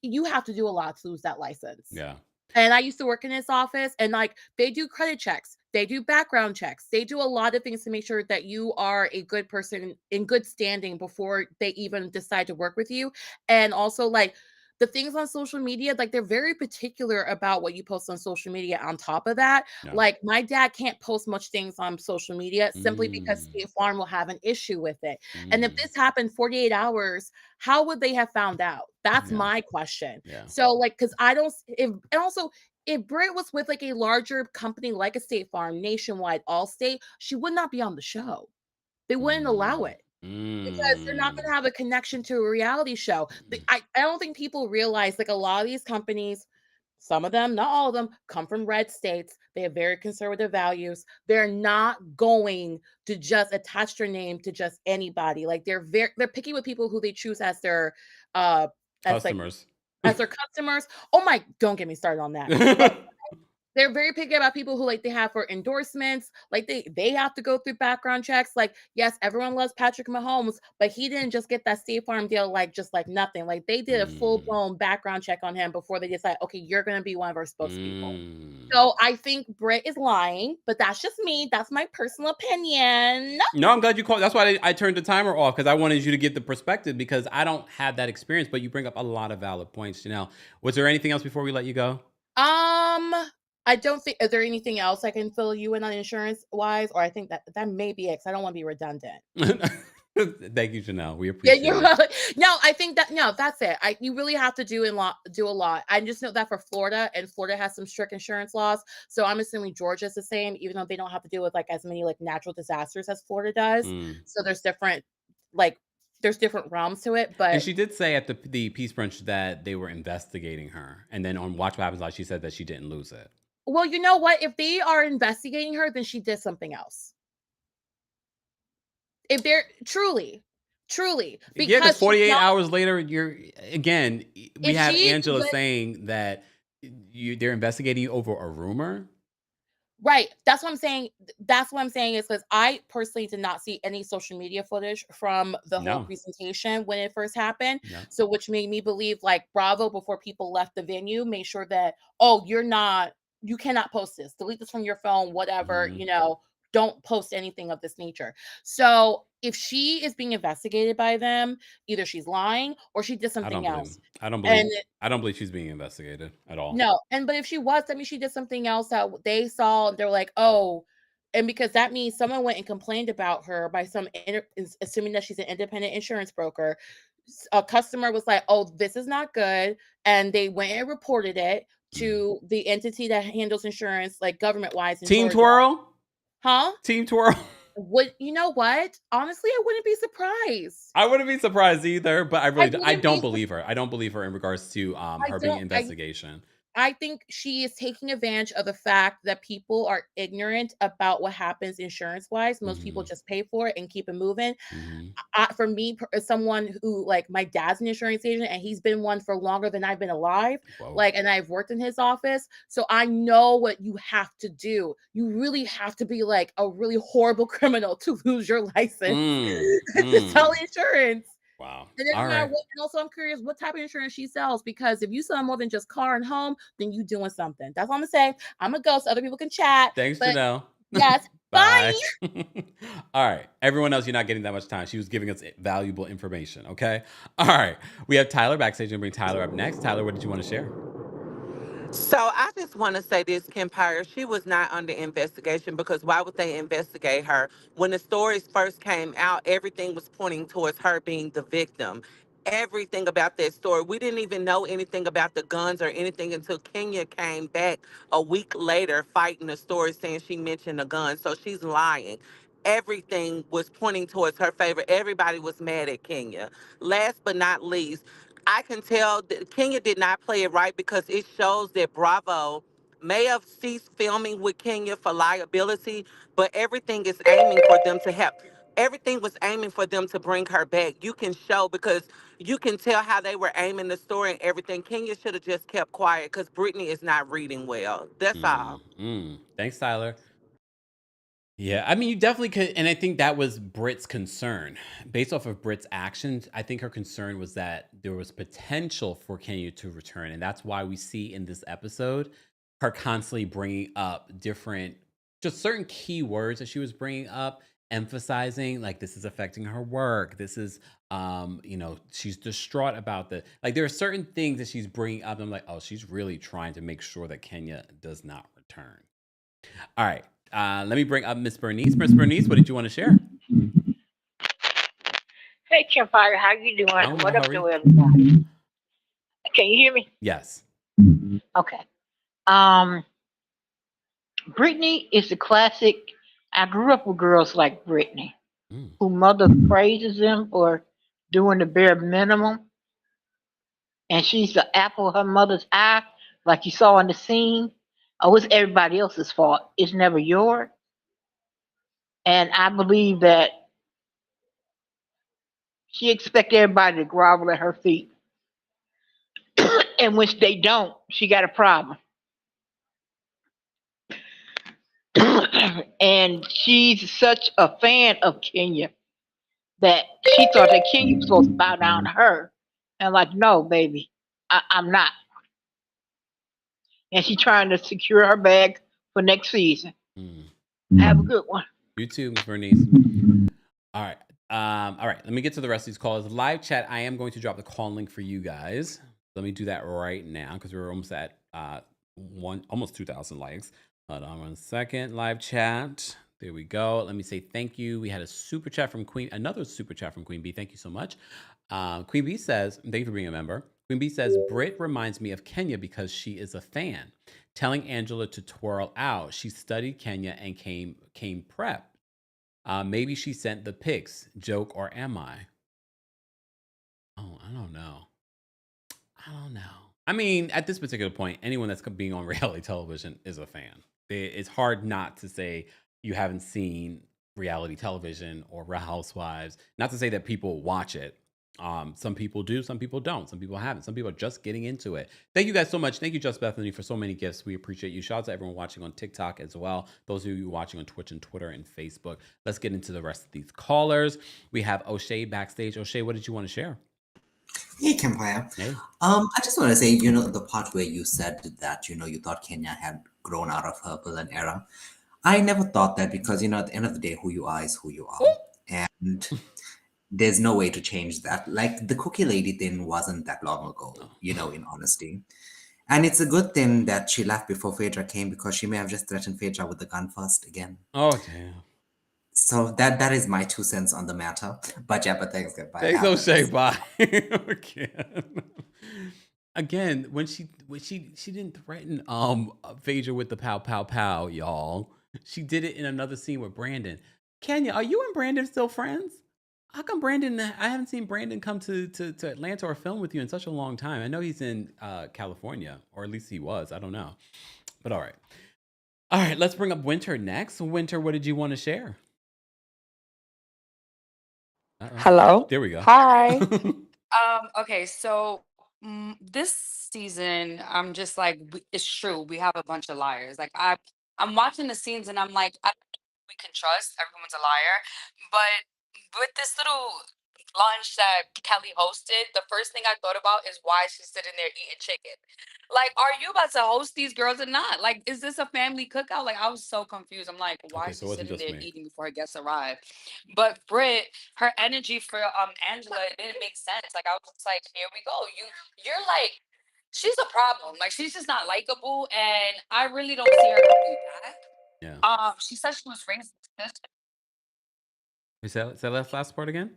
you have to do a lot to lose that license. Yeah. And I used to work in this office, and like they do credit checks, they do background checks, they do a lot of things to make sure that you are a good person in good standing before they even decide to work with you. And also, like the things on social media, like they're very particular about what you post on social media. On top of that, like my dad can't post much things on social media simply because State Farm will have an issue with it. And if this happened 48 hours, how would they have found out? That's my question. So like, because I don't, and also if Britt was with like a larger company like a State Farm, Nationwide, Allstate, she would not be on the show. They wouldn't allow it. Because they're not going to have a connection to a reality show. I don't think people realize like a lot of these companies, some of them, not all of them, come from red states. They have very conservative values. They're not going to just attach their name to just anybody. Like they're picky with people who they choose as their customers. As their customers. Oh my, don't get me started on that. They're very picky about people who like they have for endorsements. Like they have to go through background checks. Like, yes, everyone loves Patrick Mahomes, but he didn't just get that State Farm deal like just like nothing. Like they did a full-blown background check on him before they decide, okay, you're gonna be one of our spokespeople. So I think Britt is lying, but that's just me. That's my personal opinion. No, I'm glad you called. That's why I turned the timer off, because I wanted you to get the perspective, because I don't have that experience, but you bring up a lot of valid points, Janelle. Was there anything else before we let you go? I don't think, is there anything else I can fill you in on insurance wise? Or I think that may be it, because I don't want to be redundant. Thank you, Janelle. We appreciate it. No, I think that's it. You really have to do a lot. I just know that for Florida, and Florida has some strict insurance laws. So I'm assuming Georgia's the same, even though they don't have to deal with like as many like natural disasters as Florida does. So there's different realms to it. But and she did say at the Peace Brunch that they were investigating her, and then on Watch What Happens Live, she said that she didn't lose it. Well, you know what? If they are investigating her, then she did something else. If they're truly, Truly, Yeah, because because she's 48 not. hours later, we If have she Angela would. saying that they're investigating you over a rumor. Right. That's what I'm saying. That's what I'm saying is because I personally did not see any social media footage from the whole No, presentation when it first happened. no. So, which made me believe like Bravo, before people left the venue, made sure that, oh, you cannot post this, delete this from your phone, whatever, Mhm. don't post anything of this nature. So, if she is being investigated by them, either she's lying or she did I don't something believe. else. I don't believe. And I don't believe she's being investigated at all. no, but if she was, that means she did something else that they saw, and they're like, "Oh," and because that means someone went and complained about her by assuming that she's an independent insurance broker. A customer was like, "Oh, this is not good," and they went and reported it Mm. to the entity that handles insurance, like government-wise in Team Georgia. twirl. Huh? Team twirl. You know what? Honestly, I wouldn't be surprised. I wouldn't be surprised either, but I I wouldn't don't be. believe her. I don't believe her in regards to I her being don't. investigation. I think she is taking advantage of the fact that people are ignorant about what happens insurance wise. Most people Hmm. just pay for it and keep it moving. Hmm. For me, as someone who, like, my dad's an insurance agent and he's been one for longer than I've been alive, Whoa. like, and I've worked in his office. So I know what you have to do. You really have to be like a really horrible criminal to lose your license Mm. to sell Mm. insurance. Wow. And it All doesn't matter right. what. And also, I'm curious what type of insurance she sells, because if you sell more than just car and home, then you doing something. That's all I'm gonna say. I'm gonna go so other people can chat. Thanks, But Janelle. yes, bye. Bye. All right. Everyone else, you're not getting that much time. She was giving us valuable information. Okay. All right. We have Tyler backstage and bring Tyler up next. Tyler, what did you want to share? So I just want to say this, Kempire, she was not under investigation because why would they investigate her? When the stories first came out, everything was pointing towards her being the victim. Everything about that story. We didn't even know anything about the guns or anything until Kenya came back a week later fighting the story saying she mentioned the gun. So she's lying. Everything was pointing towards her favor. Everybody was mad at Kenya. Last but not least, I can tell that Kenya did not play it right because it shows that Bravo may have ceased filming with Kenya for liability, but everything was aiming for them to bring her back. You can show because you can tell how they were aiming the story and everything. Kenya should have just kept quiet because Brittany is not reading well. That's all. Thanks, Tyler. Yeah, I mean, you definitely could, and I think that was Britt's concern. Based off of Britt's actions, I think her concern was that there was potential for Kenya to return, and that's why we see in this episode her constantly bringing up just certain keywords that she was bringing up, emphasizing like this is affecting her work. This is, she's distraught about like there are certain things that she's bringing up. And I'm like, oh, she's really trying to make sure that Kenya does not return. All right. Let me bring up Miss Bernice. Miss Bernice, what did you want to share? Hey, Kempire, how you doing? I'm well. What How up are you? to everybody? Can you hear me? Yes. Okay. Um, Brittany is the classic. I grew up with girls like Brittany, Mm. who mother praises them for doing the bare minimum, and she's the apple of her mother's eye, like you saw in the scene. Oh, it's everybody else's fault. It's never yours. And I believe that she expects everybody to grovel at her feet, and when they don't, she got a problem. And she's such a fan of Kenya that she thought that Kenya was supposed to bow down to her. And like, no, baby, I'm not. And she's trying to secure her bag for next season. Mm. Have a good one. You too, Miss Bernice. All right. All right. Let me get to the rest of these calls. Live chat. I am going to drop the call link for you guys. Let me do that right now because we're almost at almost 2,000 likes. Hold on 1 second. Live chat. There we go. Let me say thank you. We had another super chat from Queen B. Thank you so much. Queen B says, thank you for being a member. Queen B says, Britt reminds me of Kenya because she is a fan. Telling Angela to twirl out. She studied Kenya and came prepped. Maybe she sent the pics. Joke, or am I? Oh, I don't know. I mean, at this particular point, anyone that's being on reality television is a fan. It's hard not to say you haven't seen reality television or Real Housewives. Not to say that people watch it. Some people do, some people don't, some people haven't, some people are just getting into it. Thank you guys so much. Thank you, Just Bethany, for so many gifts. We appreciate you. Shout out to everyone watching on TikTok as well. Those of you watching on Twitch and Twitter and Facebook. Let's get into the rest of these callers. We have O'Shea backstage. O'Shea, what did you want to share? Hey, Kempire. Hey. I just want to say, the part where you said that, you thought Kenya had grown out of her villain era. I never thought that because, at the end of the day, who you are is who you are. And there's no way to change that. Like, the cookie lady thing wasn't that long ago, in honesty. And it's a good thing that she left before Phaedra came because she may have just threatened Phaedra with the gun first again. Oh, damn. So that is my 2 cents on the matter. But yeah, but thanks, goodbye. Thanks, O'Shea. Bye. Again, when she didn't threaten Phaedra with the pow pow pow, y'all. She did it in another scene with Brandon. Kenya, are you and Brandon still friends? How come Brandon? I haven't seen Brandon come to Atlanta or film with you in such a long time. I know he's in California, or at least he was. I don't know, but all right. Let's bring up Winter next. Winter, what did you want to share? Hello. There we go. Hi. Okay, so this season, I'm just like, it's true. We have a bunch of liars. Like I'm watching the scenes and I'm like, I don't know who we can trust. Everyone's a liar. But with this little lunch that Kelli hosted, the first thing I thought about is why she's sitting there eating chicken. Like, are you about to host these girls or not? Like, is this a family cookout? Like, I was so confused. I'm like, why Okay, is so it she wasn't sitting just there me. eating before her guests arrive? But Britt, her energy for Angela, it didn't make sense. Like, I was just like, here we go. You're like, she's a problem. Like, she's just not likable, and I really don't see her coming back. Yeah. She said she was raised with this. Say that last part again.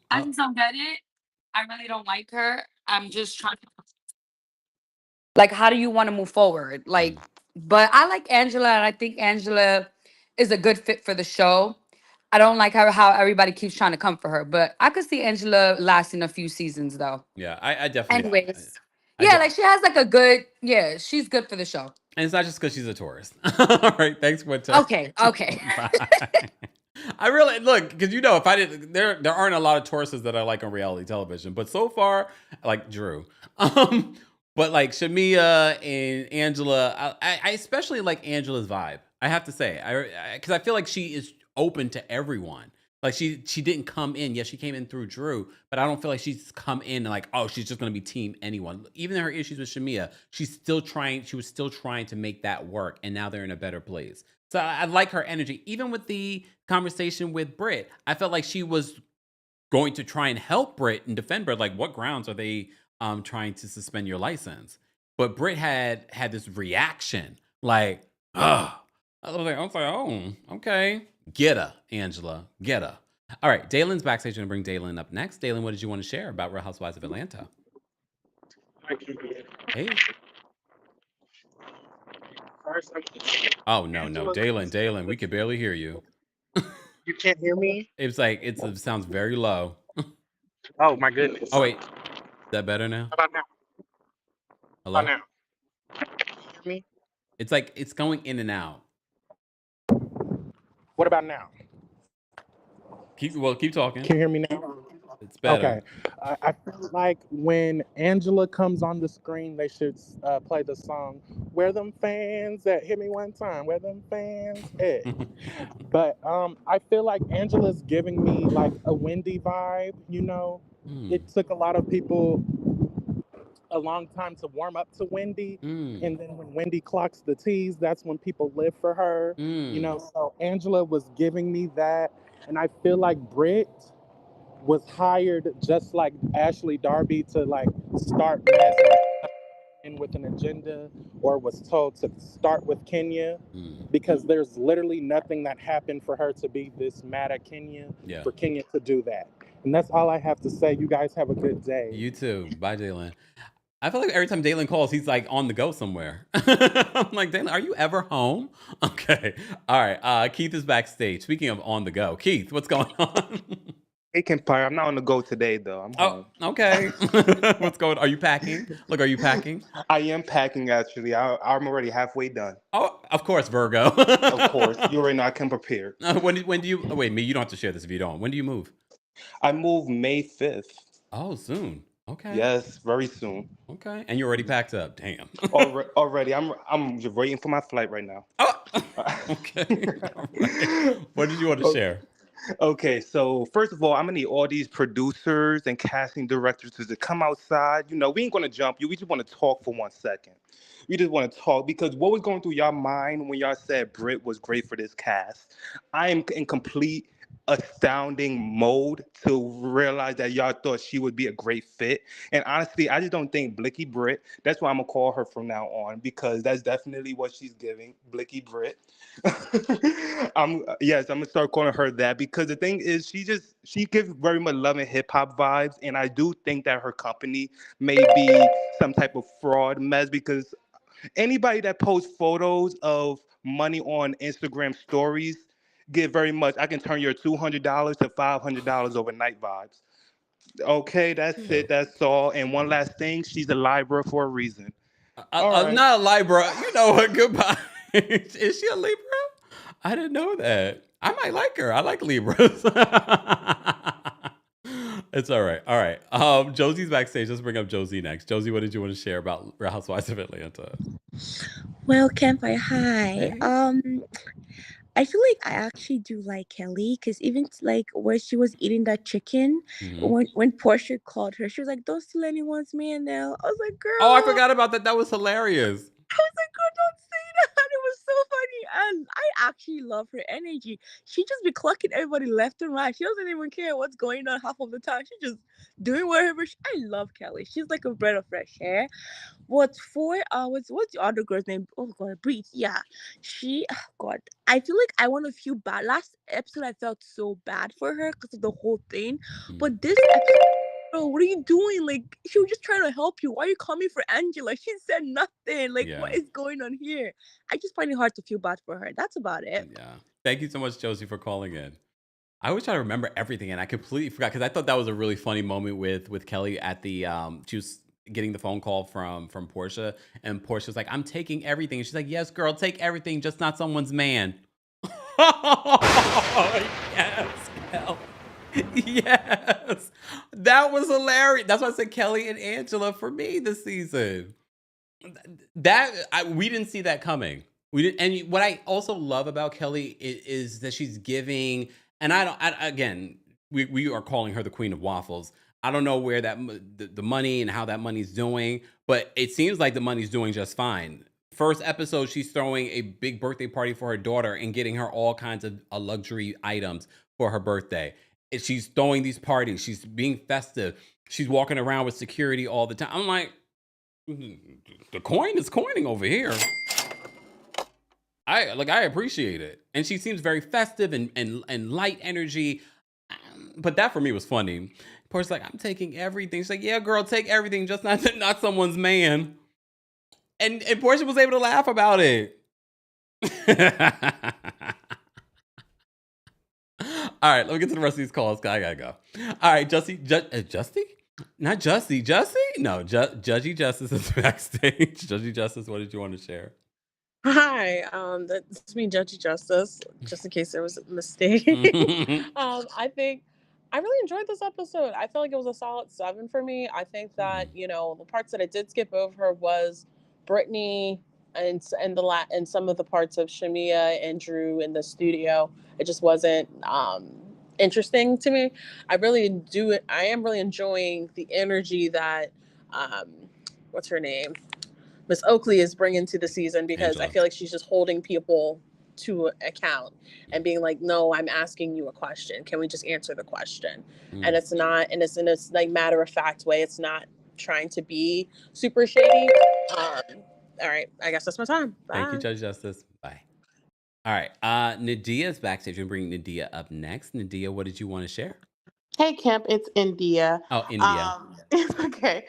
I just don't get it. I really don't like her. I'm just trying to. Like, how do you want to move forward? Like, but I like Angela, and I think Angela is a good fit for the show. I don't like how everybody keeps trying to come for her, but I could see Angela lasting a few seasons though. Yeah, I definitely. Anyways, yeah, like she has like a good, yeah, she's good for the show. And it's not just because she's a tourist. All right, thanks, Winter. Okay. Bye. I really look because if I didn't, there aren't a lot of tourists that I like on reality television, but so far, I like Drew. But like Shamia and Angela, I especially like Angela's vibe. I have to say, because I feel like she is open to everyone. Like she didn't come in. Yes, she came in through Drew, but I don't feel like she's come in like, oh, she's just going to be team anyone. Even her issues with Shamia, she was still trying to make that work, and now they're in a better place. So I like her energy. Even with the conversation with Britt, I felt like she was going to try and help Britt and defend Britt. Like, what grounds are they trying to suspend your license? But Britt had this reaction, like, ugh. I was like, oh, okay. Get her, Angela. Get her. All right, Dalen's backstage. I'm going to bring Dalen up next. Dalen, what did you want to share about Real Housewives of Atlanta? Hey. Oh, no. Dalen, we can barely hear you. You can't hear me? It's like, it sounds very low. Oh, my goodness. Oh, wait. Is that better now? How about now? Hello? How about now? Can you hear me? It's like, it's going in and out. What about now? Keep talking. Can you hear me now? It's better. Okay. I feel like when Angela comes on the screen, they should play the song, Where Them Fans At? Hit Me One Time. Where Them Fans At? But I feel like Angela's giving me like a Wendy vibe, It took a lot of people a long time to warm up to Wendy. And then when Wendy clocks the T's, that's when people live for her. So Angela was giving me that. And I feel like Britt was hired just like Ashley Darby to like start messing in with an agenda, or was told to start with Kenya, because there's literally nothing that happened for her to be this mad at Kenya, for Kenya to do that. And that's all I have to say. You guys have a good day. You too. Bye, Dalen. I feel like every time Dalen calls, he's like on the go somewhere. I'm like, Dalen, are you ever home? Okay. All right. Keith is backstage. Speaking of on the go, Keith, what's going on? Hey, Kempire. I'm not on the go today, though. I'm home. Okay. What's going on? Are you packing? Look, are you packing? I am packing, actually. I'm already halfway done. Oh, Of course, Virgo. Of course, you already know I come prepared. When do you? Oh, wait, me. You don't have to share this if you don't. When do you move? I move May 5th. Oh, soon. Okay. Yes, very soon. Okay. And you're already packed up. Damn. Already, I'm just waiting for my flight right now. Oh. Okay. All right. What did you want to share? Okay, so first of all, I'm gonna need all these producers and casting directors to come outside. You know, we ain't gonna jump you. We just want to talk for 1 second. We just want to talk because what was going through y'all mind when y'all said Britt was great for this cast? I am in complete astounding mode to realize that y'all thought she would be a great fit. And honestly, I just don't think Blicky Britt. That's why I'm gonna call her from now on because that's definitely what she's giving, Blicky Britt. I'm gonna start calling her that because the thing is she gives very much love and hip hop vibes, and I do think that her company may be some type of fraud mess because anybody that posts photos of money on Instagram stories get very much I can turn your $200 to $500 overnight vibes. Okay, that's Yeah. it. That's all. And one last thing, she's a Libra for a reason. All right. Not a Libra. You know what? Goodbye. Is she a Libra? I didn't know that. I might like her. I like Libras. It's all right. All right. Josie's backstage. Let's bring up Josie next. Josie, what did you want to share about Real Housewives of Atlanta? Well, Kempire, hi. Hey. I feel like I actually do like Kelly because even like where she was eating that chicken, when Portia called her, she was like, "Don't steal anyone's man now." I was like, "Girl," Oh, I forgot about that. That was hilarious. I was like, "Girl, don't say that." It was so funny, and I actually love her energy. She just be clucking everybody left and right. She doesn't even care what's going on half of the time. She just doing whatever. I love Kelly. She's like a breath of fresh air. What's the other girl's name? Oh god, Brit. Yeah, she. Oh god, I feel like I want to feel bad. Last episode, I felt so bad for her because of the whole thing. But this episode, bro, what are you doing? Like, she was just trying to help you. Why are you coming for Angela? She said nothing. Like, what Yeah. is going on here? I just find it hard to feel bad for her. That's about it. Yeah. Thank you so much, Josie, for calling in. I always try to remember everything, and I completely forgot because I thought that was a really funny moment with Kelly at the she was getting the phone call from Porsha, and Porsha was like, "I'm taking everything." And she's like, "Yes, girl, take everything, just not someone's man." Yes, Kelly. Yes, that was hilarious. That's why I said Kelly and Angela for me this season. We didn't see that coming. We didn't. And what I also love about Kelly is that she's giving. And again, we are calling her the queen of waffles. I don't know where the money and how that money's doing, but it seems like the money's doing just fine. First episode, she's throwing a big birthday party for her daughter and getting her all kinds of luxury items for her birthday. And she's throwing these parties. She's being festive. She's walking around with security all the time. I'm like, the coin is coining over here. I appreciate it. And she seems very festive and light energy. But that for me was funny. Portia's like, "I'm taking everything." She's like, "Yeah, girl, take everything, just not someone's man." And Portia was able to laugh about it. All right, let me get to the rest of these calls. I gotta go. All right, Justy? Not Justy. Justy? No, Judgy Justice is backstage. Judgy Justice, what did you want to share? Hi, that's me, Judgy Justice, just in case there was a mistake. I think I really enjoyed this episode. I felt like it was a solid 7 for me. I think that, the parts that I did skip over was Brittany and some of the parts of Shamia and Drew in the studio. It just wasn't interesting to me. I am really enjoying the energy that what's her name? Miss Oakley is bringing to the season because Angela. I feel like she's just holding people to account and being like, "No, I'm asking you a question. Can we just answer the question?" And it's not, and it's in a like matter of fact way. It's not trying to be super shady. All right, I guess that's my time. Bye. Thank you, Judge Justice. Bye. All right, Nadia's backstage. We'll bring Nadia up next. Nadia, what did you want to share? Hey, Kemp, it's India. Oh, India. It's okay.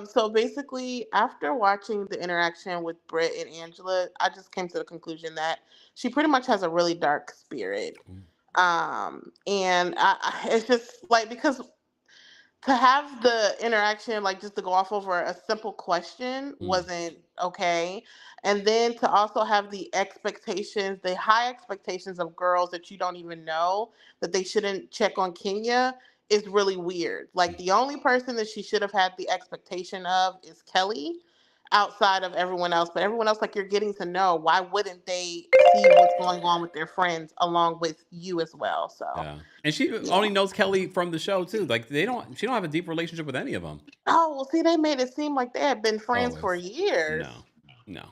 So basically, after watching the interaction with Britt and Angela, I just came to the conclusion that she pretty much has a really dark spirit. And it's just like, because to have the interaction, like just to go off over a simple question, wasn't okay. And then to also have the expectations, the high expectations of girls that you don't even know that they shouldn't check on Kenya is really weird. Like the only person that she should have had the expectation of is Kelli outside of everyone else. But everyone else, like, you're getting to know, why wouldn't they see what's going on with their friends along with you as well? So Yeah. And she yeah. only knows Kelly from the show too. Like she don't have a deep relationship with any of them. Oh, well, see, they made it seem like they had been friends for Always. years. No.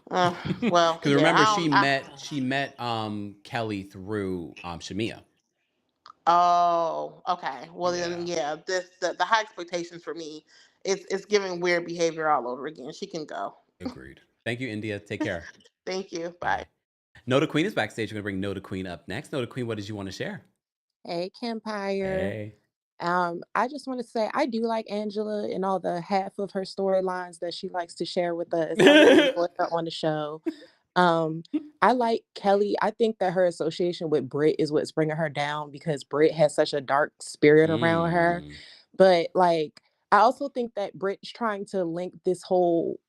No. Well, Because yeah, remember I don't. she met Kelly through Shamia. Oh, okay. Well, then, Yeah. yeah, the high expectations for me, it's giving weird behavior all over again. She can go. Agreed. Thank you, India. Take care. Thank you. Bye. Bye. Noda Queen is backstage. We're gonna bring Noda Queen up next. Noda Queen, what did you want to share? Hey, Kempire. Hey. I just want to say I do like Angela and all the half of her storylines that she likes to share with us. I really enjoy her on the show. I like Kelly. I think that her association with Britt is what's bringing her down because Britt has such a dark spirit around her. But like, I also think that Britt's trying to link this whole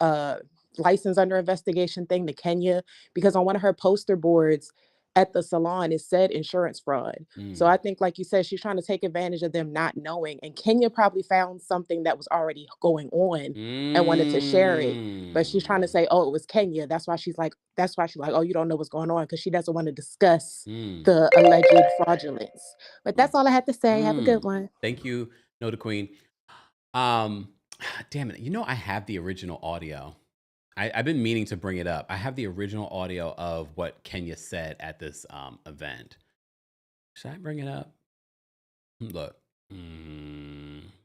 license under investigation thing to Kenya because on one of her poster boards at the salon it said insurance fraud. So I think, like you said, she's trying to take advantage of them not knowing. And Kenya probably found something that was already going on and wanted to share it. But she's trying to say, oh, it was Kenya. That's why she's like, oh, you don't know what's going on because she doesn't want to discuss the alleged fraudulence. But that's all I had to say. Have a good one. Thank you, Noda Queen. Damn it. You know, I have the original audio. I've been meaning to bring it up. I have the original audio of what Kenya said at this event. Should I bring it up? Look.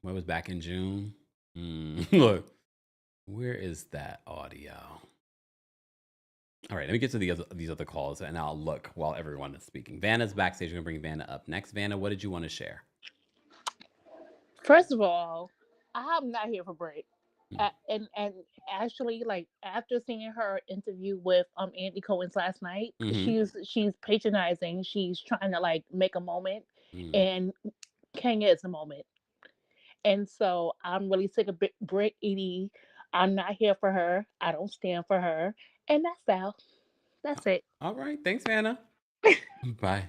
What was back in June? Look. Where is that audio? All right, let me get to these other calls and I'll look while everyone is speaking. Vanna's backstage. We're going to bring Vanna up next. Vanna, what did you want to share? First of all, I'm not here for Brit. And actually, like after seeing her interview with Andy Cohen's last night, she's patronizing. She's trying to like make a moment, and Kenya is a moment. And so I'm really sick of Britt Eady. I'm not here for her. I don't stand for her, and that's all. That's it. All right, thanks, Vanna. Bye.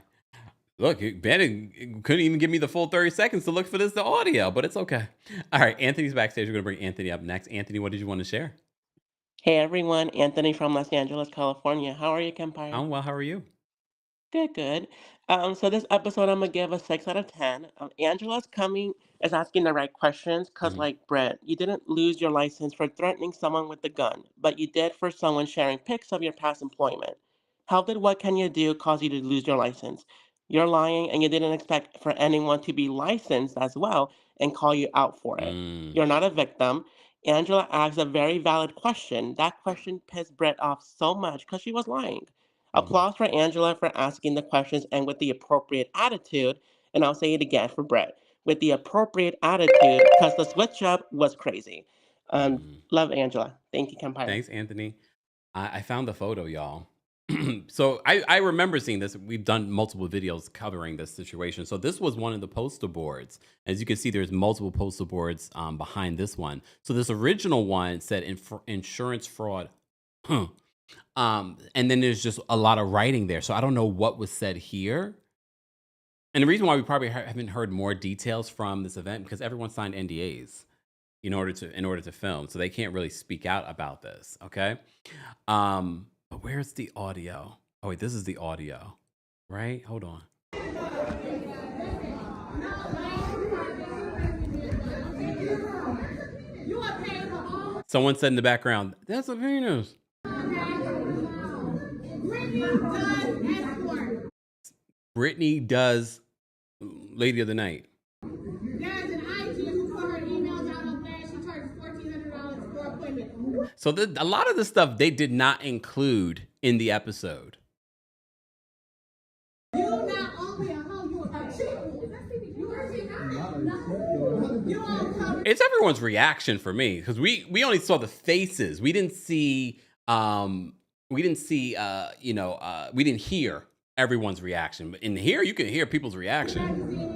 Look, Vanna couldn't even give me the full 30 seconds to look for the audio, but it's okay. All right, Anthony's backstage. We're going to bring Anthony up next. Anthony, what did you want to share? Hey everyone, Anthony from Los Angeles, California. How are you, Kempire? I'm well. How are you? Good, good. So this episode I'm gonna give a 6 out of 10. Angela's is asking the right questions, cause like Brett, you didn't lose your license for threatening someone with a gun, but you did for someone sharing pics of your past employment. How did what can you do cause you to lose your license? You're lying, and you didn't expect for anyone to be licensed as well and call you out for it. You're not a victim. Angela asked a very valid question. That question pissed Brett off so much because she was lying. Applause for Angela for asking the questions and with the appropriate attitude. And I'll say it again for Brett, with the appropriate attitude, because the switch up was crazy. Love Angela. Thank you, Kempire. Thanks, Anthony. I found the photo, y'all. So I remember seeing this. We've done multiple videos covering this situation. So this was one of the poster boards. As you can see, there's multiple poster boards behind this one. So this original one said insurance fraud. And then there's just a lot of writing there. So I don't know what was said here. And the reason why we probably haven't heard more details from this event because everyone signed NDAs in order to film. So they can't really speak out about this. Okay. But where's the audio? Oh wait, this is the audio, right? Hold on. Someone said in the background, that's a penis. Brittany does Lady of the Night. So a lot of the stuff they did not include in the episode. It's everyone's reaction for me because we only saw the faces. We didn't see we didn't hear everyone's reaction. But in here you can hear people's reaction.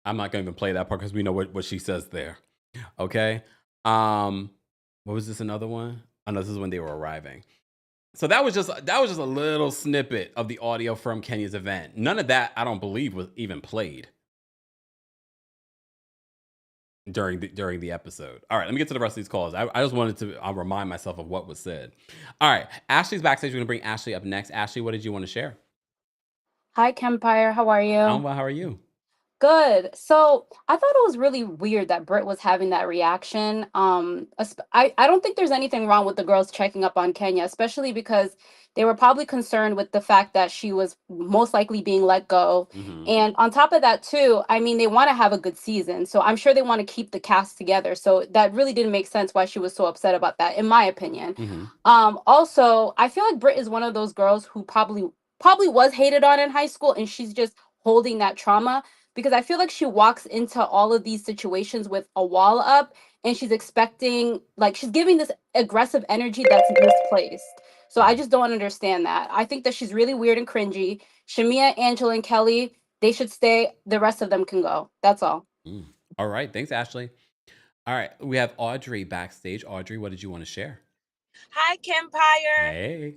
I'm not going to even play that part because we know what she says there. Okay. What was this? Another one? Oh no, this is when they were arriving. So that was just a little snippet of the audio from Kenya's event. None of that, I don't believe, was even played during the episode. All right, let me get to the rest of these calls. I just wanted to remind myself of what was said. All right, Ashley's backstage. We're gonna bring Ashley up next. Ashley, what did you want to share? Hi, Kempire. How are you? Well, how are you? Good. So I thought it was really weird that Britt was having that reaction. I don't think there's anything wrong with the girls checking up on Kenya, especially because they were probably concerned with the fact that she was most likely being let go. And on top of that, too, I mean, they want to have a good season. So I'm sure they want to keep the cast together. So that really didn't make sense why she was so upset about that, in my opinion. Also, I feel like Britt is one of those girls who probably was hated on in high school, and she's just holding that trauma, because I feel like she walks into all of these situations with a wall up, and she's expecting, like, she's giving this aggressive energy that's misplaced. So I just don't understand that. I think that she's really weird and cringy. Shamia, Angela, and Kelly, they should stay. The rest of them can go. That's all. All right. Thanks, Ashley. All right. We have Audrey backstage. Audrey, what did you want to share? Hi, Kempire. Hey.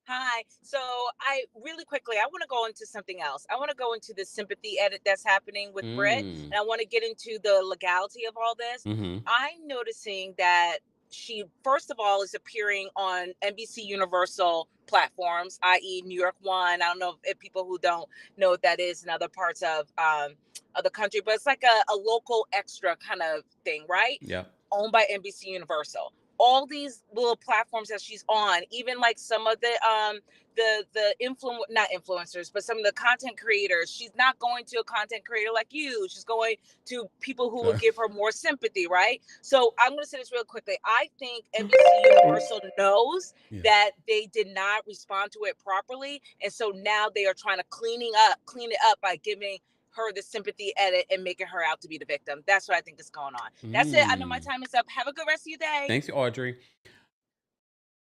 Hi. So I really quickly, I want to go into something else. I want to go into the sympathy edit that's happening with Britt, and I want to get into the legality of all this. I'm noticing that she, first of all, is appearing on NBC Universal platforms, i.e. New York One. I don't know if people who don't know what that is in other parts of the country, but it's like a local extra kind of thing, right? Yeah. Owned by NBC Universal. All these little platforms that she's on, even like some of the not influencers, but some of the content creators, she's not going to a content creator like you. She's going to people who will give her more sympathy, right? So I'm going to say this real quickly. I think NBC Universal knows that they did not respond to it properly, and so now they are trying to clean it up by giving her the sympathy edit and making her out to be the victim. That's what I think is going on. That's it. I know my time is up. Have a good rest of your day. Thanks, Audrey.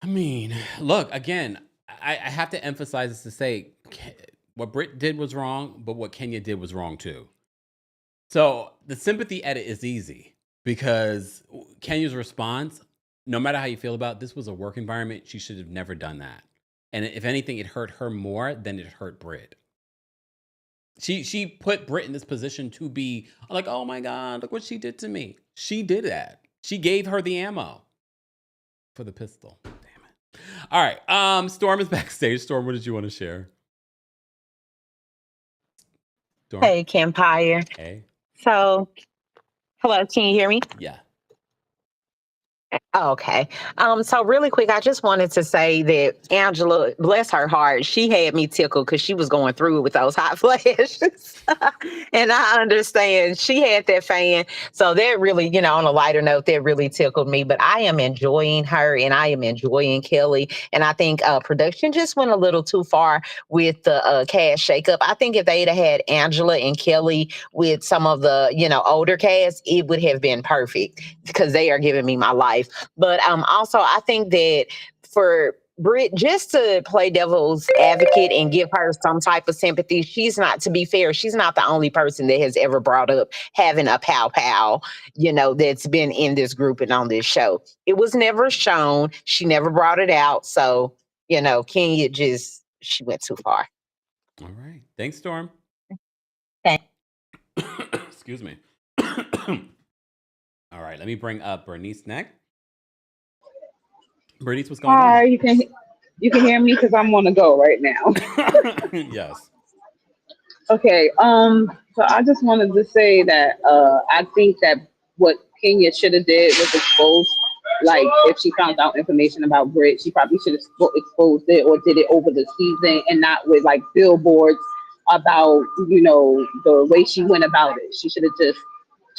I mean, look, again, I have to emphasize this to say what Britt did was wrong, but what Kenya did was wrong too. So the sympathy edit is easy because Kenya's response, no matter how you feel about it, this was a work environment. She should have never done that. And if anything, it hurt her more than it hurt Britt. She put Britt in this position to be like, oh my God, look what she did to me. She did that. She gave her the ammo for the pistol. Damn it. All right. Storm is backstage. Storm, what did you want to share? Storm? Hey, Kempire. Hey. So, hello, can you hear me? Yeah. Okay. So really quick, I just wanted to say that Angela, bless her heart, she had me tickled because she was going through it with those hot flashes. And I understand she had that fan. So that really, on a lighter note, that really tickled me. But I am enjoying her and I am enjoying Kelly. And I think production just went a little too far with the cast shakeup. I think if they'd have had Angela and Kelly with some of the, older cast, it would have been perfect because they are giving me my life. But also, I think that for Britt, just to play devil's advocate and give her some type of sympathy, to be fair, she's not the only person that has ever brought up having a pow, that's been in this group and on this show. It was never shown. She never brought it out. So, Kenya she went too far. All right. Thanks, Storm. Thanks. Excuse me. All right. Let me bring up Bernice next. Bernice, what's going on? Hi, you can hear me because I'm on the go right now. Yes. Okay. So I just wanted to say that I think that what Kenya should have did was expose, like if she found out information about Britt, she probably should have exposed it or did it over the season and not with like billboards about the way she went about it. She should have just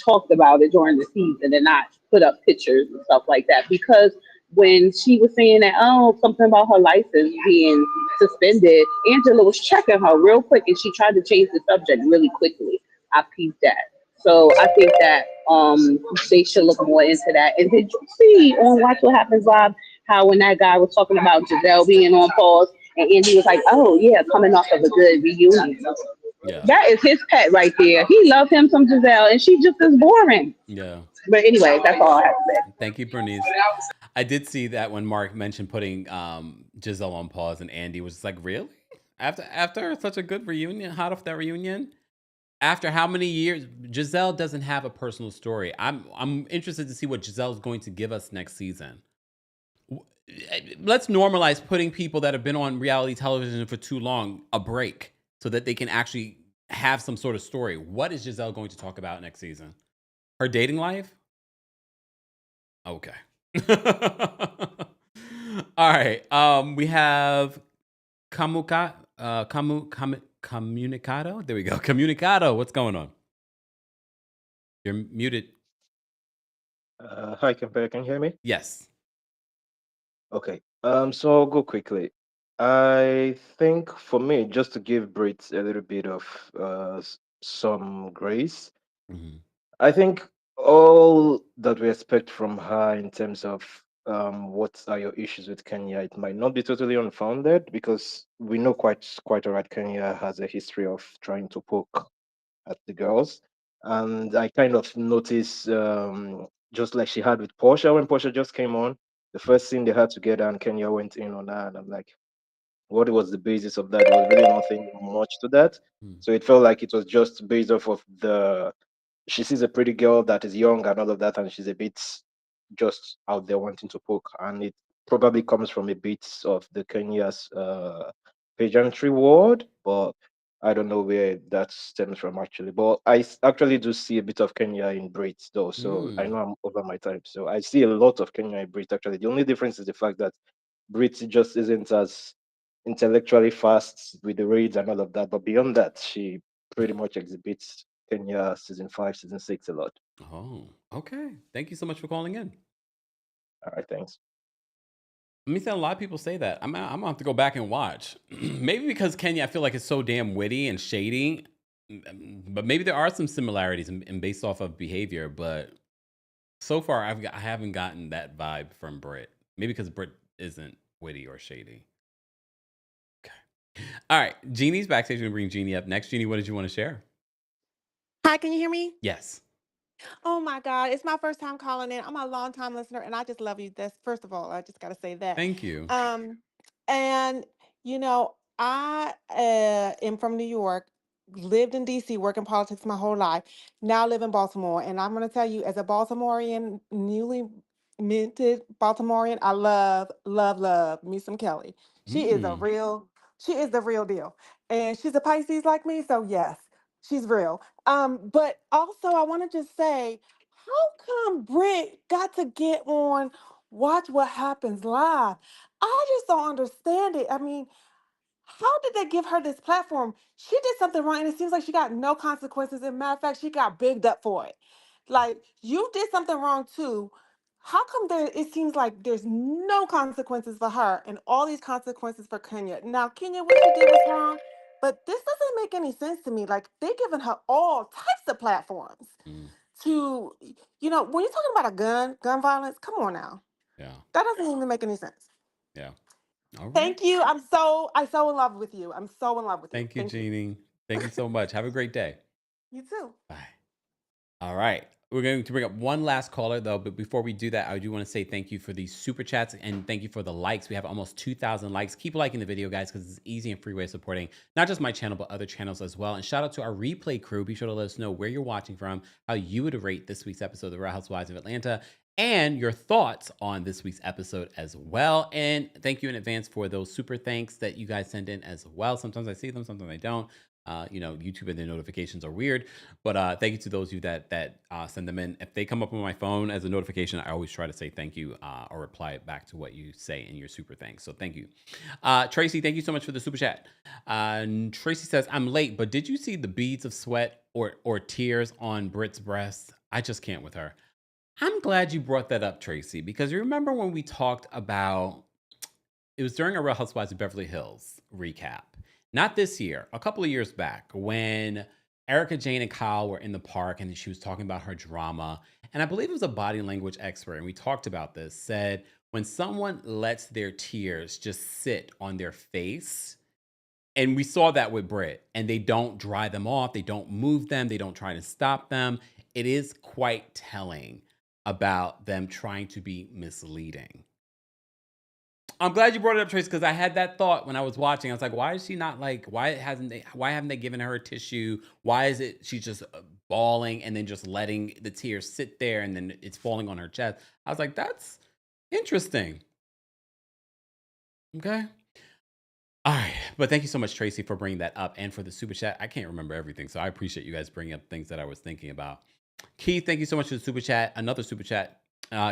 talked about it during the season and not put up pictures and stuff like that, because when she was saying that, something about her license being suspended, Angela was checking her real quick and she tried to change the subject really quickly. I peeped that. So I think that they should look more into that. And did you see on Watch What Happens Live how when that guy was talking about Giselle being on pause and Andy was like, oh yeah, coming off of a good reunion. Yeah. That is his pet right there. He loves him some Giselle, and she just is boring. Yeah. But anyway, that's all I have to say. Thank you, Bernice. I did see that when Mark mentioned putting Giselle on pause, and Andy was just like, "Really? After such a good reunion, hot off that reunion, after how many years? Giselle doesn't have a personal story. I'm interested to see what Giselle's going to give us next season. Let's normalize putting people that have been on reality television for too long a break so that they can actually have some sort of story. What is Giselle going to talk about next season? Her dating life? Okay. All right. We have Comunicado. There we go. Comunicado. What's going on? You're muted. Hi, Kempire, can you hear me? Yes. Okay. So I'll go quickly. I think for me, just to give Brit a little bit of some grace, I think all that we expect from her in terms of what are your issues with Kenya, it might not be totally unfounded because we know quite alright Kenya has a history of trying to poke at the girls. And I kind of noticed, just like she had with Porsha when Porsha just came on, the first scene they had together and Kenya went in on her, and I'm like, what was the basis of that? There was really nothing much to that. So it felt like it was just based off of she sees a pretty girl that is young and all of that, and she's a bit just out there wanting to poke, and it probably comes from a bit of the Kenya's pageantry ward, but I don't know where that stems from actually. But actually do see a bit of Kenya in Brit though, so I know I'm over my time. So I see a lot of Kenya in Brit actually. The only difference is the fact that Brit just isn't as intellectually fast with the raids and all of that, but beyond that, she pretty much exhibits Kenya season 5, season 6 a lot. Oh, okay. Thank you so much for calling in. All right, thanks. Let me say a lot of people say that. I'm gonna have to go back and watch. Maybe because Kenya, I feel like it's so damn witty and shady. But maybe there are some similarities in based off of behavior. But so far, I haven't gotten that vibe from Britt. Maybe because Britt isn't witty or shady. Okay. All right. Jeannie's backstage. We're gonna bring Jeannie up next. Jeannie, what did you want to share? Hi, can you hear me? Yes. Oh my God, it's my first time calling in. I'm a long time listener and I just love you. That's first of all, I just gotta say that. Thank you. And I am from New York, lived in DC, worked in politics my whole life, now live in Baltimore. And I'm gonna tell you, as a Baltimorean, newly minted Baltimorean, I love, love, love me some Kelly. She is the real deal. And she's a Pisces like me, so yes, she's real. But also I want to just say, how come Britt got to get on Watch What Happens Live? I just don't understand it. I mean, how did they give her this platform? She did something wrong, and it seems like she got no consequences. As a matter of fact, she got bigged up for it. Like, you did something wrong too. How come it seems like there's no consequences for her and all these consequences for Kenya? Now, Kenya, what she did was wrong, but this doesn't make any sense to me. Like, they're giving her all types of platforms to, when you're talking about gun violence, come on now. Yeah. That doesn't even make any sense. Yeah. All right. Thank you. I'm so in love with you. I'm so in love with you. Thank you, Jeannie. Thank you so much. Have a great day. You too. Bye. All right. We're going to bring up one last caller, though. But before we do that, I do want to say thank you for these super chats and thank you for the likes. We have almost 2,000 likes. Keep liking the video, guys, because it's an easy and free way of supporting not just my channel, but other channels as well. And shout out to our replay crew. Be sure to let us know where you're watching from, how you would rate this week's episode of The Real Housewives of Atlanta, and your thoughts on this week's episode as well. And thank you in advance for those super thanks that you guys send in as well. Sometimes I see them, sometimes I don't. YouTube and their notifications are weird, but thank you to those of you that send them in. If they come up on my phone as a notification, I always try to say thank you or reply it back to what you say in your super thanks. So thank you. Tracy, thank you so much for the super chat. Tracy says, I'm late, but did you see the beads of sweat or tears on Britt's breast? I just can't with her. I'm glad you brought that up, Tracy, because you remember when we talked about, it was during a Real Housewives of Beverly Hills recap. Not this year, a couple of years back, when Erica Jane and Kyle were in the park and she was talking about her drama. And I believe it was a body language expert, and we talked about this, said when someone lets their tears just sit on their face, And we saw that with Britt, and they don't dry them off. They don't move them. They don't try to stop them. It is quite telling about them trying to be misleading. I'm glad you brought it up, Trace, because I had that thought when I was watching. I was like, why is she not like, why haven't they given her a tissue? Why is it she's just bawling and then just letting the tears sit there and then it's falling on her chest? I was like, that's interesting. Okay. All right. But thank you so much, Tracy, for bringing that up and for the super chat. I can't remember everything, so I appreciate you guys bringing up things that I was thinking about. Keith, thank you so much for the super chat. Another super chat.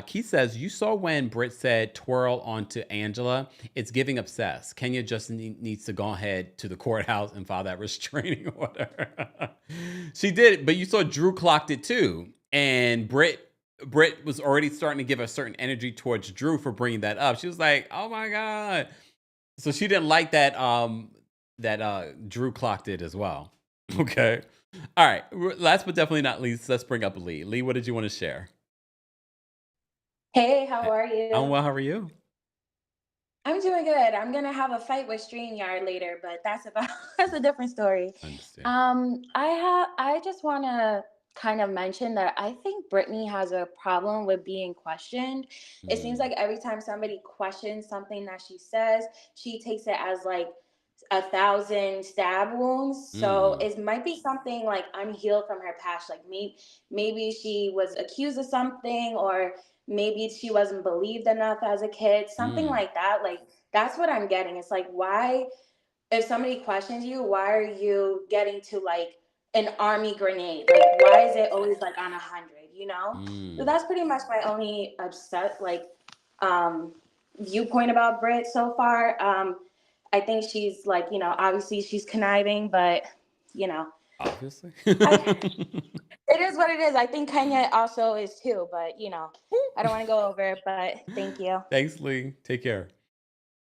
Keith says, you saw when Britt said twirl onto Angela. It's giving obsessed. Kenya just needs to go ahead to the courthouse and file that restraining order. She did, but you saw Drew clocked it too. And Britt was already starting to give a certain energy towards Drew for bringing that up. She was like, oh my God. So she didn't like that Drew clocked it as well. Okay. All right. Last but definitely not least, let's bring up Lee. Lee, what did you want to share? Hey, how are you? I'm well. How are you? I'm doing good. I'm gonna have a fight with StreamYard later, but that's a different story. I just want to kind of mention that I think Brittany has a problem with being questioned. It seems like every time somebody questions something that she says, she takes it as like 1,000 stab wounds. So it might be something like unhealed from her past. Like maybe she was accused of something, or maybe she wasn't believed enough as a kid, something like that. Like, that's what I'm getting. It's like, why, if somebody questions you, why are you getting to like an army grenade? Like, why is it always like on 100, you know? So that's pretty much my only viewpoint about Britt so far. I think she's like, you know, obviously she's conniving, but you know, obviously it is what it is. I think Kenya also is too, but you know, I don't want to go over it, but thank you. Thanks, Lee. Take care.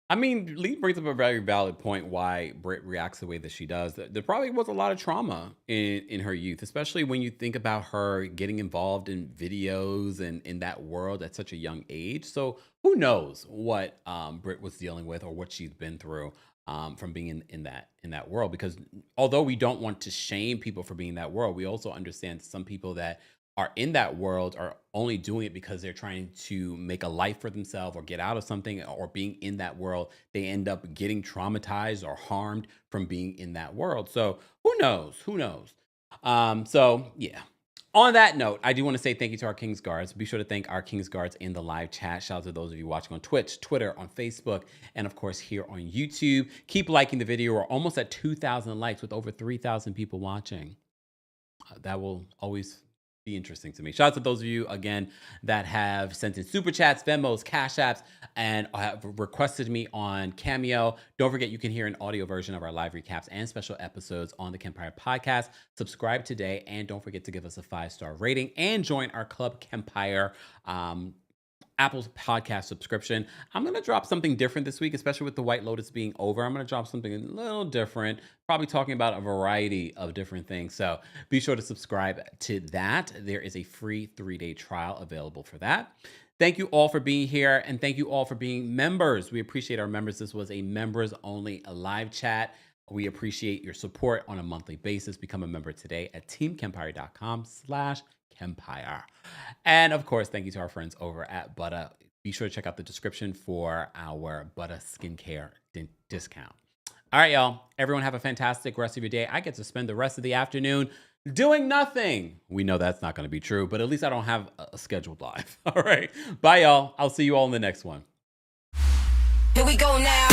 I mean, Lee brings up a very valid point why Britt reacts the way that she does. There probably was a lot of trauma in her youth, especially when you think about her getting involved in videos and in that world at such a young age. So who knows what Britt was dealing with or what she's been through from being in that world. Because although we don't want to shame people for being in that world, we also understand some people that are in that world are only doing it because they're trying to make a life for themselves or get out of something, or being in that world, they end up getting traumatized or harmed from being in that world. So who knows? So yeah. On that note, I do want to say thank you to our King's Guards. Be sure to thank our King's Guards in the live chat. Shout out to those of you watching on Twitch, Twitter, on Facebook, and of course here on YouTube. Keep liking the video. We're almost at 2,000 likes with over 3,000 people watching. That will always be interesting to me. Shout out to those of you, again, that have sent in super chats, Venmos, Cash Apps, and have requested me on Cameo. Don't forget, you can hear an audio version of our live recaps and special episodes on the Kempire podcast. Subscribe today, and don't forget to give us a 5-star rating and join our Club Kempire Apple's podcast subscription. I'm going to drop something different this week, especially with the White Lotus being over. I'm going to drop something a little different, probably talking about a variety of different things. So be sure to subscribe to that. There is a free 3-day trial available for that. Thank you all for being here, and thank you all for being members. We appreciate our members. This was a members only live chat. We appreciate your support on a monthly basis. Become a member today at teamkempire.com/Kempire. And of course, thank you to our friends over at Butter. Be sure to check out the description for our Butter skincare discount. All right, y'all. Everyone have a fantastic rest of your day. I get to spend the rest of the afternoon doing nothing. We know that's not going to be true, but at least I don't have a scheduled live. All right. Bye, y'all. I'll see you all in the next one. Here we go now.